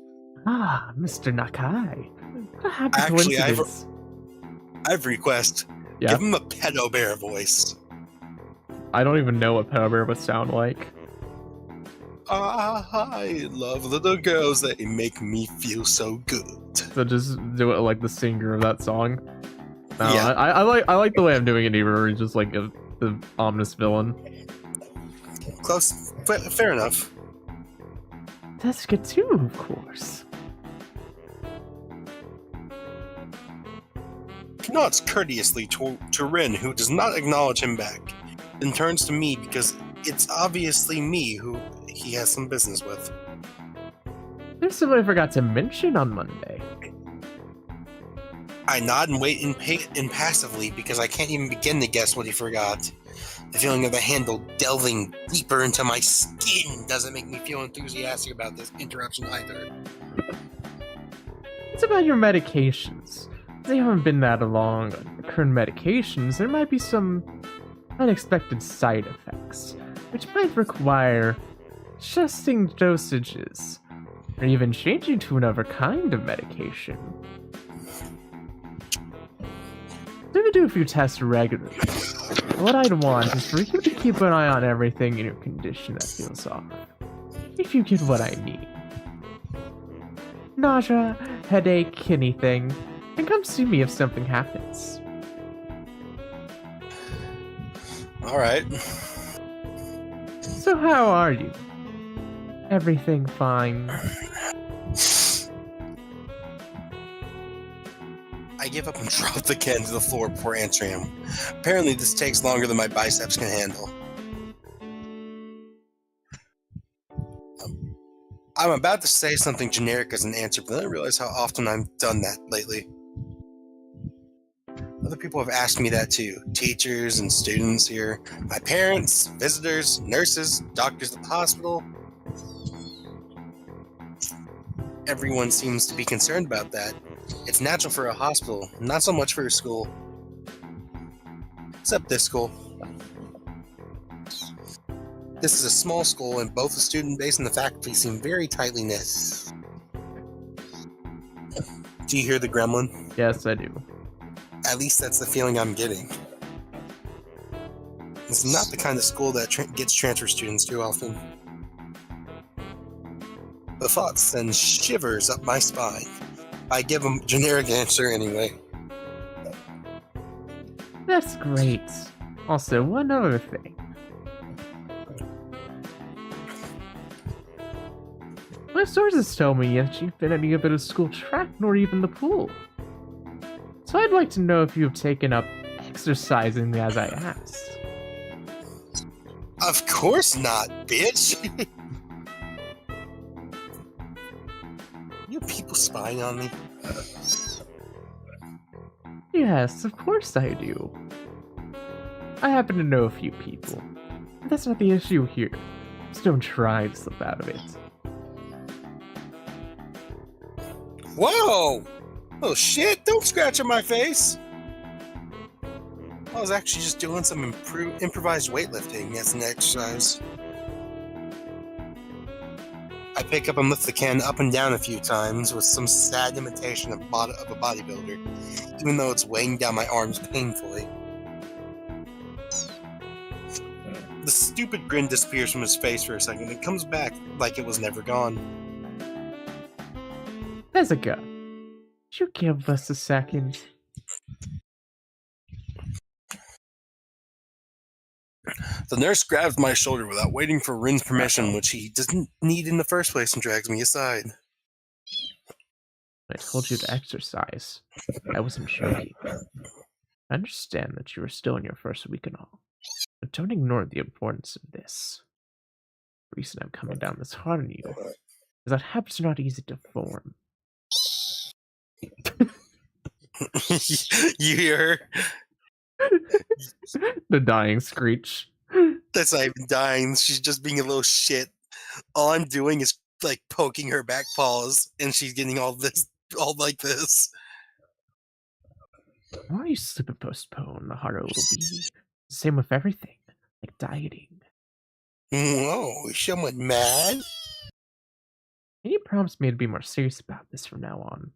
Speaker 2: Ah, Mr. Nakai. What a happy
Speaker 1: Actually,
Speaker 2: coincidence.
Speaker 1: I've request.
Speaker 2: Yeah.
Speaker 1: Give him a pedo bear voice.
Speaker 2: I don't even know what pedo bear would sound like.
Speaker 1: I love little girls. They make me feel so good.
Speaker 2: So just do it like the singer of that song. No,
Speaker 1: Yeah.
Speaker 2: I like the way I'm doing it even just like the ominous villain.
Speaker 1: Close. Fair enough.
Speaker 2: That's good too, of course.
Speaker 1: He nods courteously to Rin, who does not acknowledge him back, then turns to me because it's obviously me who he has some business with.
Speaker 2: There's something I forgot to mention on Monday.
Speaker 1: I nod and wait impassively because I can't even begin to guess what he forgot. The feeling of the handle delving deeper into my skin doesn't make me feel enthusiastic about this interruption either.
Speaker 2: It's about your medications. They haven't been that long on your current medications. There might be some unexpected side effects, which might require adjusting dosages, or even changing to another kind of medication. So we do a few tests regularly. What I'd want is for you to keep an eye on everything in your condition that feels off. If you get what I mean. Nausea, headache, anything, then come see me if something happens.
Speaker 1: Alright.
Speaker 2: So how are you? Everything fine?
Speaker 1: I give up and drop the can to the floor before answering him. Apparently this takes longer than my biceps can handle. I'm about to say something generic as an answer, but then I realize how often I've done that lately. Other people have asked me that too. Teachers and students here. My parents, visitors, nurses, doctors at the hospital. Everyone seems to be concerned about that. It's natural for a hospital, not so much for a school. Except this school. This is a small school, and both the student base and the faculty seem very tightly knit. Do you hear the gremlin?
Speaker 2: Yes, I do.
Speaker 1: At least that's the feeling I'm getting. It's not the kind of school that gets transfer students too often. The thought sends shivers up my spine. I give a generic answer anyway.
Speaker 2: That's great. Also, one other thing. My sources tell me that you've been any bit of school track nor even the pool. So I'd like to know if you have taken up exercising as I asked.
Speaker 1: Of course not, bitch! You people spying on me?
Speaker 2: Yes, of course I do. I happen to know a few people. But that's not the issue here. Just don't try to slip out of it.
Speaker 1: Whoa! Oh shit, don't scratch on my face! I was actually just doing some improvised weightlifting as an exercise. I pick up and lift the can up and down a few times with some sad imitation of a bodybuilder, even though it's weighing down my arms painfully. The stupid grin disappears from his face for a second and comes back like it was never gone.
Speaker 2: Tezuka, could you give us a second?
Speaker 1: The nurse grabs my shoulder without waiting for Rin's permission, which he doesn't need in the first place, and drags me aside.
Speaker 2: I told you to exercise. I wasn't joking. I understand that you are still in your first week and all, but don't ignore the importance of this. The reason I'm coming down this hard on you is that habits are not easy to form.
Speaker 1: You hear her?
Speaker 2: The dying screech.
Speaker 1: That's not even dying. She's just being a little shit. All I'm doing is like poking her back paws, and she's getting all like this.
Speaker 2: The more you slip and postpone, the harder it will be. Same with everything, like dieting.
Speaker 1: Whoa, is someone mad?
Speaker 2: Can you promise me to be more serious about this from now on?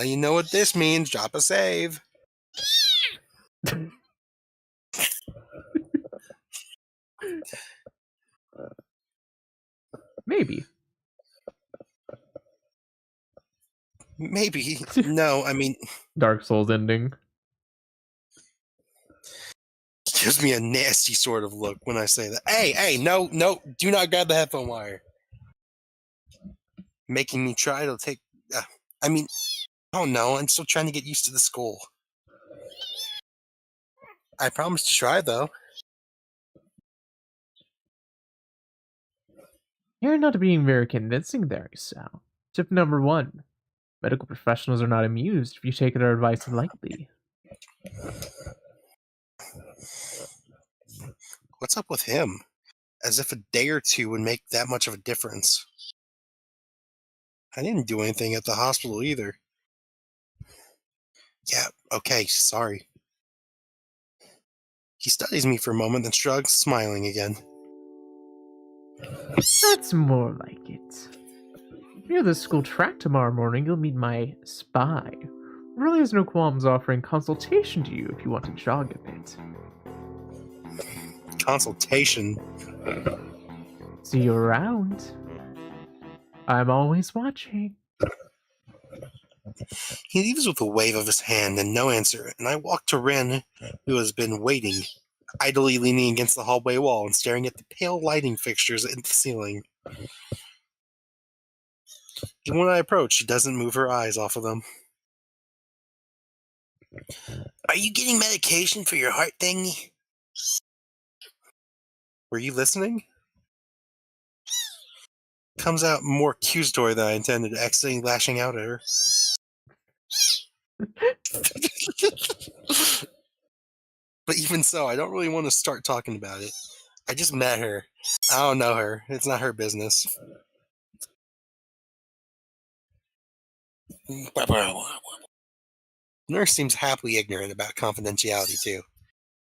Speaker 1: You know what this means. Drop a save.
Speaker 2: Maybe.
Speaker 1: Maybe. No, I mean...
Speaker 2: Dark Souls ending.
Speaker 1: Gives me a nasty sort of look when I say that. Hey, no, do not grab the headphone wire. Making me try to take... I mean, oh no, I'm still trying to get used to the school. I promise to try, though.
Speaker 2: You're not being very convincing there, Sal. Tip number 1. Medical professionals are not amused if you take their advice lightly.
Speaker 1: What's up with him? As if a day or two would make that much of a difference. I didn't do anything at the hospital either. Yeah, okay, sorry. He studies me for a moment, then shrugs, smiling again.
Speaker 2: That's more like it. Near the school track tomorrow morning, you'll meet my spy. Really has no qualms offering consultation to you if you want to jog a bit.
Speaker 1: Consultation?
Speaker 2: See you around. I'm always watching.
Speaker 1: He leaves with a wave of his hand and no answer, and I walk to Rin, who has been waiting, idly leaning against the hallway wall and staring at the pale lighting fixtures in the ceiling. Even when I approach, she doesn't move her eyes off of them. Are you getting medication for your heart thingy? Were you listening? Comes out more accusatory than I intended, accidentally lashing out at her. But even so, I don't really want to start talking about it. I just met her. I don't know her. It's not her business. Nurse seems happily ignorant about confidentiality, too.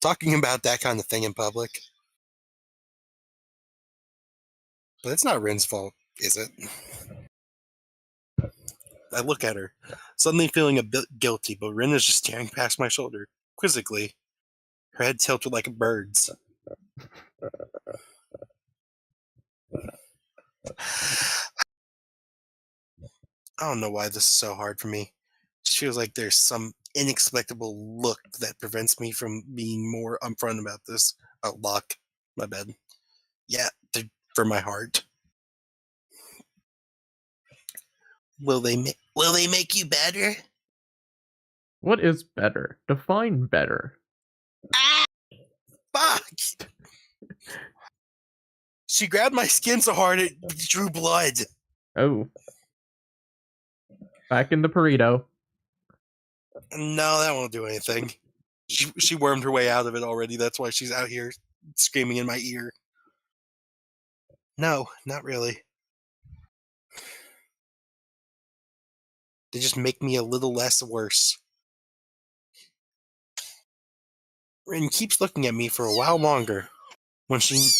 Speaker 1: Talking about that kind of thing in public. But it's not Rin's fault, is it? I look at her, suddenly feeling a bit guilty, but Rin is just staring past my shoulder, quizzically. Her head tilted like a bird's. I don't know why this is so hard for me. It just feels like there's some inexplicable look that prevents me from being more upfront about this. Oh, luck. My bad. Yeah, for my heart. Will they make you better?
Speaker 2: What is better? Define better.
Speaker 1: Ah! Fuck! She grabbed my skin so hard it drew blood.
Speaker 2: Oh. Back in the burrito.
Speaker 1: No, that won't do anything. She wormed her way out of it already. That's why she's out here screaming in my ear. No, not really. They just make me a little less worse. Rin keeps looking at me for a while longer. When she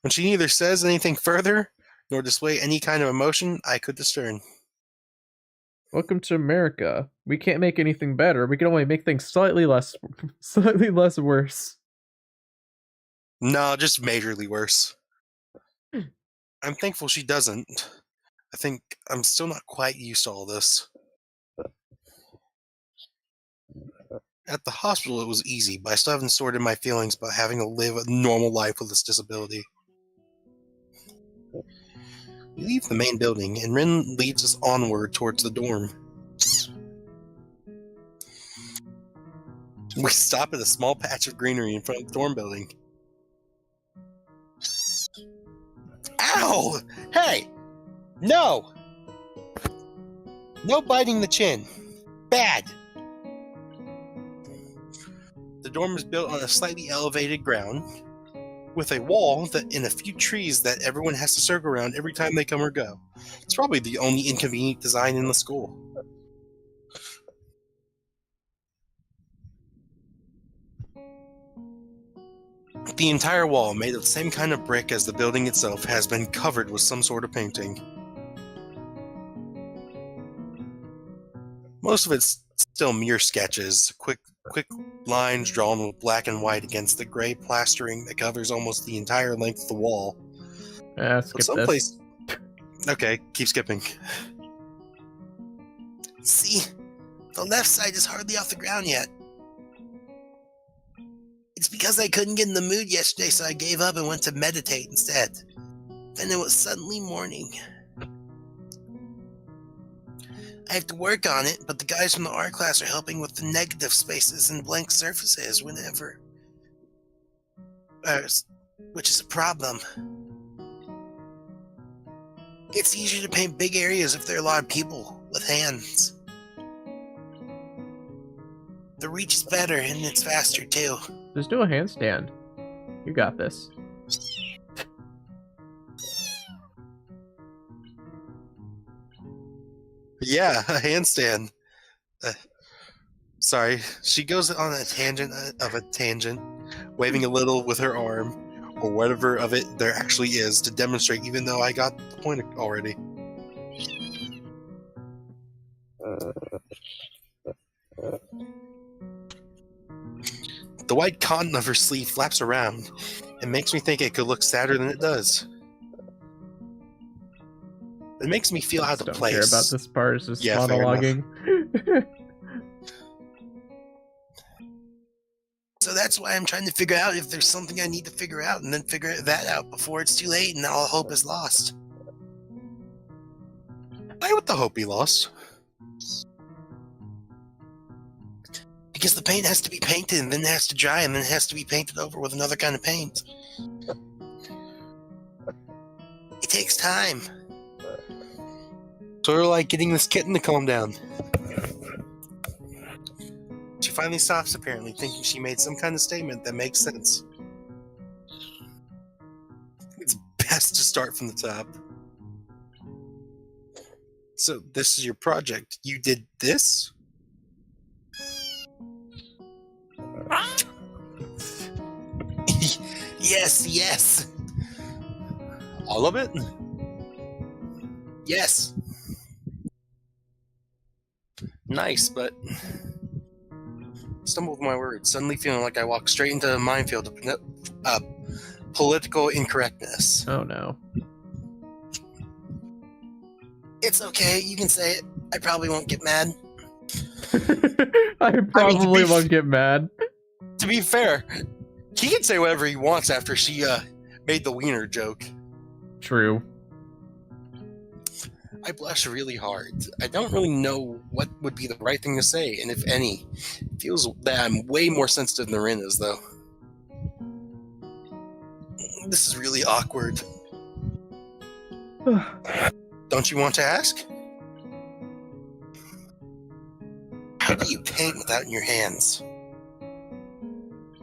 Speaker 1: When she neither says anything further, nor display any kind of emotion, I could discern.
Speaker 2: Welcome to America. We can't make anything better. We can only make things slightly less worse.
Speaker 1: No, just majorly worse. I'm thankful she doesn't. I think I'm still not quite used to all this. At the hospital, it was easy, but I still haven't sorted my feelings about having to live a normal life with this disability. We leave the main building, and Rin leads us onward towards the dorm. We stop at a small patch of greenery in front of the dorm building. Ow! Hey! No! No biting the chin. Bad! The dorm is built on a slightly elevated ground, with a wall and a few trees that everyone has to circle around every time they come or go. It's probably the only inconvenient design in the school. The entire wall, made of the same kind of brick as the building itself, has been covered with some sort of painting. Most of it's still mere sketches, quick lines drawn with black and white against the gray plastering that covers almost the entire length of the wall.
Speaker 2: Skip this.
Speaker 1: Okay, keep skipping. See? The left side is hardly off the ground yet. It's because I couldn't get in the mood yesterday, so I gave up and went to meditate instead. Then it was suddenly morning. I have to work on it, but the guys from the art class are helping with the negative spaces and blank surfaces whenever. Which is a problem. It's easier to paint big areas if there are a lot of people with hands. The reach is better and it's faster too.
Speaker 2: Just do a handstand. You got this.
Speaker 1: Yeah, a handstand. Sorry, she goes on a tangent of a tangent, waving a little with her arm, or whatever of it there actually is, to demonstrate, even though I got the point already. The white cotton of her sleeve flaps around. It makes me think it could look sadder than it does. It makes me feel out of place.
Speaker 2: Don't care about this part. It's just
Speaker 1: Yeah,
Speaker 2: monologuing.
Speaker 1: So that's why I'm trying to figure out if there's something I need to figure out, and then figure that out before it's too late and all hope is lost. Why would the hope be lost? Because the paint has to be painted, and then it has to dry, and then it has to be painted over with another kind of paint. It takes time. Sort of like getting this kitten to calm down. She finally stops, apparently, thinking she made some kind of statement that makes sense. It's best to start from the top. So, this is your project. You did this? Yes. All of it? Yes. Nice, but stumbled with my words, suddenly feeling like I walked straight into a minefield of political incorrectness.
Speaker 2: Oh no.
Speaker 1: It's okay, you can say it. I probably won't get mad.
Speaker 2: I probably won't get mad.
Speaker 1: To be fair, he can say whatever he wants after she made the wiener joke.
Speaker 2: True.
Speaker 1: I blush really hard. I don't really know what would be the right thing to say, and if any. It feels that I'm way more sensitive than Rin is, though. This is really awkward. Don't you want to ask? How do you paint without your hands?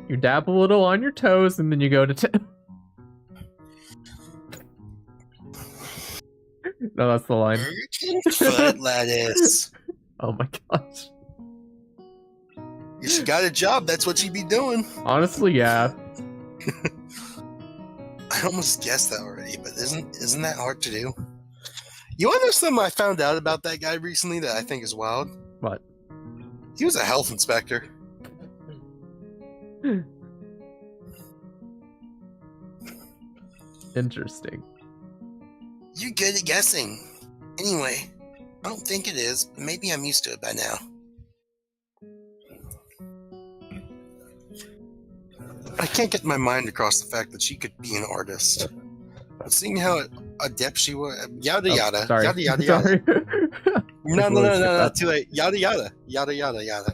Speaker 2: You dab a little on your toes, and then you go to No, that's the line.
Speaker 1: Foot lettuce.
Speaker 2: Oh my gosh.
Speaker 1: If she got a job, that's what she'd be doing.
Speaker 2: Honestly, yeah.
Speaker 1: I almost guessed that already, but isn't that hard to do? You want to know something I found out about that guy recently that I think is wild?
Speaker 2: What?
Speaker 1: He was a health inspector.
Speaker 2: Interesting.
Speaker 1: You're good at guessing. Anyway, I don't think it is, but maybe I'm used to it by now. I can't get my mind across the fact that she could be an artist. But seeing how adept she was, yada yada,
Speaker 2: Sorry.
Speaker 1: yada yada yada.
Speaker 2: Sorry.
Speaker 1: No, too late. Yada yada, yada yada yada.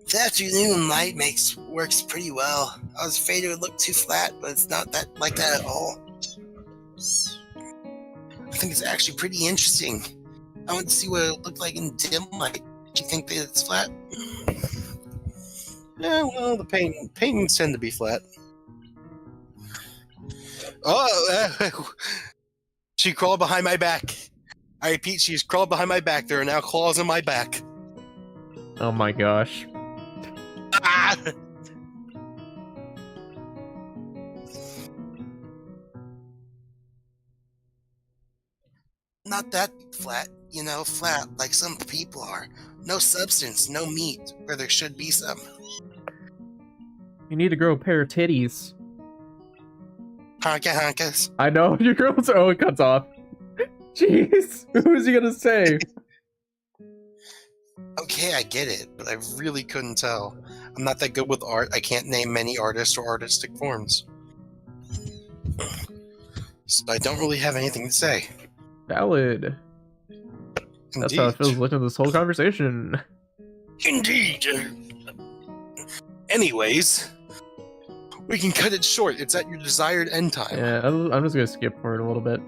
Speaker 1: The afternoon light works pretty well. I was afraid it would look too flat, but it's not that like that at all. I think it's actually pretty interesting. I want to see what it looked like in dim light. Do you think that it's flat? Yeah, well, the paintings tend to be flat. Oh, she crawled behind my back. I repeat, she's crawled behind my back. There are now claws in my back.
Speaker 2: Oh my gosh.
Speaker 1: Ah! Not that flat, flat like some people are. No substance, no meat, where there should be some.
Speaker 2: You need to grow a pair of titties.
Speaker 1: Honka honkas.
Speaker 2: I know, your girls are. Oh, it cuts off. Jeez, who was he gonna say?
Speaker 1: Okay, I get it, but I really couldn't tell. I'm not that good with art. I can't name many artists or artistic forms. So I don't really have anything to say.
Speaker 2: Valid. That's how it feels listening to this whole conversation.
Speaker 1: Indeed. Anyways, we can cut it short. It's at your desired end time.
Speaker 2: Yeah, I'm just gonna skip forward a little bit.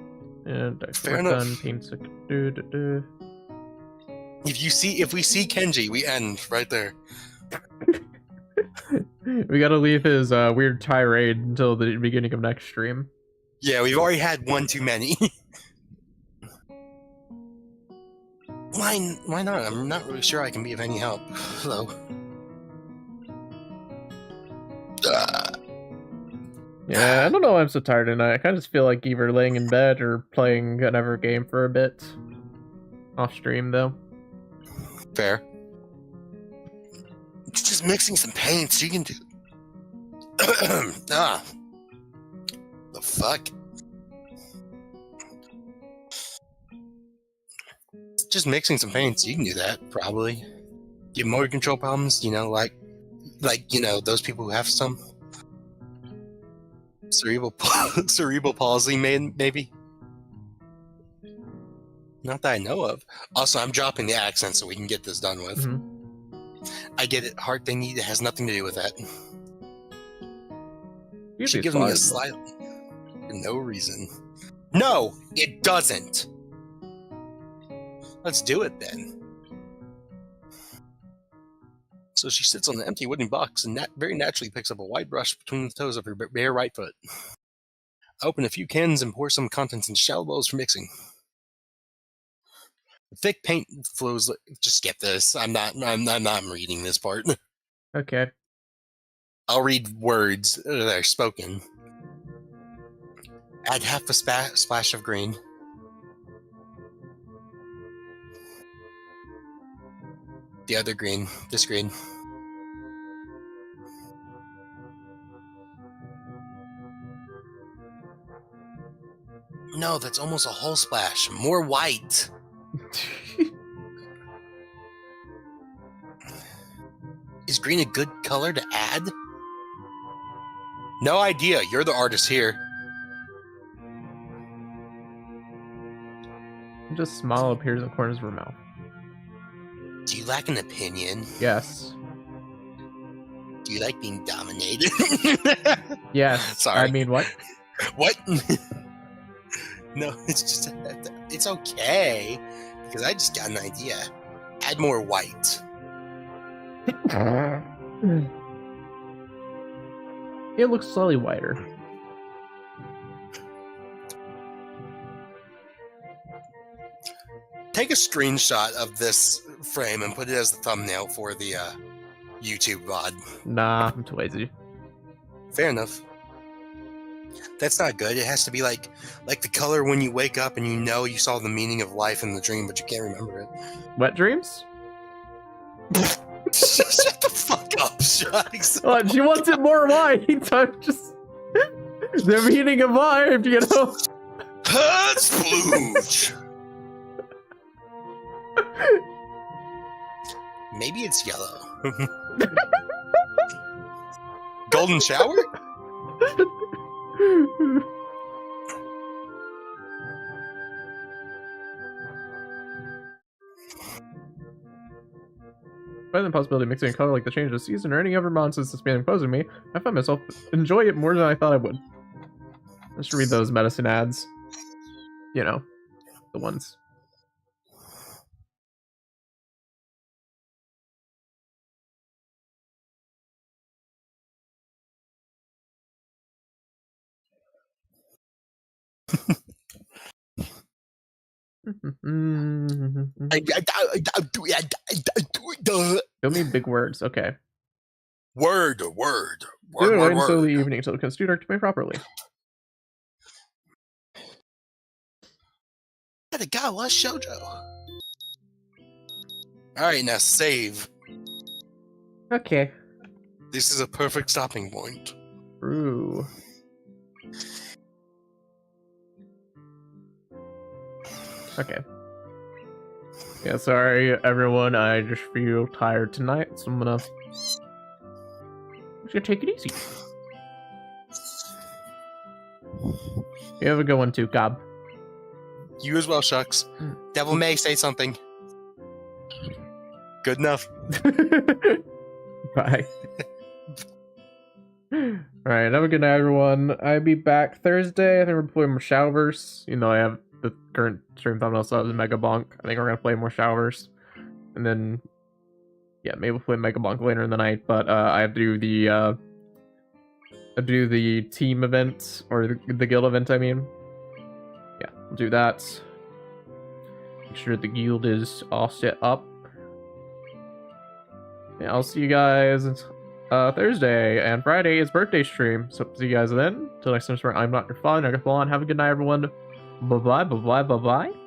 Speaker 2: And
Speaker 1: Fair enough. If we see Kenji, we end right there.
Speaker 2: We gotta leave his weird tirade until the beginning of next stream.
Speaker 1: Yeah, we've already had one too many. Why not? I'm not really sure I can be of any help. Hello.
Speaker 2: Yeah, I don't know why I'm so tired tonight. I kind of just feel like either laying in bed or playing another game for a bit. Off stream, though.
Speaker 1: Fair. It's just mixing some paints. You can do... The fuck? Just mixing some paints. You can do that, probably. You have motor control problems, like those people who have some. Cerebral palsy, maybe. Not that I know of. Also, I'm dropping the accent so we can get this done with.
Speaker 2: Mm-hmm.
Speaker 1: I get it. Heart they need has nothing to do with that.
Speaker 2: She
Speaker 1: gives me a slight for no reason. No, it doesn't. Let's do it then. So she sits on the empty wooden box and very naturally picks up a wide brush between the toes of her bare right foot. I open a few cans and pour some contents into shallow bowls for mixing. The thick paint flows. Just skip this. I'm not reading this part.
Speaker 2: Okay.
Speaker 1: I'll read words that are spoken. Add half a splash of green. The other green. This green. No, that's almost a whole splash. More white. Is green a good color to add? No idea. You're the artist here.
Speaker 2: Just smile appears in the corners of her mouth.
Speaker 1: Do you lack an opinion?
Speaker 2: Yes.
Speaker 1: Do you like being dominated?
Speaker 2: Yes.
Speaker 1: Sorry.
Speaker 2: I mean, what?
Speaker 1: What? No, it's just... It's okay. Because I just got an idea. Add more white.
Speaker 2: It looks slightly whiter.
Speaker 1: Take a screenshot of this frame and put it as the thumbnail for the YouTube VOD.
Speaker 2: Nah, I'm too lazy.
Speaker 1: Fair enough. That's not good. It has to be like the color when you wake up and you know you saw the meaning of life in the dream, but you can't remember it.
Speaker 2: Wet dreams?
Speaker 1: Shut the fuck up, Shucks.
Speaker 2: What? She wants it more white. I'm just the meaning of life, you know.
Speaker 1: Splooge. Maybe it's yellow. Golden shower?
Speaker 2: By the possibility of mixing a color like the change of the season or any other nonsense that's been imposing me, I find myself enjoy it more than I thought I would. Let's read those medicine ads. You know, the ones. Show me big words. Okay.
Speaker 1: Word.
Speaker 2: Wait until the evening so it can do me properly.
Speaker 1: Katawa Shoujo. Alright, now save.
Speaker 2: Okay.
Speaker 1: This is a perfect stopping point.
Speaker 2: True. Okay. Yeah, sorry everyone, I just feel tired tonight, so I'm just gonna take it easy. You have a good one too, Cobb.
Speaker 1: You as well, Shucks. Devil May, say something. Good enough.
Speaker 2: Bye. Alright, have a good night, everyone. I'll be back Thursday. I think we're playing more Showers. You know, I have the current stream thumbnail set as Mega Bonk. I think we're gonna play more Showers. And then, yeah, maybe we'll play Mega Bonk later in the night, but I have to do the team event, or the guild event, I mean. Yeah, we'll do that. Make sure the guild is all set up. Yeah, I'll see you guys Thursday, and Friday is birthday stream, so see you guys then. Till next time, I'm Dr. Fun. Have a good night, everyone. Bye-bye, bye-bye, bye-bye.